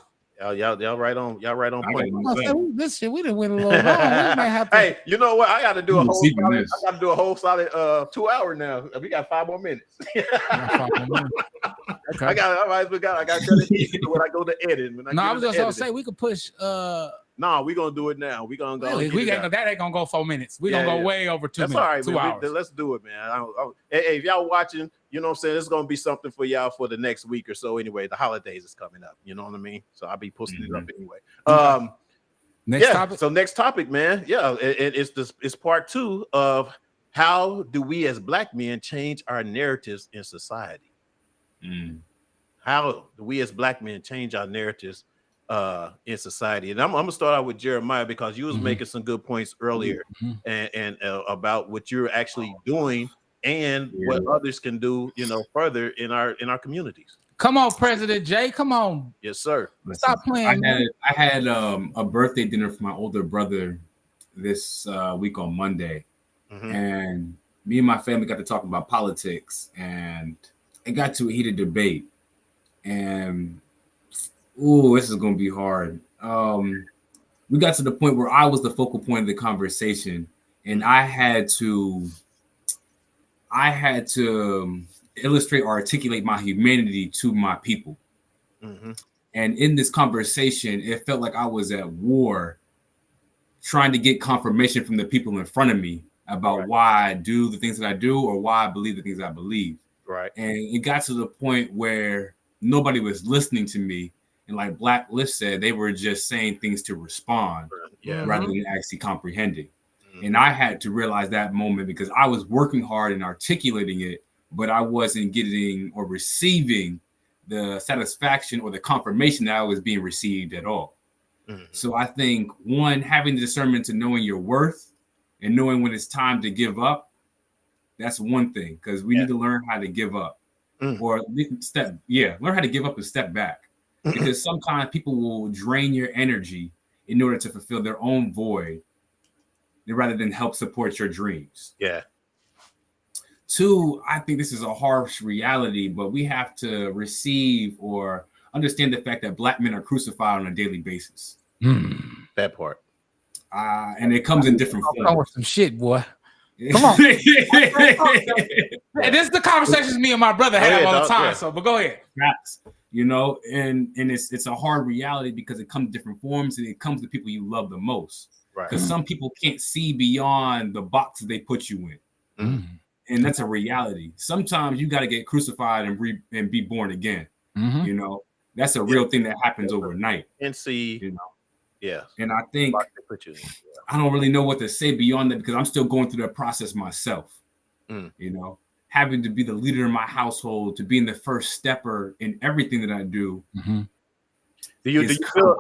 Y'all right on. Y'all right on point. This shit, we didn't win a little long. We may have to. Hey, you know what? I got to do a whole. Receiving Solid, this. I got to do a whole solid 2 hour now. We got 5 more minutes. Okay. I got to cut it when I go to edit. No, I was just gonna say we could push. No, we gonna do it now. We gonna go. That ain't gonna go 4 minutes. We gonna go way over 2 minutes. That's all right, 2 man. hours. Let's do it, man. Hey, if y'all watching, you know what I'm saying, it's gonna be something for y'all for the next week or so. Anyway, the holidays is coming up. You know what I mean? So I'll be posting it up anyway. Next topic. So next topic, man. Yeah, it's part 2 of how do we as Black men change our narratives in society? How do we as Black men change our narratives in society? And I'm gonna start out with Jeremiah, because you was making some good points earlier and about what you're actually doing and what others can do, you know, further in our communities. Come on, President Jay. Come on. Yes, sir. Stop playing. I had a birthday dinner for my older brother this week on Monday, and me and my family got to talking about politics, and it got to a heated debate. And this is gonna be hard. We got to the point where I was the focal point of the conversation, and I had to illustrate or articulate my humanity to my people. And in this conversation, it felt like I was at war, trying to get confirmation from the people in front of me about why I do the things that I do, or why I believe the things I believe. Right. And it got to the point where nobody was listening to me. And like Black Lift said, they were just saying things to respond rather than actually comprehending. And I had to realize that moment, because I was working hard and articulating it, but I wasn't getting or receiving the satisfaction or the confirmation that I was being received at all. So I think, one, having the discernment to knowing your worth and knowing when it's time to give up, that's one thing, because we need to learn how to give up or learn how to give up and step back. Because sometimes people will drain your energy in order to fulfill their own void rather than help support your dreams. Yeah. 2, I think this is a harsh reality, but we have to receive or understand the fact that Black men are crucified on a daily basis. That part. And it comes in different forms. With some shit, boy. Come on. And this is the conversations me and my brother have all the time. So, but go ahead. Facts. You know, and it's a hard reality, because it comes in different forms, and it comes to people you love the most. Right. Because some people can't see beyond the boxes they put you in. And that's a reality. Sometimes you got to get crucified and be born again. You know, That's a real thing that happens overnight. NC, you know. Yeah. And I think I don't really know what to say beyond that because I'm still going through that process myself. You know, having to be the leader in my household, to being the first stepper in everything that I do. Do you feel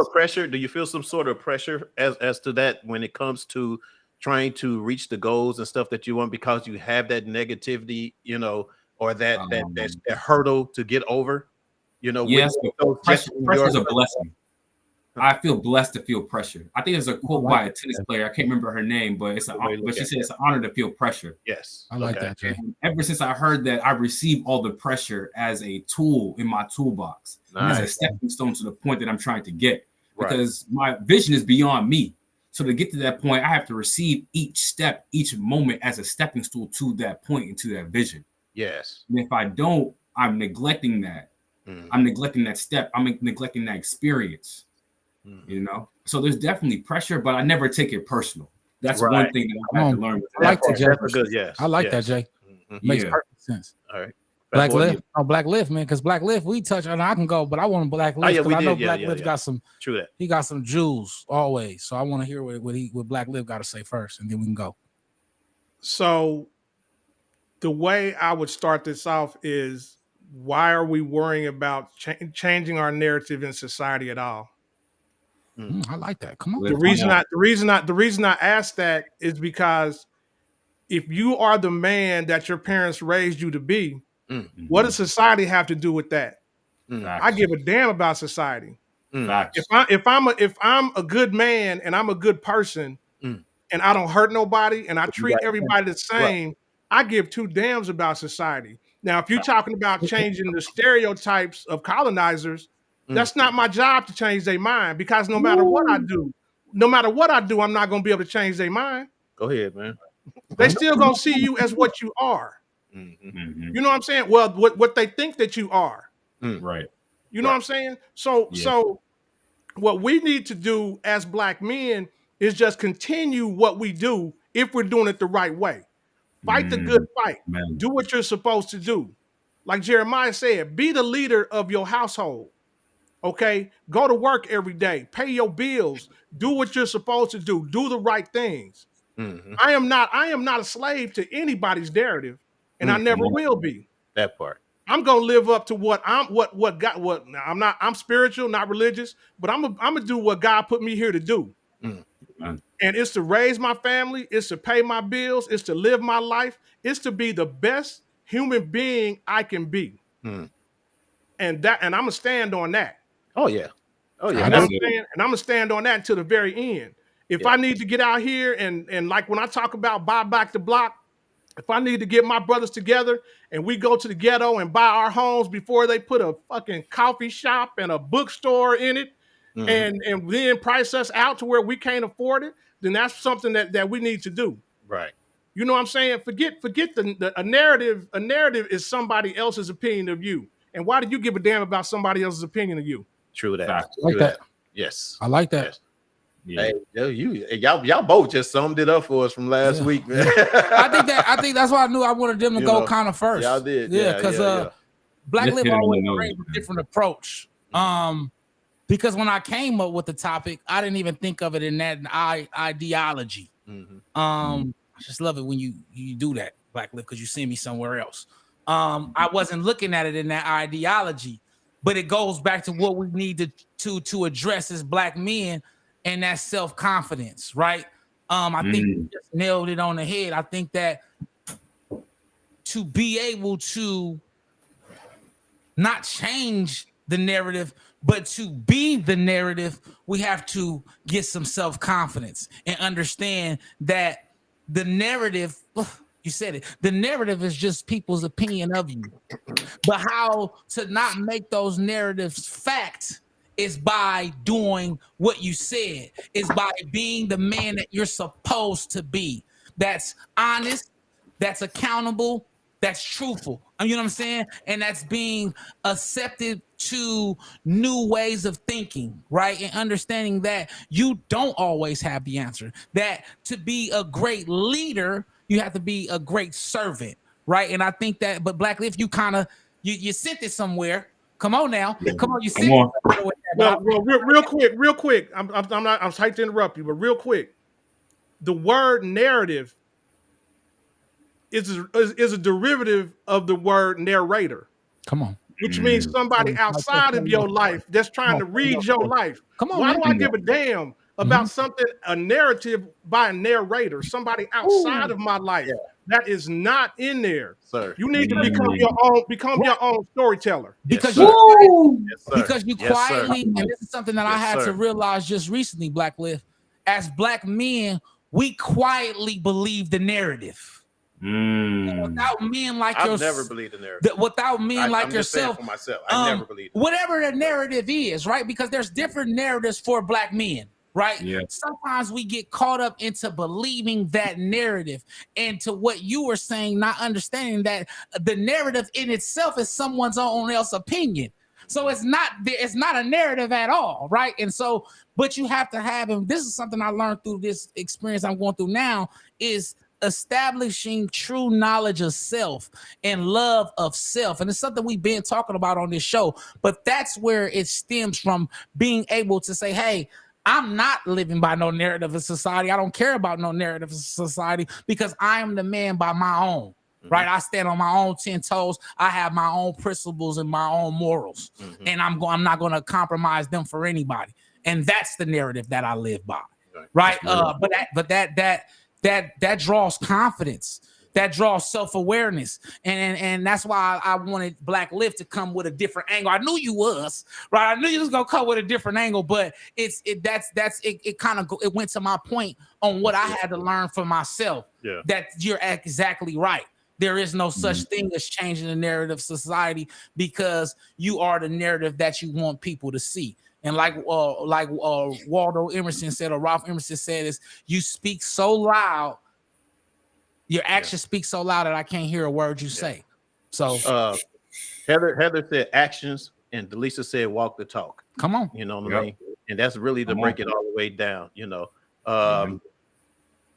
a pressure? Do you feel some sort of pressure as to that when it comes to trying to reach the goals and stuff that you want because you have that negativity, you know, or that hurdle to get over? You know, yes, pressure is a blessing. I feel blessed to feel pressure. I think there's a quote by a tennis player. I can't remember her name, but she said it's an honor to feel pressure. Yes, I like that, Jay. And ever since I heard that, I received all the pressure as a tool in my toolbox, as a stepping stone to the point that I'm trying to get. Because my vision is beyond me. So to get to that point, I have to receive each step, each moment as a stepping stool to that point and to that vision. Yes. And if I don't, I'm neglecting that. I'm neglecting that step. I'm neglecting that experience. You know, so there's definitely pressure, but I never take it personal. That's one thing that I had to learn. I like that, Jay. Good, yes. I like that, Jay. Makes perfect sense. All right. Black Lift, Black Lift, man, because Black Lift, we touch on. I can go, but I want Black Lift. I know Black Lift got some. True that. He got some jewels always. So I want to hear what Black Lift got to say first, and then we can go. So the way I would start this off is, why are we worrying about changing our narrative in society at all? I like that. Come on. The reason I asked that is because if you are the man that your parents raised you to be, what does society have to do with that? I give a damn about society. If I'm a good man and I'm a good person and I don't hurt nobody and I treat everybody the same, I give two damns about society. Now, if you're talking about changing the stereotypes of colonizers, that's not my job to change their mind, because no matter what I do, I'm not going to be able to change their mind. Go ahead, man. They still going to see you as what you are. You know what I'm saying? Well, what they think that you are. Right. You know what I'm saying? So what we need to do as Black men is just continue what we do if we're doing it the right way. Fight the good fight. Do what you're supposed to do. Like Jeremiah said, be the leader of your household. Okay, go to work every day, pay your bills, do what you're supposed to do the right things. I am not a slave to anybody's narrative, and I never will be. That part. I'm gonna live up to what I'm spiritual, not religious, but I'm gonna do what God put me here to do. And it's to raise my family, it's to pay my bills, it's to live my life, it's to be the best human being I can be. And I'm gonna stand on that. Oh yeah. And I'm gonna stand on that until the very end. If I need to get out here and like when I talk about buy back the block, if I need to get my brothers together and we go to the ghetto and buy our homes before they put a fucking coffee shop and a bookstore in it, and then price us out to where we can't afford it, then that's something that we need to do. Right. You know what I'm saying? Forget a narrative. A narrative is somebody else's opinion of you. And why do you give a damn about somebody else's opinion of you? True that. I like that. Yes. I like that. Yes. Hey, y'all both just summed it up for us from last week, man. I think that's why I knew I wanted them to go kind of first. Y'all did. Yeah, because Black Live always brings a different approach. Because when I came up with the topic, I didn't even think of it in that ideology. I just love it when you do that, Black Live, because you see me somewhere else. I wasn't looking at it in that ideology, but it goes back to what we need to address as Black men, and that's self-confidence, right? I think you just nailed it on the head. I think that to be able to not change the narrative, but to be the narrative, we have to get some self-confidence and understand that the narrative, you said it, the narrative is just people's opinion of you. But how to not make those narratives fact is by doing what you said, is by being the man that you're supposed to be. That's honest, that's accountable, that's truthful. You know what I'm saying? And that's being accepted to new ways of thinking, right? And understanding that you don't always have the answer. That to be a great leader, you have to be a great servant, right? And I think that, but Black Lift, you kind of, you sent it somewhere, Come on now. Come on. You see? Well, real quick. I'm sorry to interrupt you, but real quick. The word narrative is a derivative of the word narrator. Come on. Which means somebody outside of your life that's trying to read your life. Come on. Why do I give a damn about something, a narrative by a narrator, somebody outside of my life that is not in there? Sir, you need to become your own storyteller. Because yes, you yes, quietly, and this is something that I had to realize just recently, Black Lift, as Black men, we quietly believe the narrative. Without men like yourself, I've never believed in narrative. Without men like I'm yourself, for myself, I never believed. Whatever the narrative is, right? Because there's different narratives for Black men, right? Yeah. Sometimes we get caught up into believing that narrative, and to what you were saying, not understanding that the narrative in itself is someone's own else opinion. So it's not a narrative at all, right? And so, but you have to have, and this is something I learned through this experience I'm going through now, is establishing true knowledge of self and love of self. And it's something we've been talking about on this show, but that's where it stems from, being able to say, hey, I'm not living by no narrative of society. I don't care about no narrative of society, because I am the man by my own. Right, I stand on my own 10 toes. I have my own principles and my own morals, and I'm not going to compromise them for anybody. And that's the narrative that I live by, right? But that draws confidence, that draws self-awareness, and that's why I wanted Black Lift to come with a different angle. I knew you was right. I knew you was gonna come with a different angle, but it kind of went to my point on what I had to learn for myself. Yeah, that you're exactly right. There is no such thing as changing the narrative of society, because you are the narrative that you want people to see. And like Waldo Emerson said, or Ralph Emerson said, is you speak so loud, your actions speak so loud that I can't hear a word you say. So Heather said actions, and Delisa said walk the talk. Come on. You know what I mean? And that's really to break it all the way down, you know.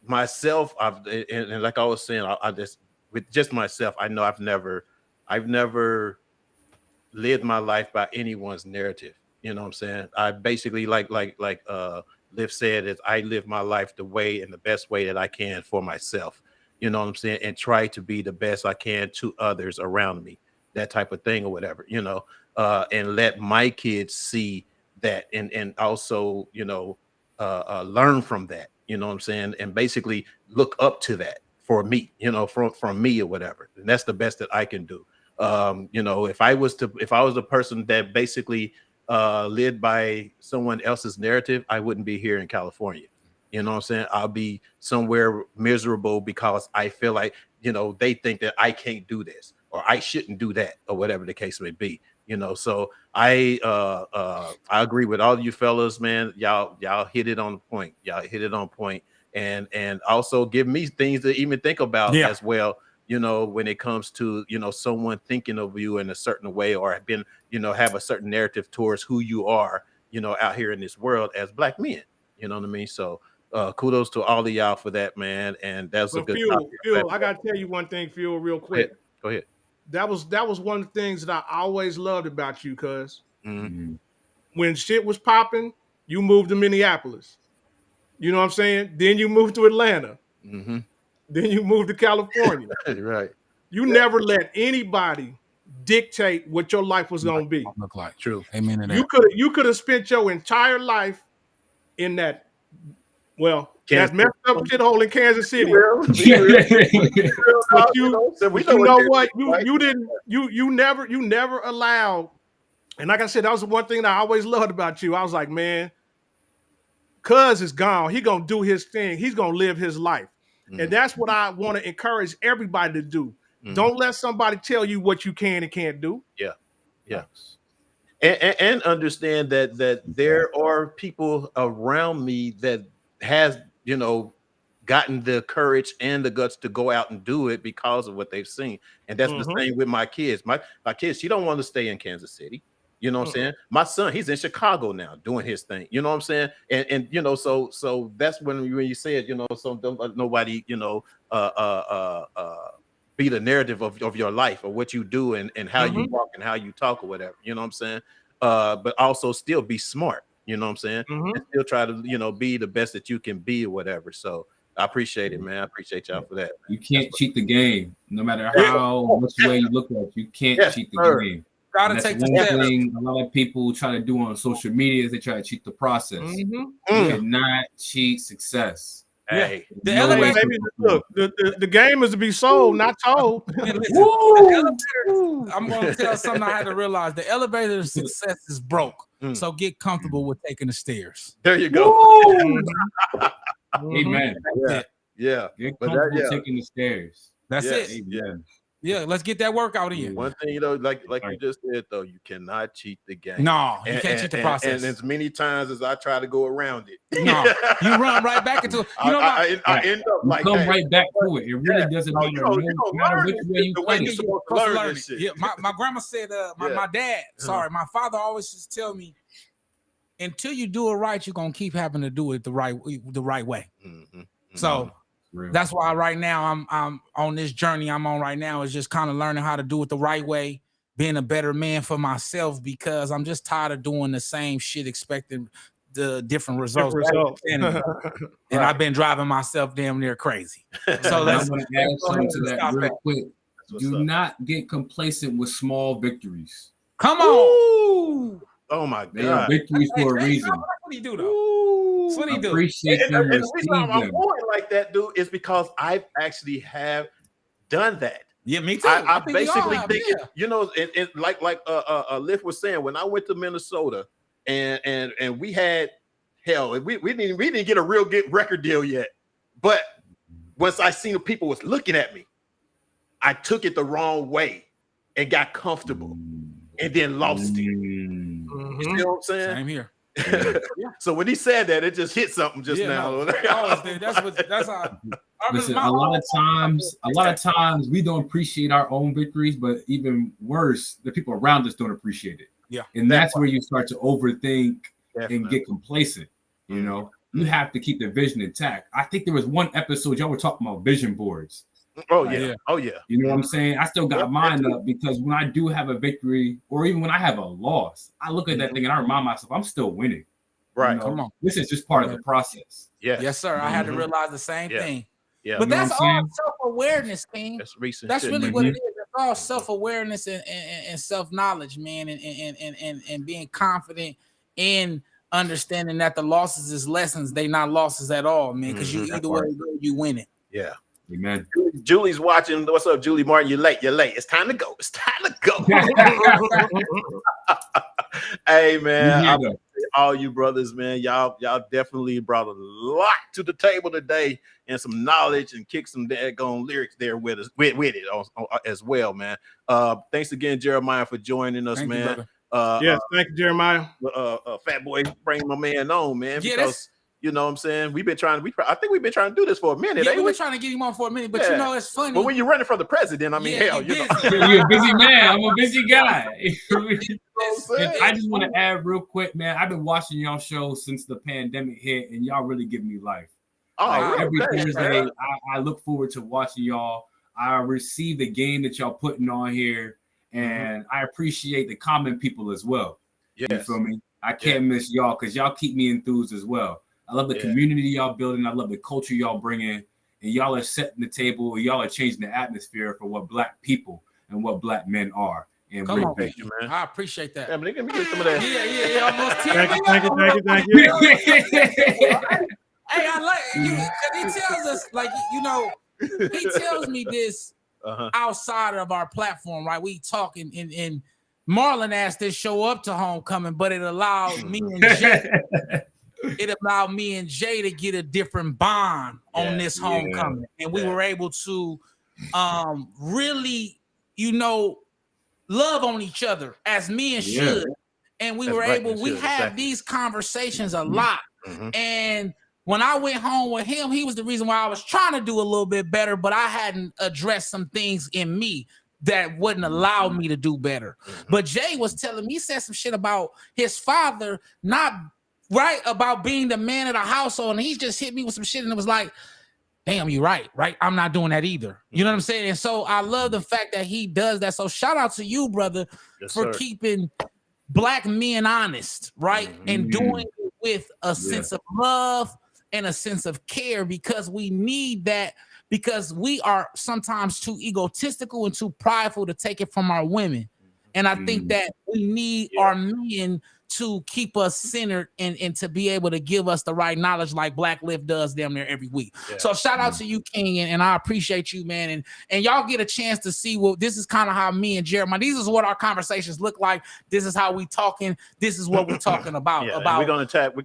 Myself, and like I was saying, I just, with just myself, I know I've never lived my life by anyone's narrative. You know what I'm saying? I basically, like Liv said, is I live my life the way and the best way that I can for myself. You know what I'm saying? And try to be the best I can to others around me, that type of thing or whatever, you know, and let my kids see that, and also, you know, learn from that, you know what I'm saying? And basically look up to that for me, you know, from me or whatever. And that's the best that I can do. You know, if I was a person that basically lived by someone else's narrative, I wouldn't be here in California. You know what I'm saying? I'll be somewhere miserable because I feel like, you know, they think that I can't do this or I shouldn't do that or whatever the case may be. You know, so I agree with all you fellas, man. Y'all hit it on point. Y'all hit it on point. And also give me things to even think about as well, you know, when it comes to, you know, someone thinking of you in a certain way, or have been, you know, have a certain narrative towards who you are, you know, out here in this world as Black men. You know what I mean? So kudos to all of y'all for that, man. And that's a good Phil, I gotta tell you one thing, Phil, real quick. Go ahead. That was one of the things that I always loved about you, cuz when shit was popping, you moved to Minneapolis. You know what I'm saying? Then you moved to Atlanta. Then you moved to California. Right. You never let anybody dictate what your life was gonna be. Look like true. Amen to that. You could have spent your entire life in that, well, that messed up shithole in Kansas City. But you know what? You never allowed. And like I said, that was the one thing that I always loved about you. I was like, man, cuz is gone. He gonna do his thing. He's gonna live his life. And that's what I want to encourage everybody to do. Don't let somebody tell you what you can and can't do. Yeah. And understand that there are people around me that has, you know, gotten the courage and the guts to go out and do it because of what they've seen. And that's the same with my kids. My kids, she don't want to stay in Kansas City. You know what I'm saying? My son, he's in Chicago now doing his thing. You know what I'm saying? And you know, so that's when you said, you know, so don't let nobody, you know, be the narrative of your life or what you do and how you walk and how you talk or whatever. You know what I'm saying? But also still be smart. You know what I'm saying? And still try to, you know, be the best that you can be or whatever. So I appreciate it, man. I appreciate y'all for that. You can't cheat the game, no matter how much way you look at it. You can't cheat the game. Gotta take the thing a lot of people try to do on social media is they try to cheat the process. You cannot cheat success. Hey, the elevator. Look, the game is to be sold, not told. I'm gonna tell something I had to realize. The elevator of success is broke. So get comfortable with taking the stairs. There you go. Amen. Yeah. Get comfortable taking the stairs. That's it. Amen. Yeah, let's get that workout in. One thing, you know, like you just said, though, you cannot cheat the game. No, you can't cheat the process. And as many times as I try to go around it, no, you run right back into it. You know, I end up like come right back to it. It really doesn't matter. No matter which way you play it. You're supposed to learn this shit. Yeah, my grandma said, my dad, my father always just tell me, until you do it right, you're gonna keep having to do it the right way. So. That's why right now I'm on this journey I'm on right now is just kind of learning how to do it the right way, being a better man for myself because I'm just tired of doing the same shit, expecting the different results. And I've been driving myself damn near crazy. So I'm going to add something to that real quick. Do not get complacent with small victories. Come on. Oh my God. They are victories for a reason. What do you do though? What do you do? Appreciate them. And the reason I'm going like that, dude, is because I actually have done that. Yeah, me too. I basically think it, you know, like Liff was saying, when I went to Minnesota and we had we didn't get a real good record deal yet. But once I seen the people was looking at me, I took it the wrong way and got comfortable and then lost it. You see what I'm saying? Same here. So when he said that, it just hit something just now. That's how. Listen, a lot of times we don't appreciate our own victories, but even worse, the people around us don't appreciate it. Yeah, and that's where you start to overthink and get complacent. You know, you have to keep the vision intact. I think there was one episode y'all were talking about vision boards. Oh yeah. Oh yeah. You know what I'm saying? I still got mine up because when I do have a victory, or even when I have a loss, I look at that thing and I remind myself I'm still winning. Right. You know? Come on. This is just part of the process. Yeah. Yes, sir. I had to realize the same thing. Yeah. But that's all self-awareness, King. That's recent. That's really what it is. It's all self-awareness and self-knowledge, man, and being confident in understanding that the losses is lessons. They not losses at all, man. Because you either way you win it. Yeah. Amen. Julie's watching. What's up, Julie Martin? You're late. It's time to go. Hey, man. I appreciate all you brothers, man. Y'all definitely brought a lot to the table today and some knowledge and kick some daggone lyrics there with us with it as well, man. Thanks again, Jeremiah, for joining us, man. Yes, thank you, Jeremiah. Fat Boy, bring my man on, man. Because you know what I'm saying? I think we've been trying to do this for a minute. Yeah, we've been trying to get him on for a minute, but you know, it's funny. But when you're running for the president, I mean, hell, you're a busy man. I'm a busy guy. I just want to add real quick, man. I've been watching y'all show since the pandemic hit, and y'all really give me life. Every Thursday, I look forward to watching y'all. I receive the game that y'all putting on here, and I appreciate the common people as well. You feel me? I can't miss y'all because y'all keep me enthused as well. I love the community y'all building. I love the culture y'all bringing, and y'all are setting the table. Y'all are changing the atmosphere for what Black people and what Black men are. And come on, man. I appreciate that. Yeah, let me get some of that. Yeah. Almost Thank you. Hey, I like you. He tells us, like, you know, he tells me this outside of our platform, right? We talking, and Marlon asked this show up to homecoming, but it allowed me and Jay. It allowed me and Jay to get a different bond on this homecoming. And we were able to really, you know, love on each other as men should. And we were able, we had these conversations a lot. And when I went home with him, he was the reason why I was trying to do a little bit better, but I hadn't addressed some things in me that wouldn't allow me to do better. But Jay was telling me, he said some shit about his father not right about being the man of the household, and he just hit me with some shit, and it was like, damn, you're right. I'm not doing that either. You know what I'm saying? And so I love the fact that he does that. So shout out to you, brother, for keeping Black men honest, right? And doing it with a sense of love and a sense of care, because we need that, because we are sometimes too egotistical and too prideful to take it from our women. And I think that we need our men to keep us centered and to be able to give us the right knowledge like Black Lift does damn near every week. So shout out to you, King, and I appreciate you, man. And y'all get a chance to see what this is kind of how me and Jeremiah, these is what our conversations look like. This is how we talking. This is what we're talking about. We're gonna have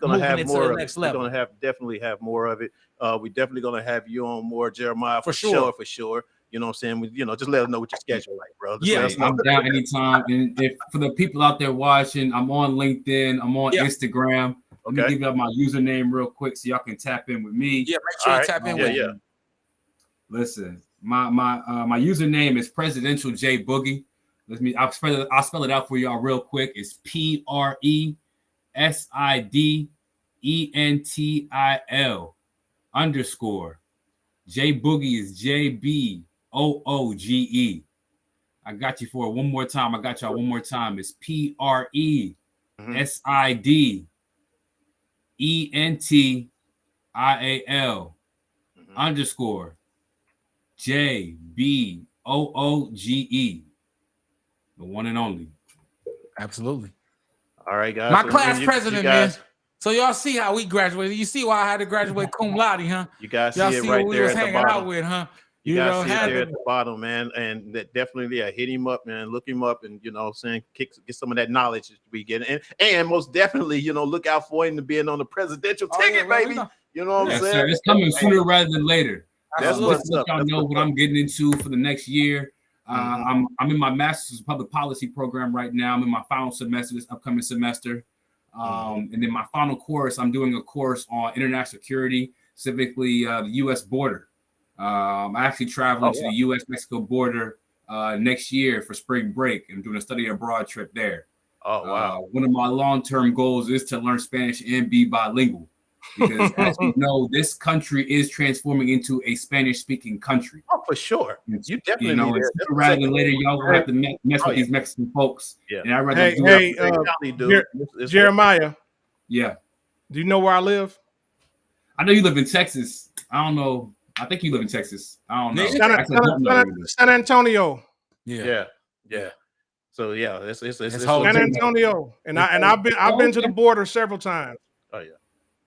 more of it. We're gonna definitely have more of it. We definitely gonna have you on more, Jeremiah, for sure. You know what I'm saying? Just let us know what your schedule like, bro. I'm down anytime. And if for the people out there watching, I'm on LinkedIn, I'm on Instagram. Let me give you my username real quick so y'all can tap in with me. Yeah, make sure you tap in with me. Listen, my username is Presidential J Boogie. I'll spell it out for y'all real quick. It's PRESIDENTIL _ J Boogie is JBOOGE. I got you for it one more time. I got y'all one more time. It's PRESIDENTIL _ JBOOGE. The one and only. Absolutely. All right, guys. My class president, man. So y'all see how we graduated. You see why I had to graduate cum laude, huh? You guys y'all see it see right what there we was at the hanging bottom. out with, huh? You guys see it there at the bottom, man. And that definitely, hit him up, man. Look him up, and saying, get some of that knowledge that we get, and most definitely, look out for him to being on the presidential ticket, baby. You know what I'm saying? Sir, it's coming sooner rather than later. That's what's up. Y'all know what I'm getting into for the next year. I'm in my master's in public policy program right now. I'm in my final semester this upcoming semester. And then my final course, I'm doing a course on international security, specifically the U.S. border. I'm actually traveling to the U.S.-Mexico border next year for spring break. I'm doing a study abroad trip there. Oh, wow. One of my long-term goals is to learn Spanish and be bilingual. Because as you know, this country is transforming into a Spanish-speaking country. Oh, for sure. You definitely need it. Rather than later, y'all gonna have to mess with these Mexican folks. Yeah. And I'd rather Jeremiah. Yeah. Do you know where I live? I know you live in Texas. I don't know. I think you live in Texas. I don't know. San Antonio. Yeah. So it's San Antonio, and I've been to the border several times. Oh yeah.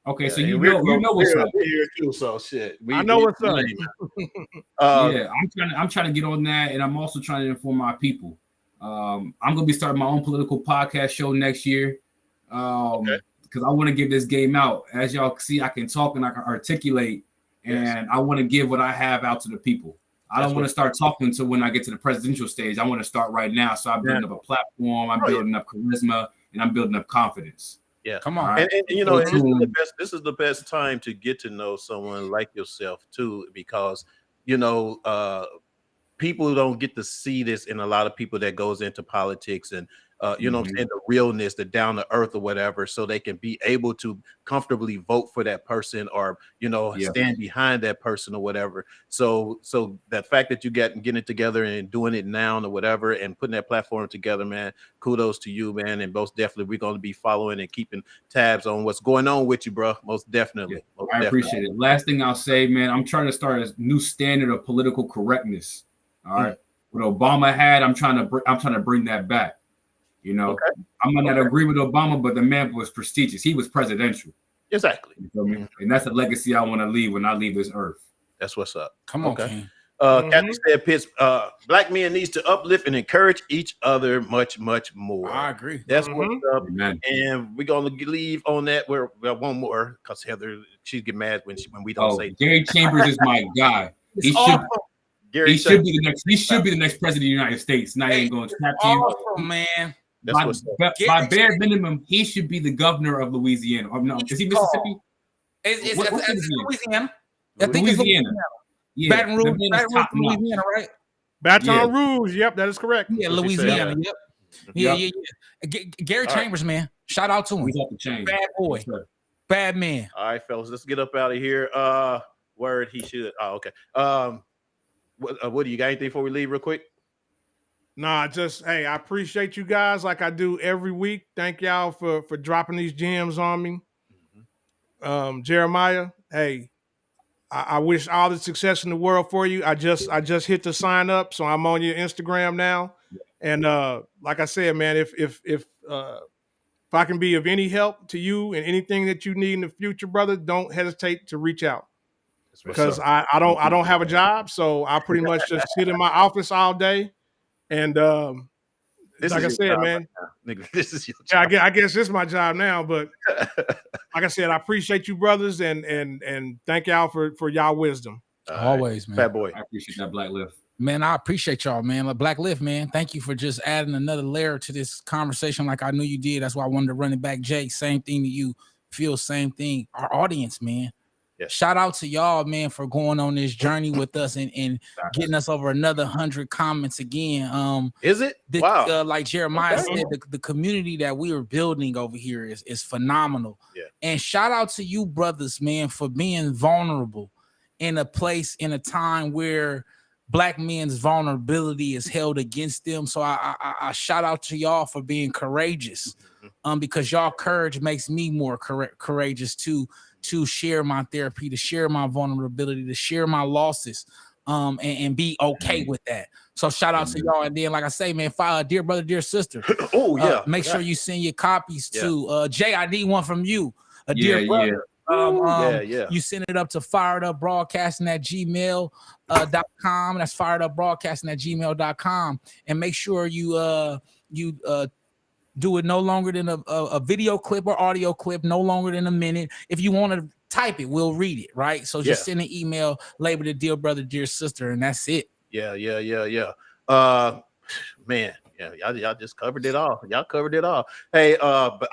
Okay, so you know what's up. We're here too, so shit. I know what's up. I'm trying to get on that, and I'm also trying to inform my people. I'm gonna be starting my own political podcast show next year. Because I want to give this game out. As y'all see, I can talk and I can articulate, and I want to give what I have out to the people. I don't want to start talking until when I get to the presidential stage. I want to start right now. So I'm building up a platform, I'm building up charisma, and I'm building up confidence. Yeah, come on. And this is the best time to get to know someone like yourself too, because people don't get to see this in a lot of people that goes into politics and you know what I'm saying, the realness, the down to earth or whatever, so they can be able to comfortably vote for that person or stand behind that person or whatever. So that fact that you getting it together and doing it now or whatever and putting that platform together, man, kudos to you, man. And most definitely we're going to be following and keeping tabs on what's going on with you, bro. Most definitely. I appreciate it. Last thing I'll say, man, I'm trying to start a new standard of political correctness. All right. What Obama had, I'm trying to bring that back. I might not agree with Obama, but the man was prestigious. He was presidential. Exactly. You feel me? And that's a legacy I want to leave when I leave this earth. That's what's up. Come on, King. Kathy said, Pitts, black men needs to uplift and encourage each other much, much more. I agree. That's what's up. Amen. And we're gonna leave on that. Well, one more, because Heather, she'd get mad when we don't say. Gary Chambers is my guy. He should be the next president of the United States. Now I ain't going to snap to you, awesome, man. By bare minimum, he should be the governor of Louisiana. Or no, is he Mississippi? It's Louisiana. I think it's Louisiana. Yeah, Baton Rouge, Louisiana, right? Baton Rouge. Yep, that is correct. Yeah, Louisiana. Yep. Gary Chambers, man. Shout out to him. He's off the chain. Bad boy. Bad man. All right, fellas, let's get up out of here. Word, he should. Oh, okay. What do you got anything before we leave real quick? Nah, hey, I appreciate you guys like I do every week. Thank y'all for dropping these gems on me. Jeremiah, hey, I wish all the success in the world for you. I just hit the sign up, so I'm on your Instagram now. And like I said, man, if I can be of any help to you and anything that you need in the future, brother, don't hesitate to reach out. Because I don't have a job, so I pretty much just sit in my office all day. And like I said, man, nigga, this is your job. I guess this is my job now. But like I said, I appreciate you, brothers, and thank y'all for y'all wisdom. Always, man. Fat boy, I appreciate that, Black Lift. Man, I appreciate y'all, man. Like Black Lift, man. Thank you for just adding another layer to this conversation, like I knew you did. That's why I wanted to run it back, Jake. Same thing to you. Feel same thing. Our audience, man. Yes. Shout out to y'all, man, for going on this journey with us and getting us over another 100 comments again. Is it? Wow. Like Jeremiah said, the community that we are building over here is phenomenal. Yeah. And shout out to you, brothers, man, for being vulnerable in a place, in a time where Black men's vulnerability is held against them. So I shout out to y'all for being courageous, because y'all courage makes me more courageous to share my therapy, to share my vulnerability, to share my losses, and be okay with that. So shout out to y'all. And then, like I say, man, dear brother, dear sister. Oh yeah. Make sure you send your copies to Jay. I need one from you, dear brother. You send it up to firedupbroadcasting@gmail.com. That's firedupbroadcasting@gmail.com. And make sure you do it no longer than a video clip or audio clip, no longer than a minute. If you want to type it, we'll read it, right? So just send an email labeled it dear brother, dear sister, and that's it. Yeah. Man, yeah, y'all just covered it all. Y'all covered it all. Hey, but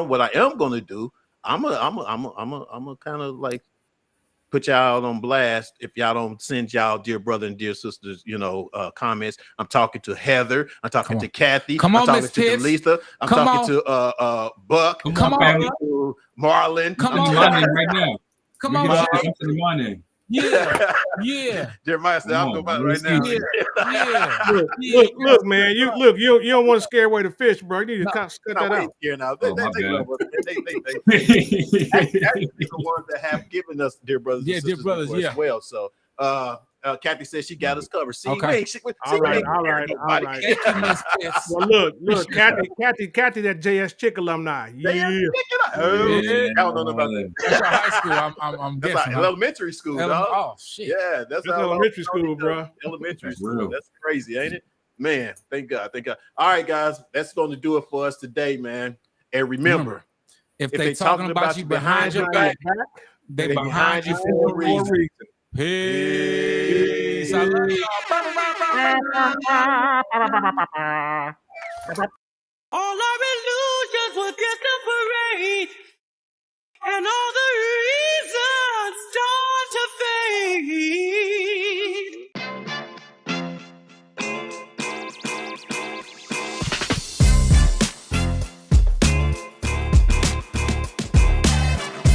what I am gonna do, I'm a kind of like put y'all on blast if y'all don't send y'all dear brother and dear sisters, comments. I'm talking to Heather. I'm talking to Kathy. I'm talking to Lisa. I'm talking to Buck. I'm talking to Marlon. Come on, right now. Come on, Yeah. Jeremiah said, "I'm going right now." Look, man. You don't want to scare away the fish, bro. You need to cut that out. They the ones that have given us dear brothers, and sisters dear brothers, as well. So, Kathy says she got us covered. See, okay. All right. Well, look, Kathy, that JS Chick alumni. Yeah. I don't know about that. That's high school. I'm that's guessing. like elementary school, dog. Oh shit. Yeah, that's elementary school, bro. Elementary school. That's crazy, ain't it? Man, thank God. All right, guys, that's going to do it for us today, man. And remember, if they talking about you behind your back, they behind you for a reason. Peace. I love y'all. All our illusions will disapparate, and all the reasons start to fade.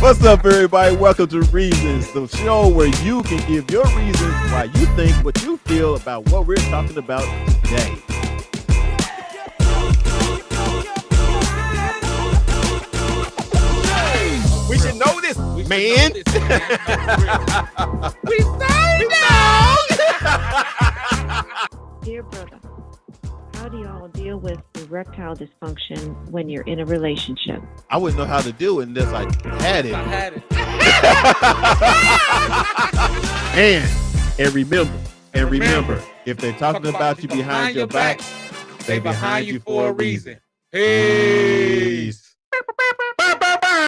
What's up, everybody? Welcome to Reasons, the show where you can give your reasons why you think what you feel about what we're talking about today. We should know this, man. We say no. Dear brother, how do y'all deal with erectile dysfunction when you're in a relationship? I wouldn't know how to do it unless I had it. And remember, if they're talking about you behind your back, they behind you for a reason. Peace.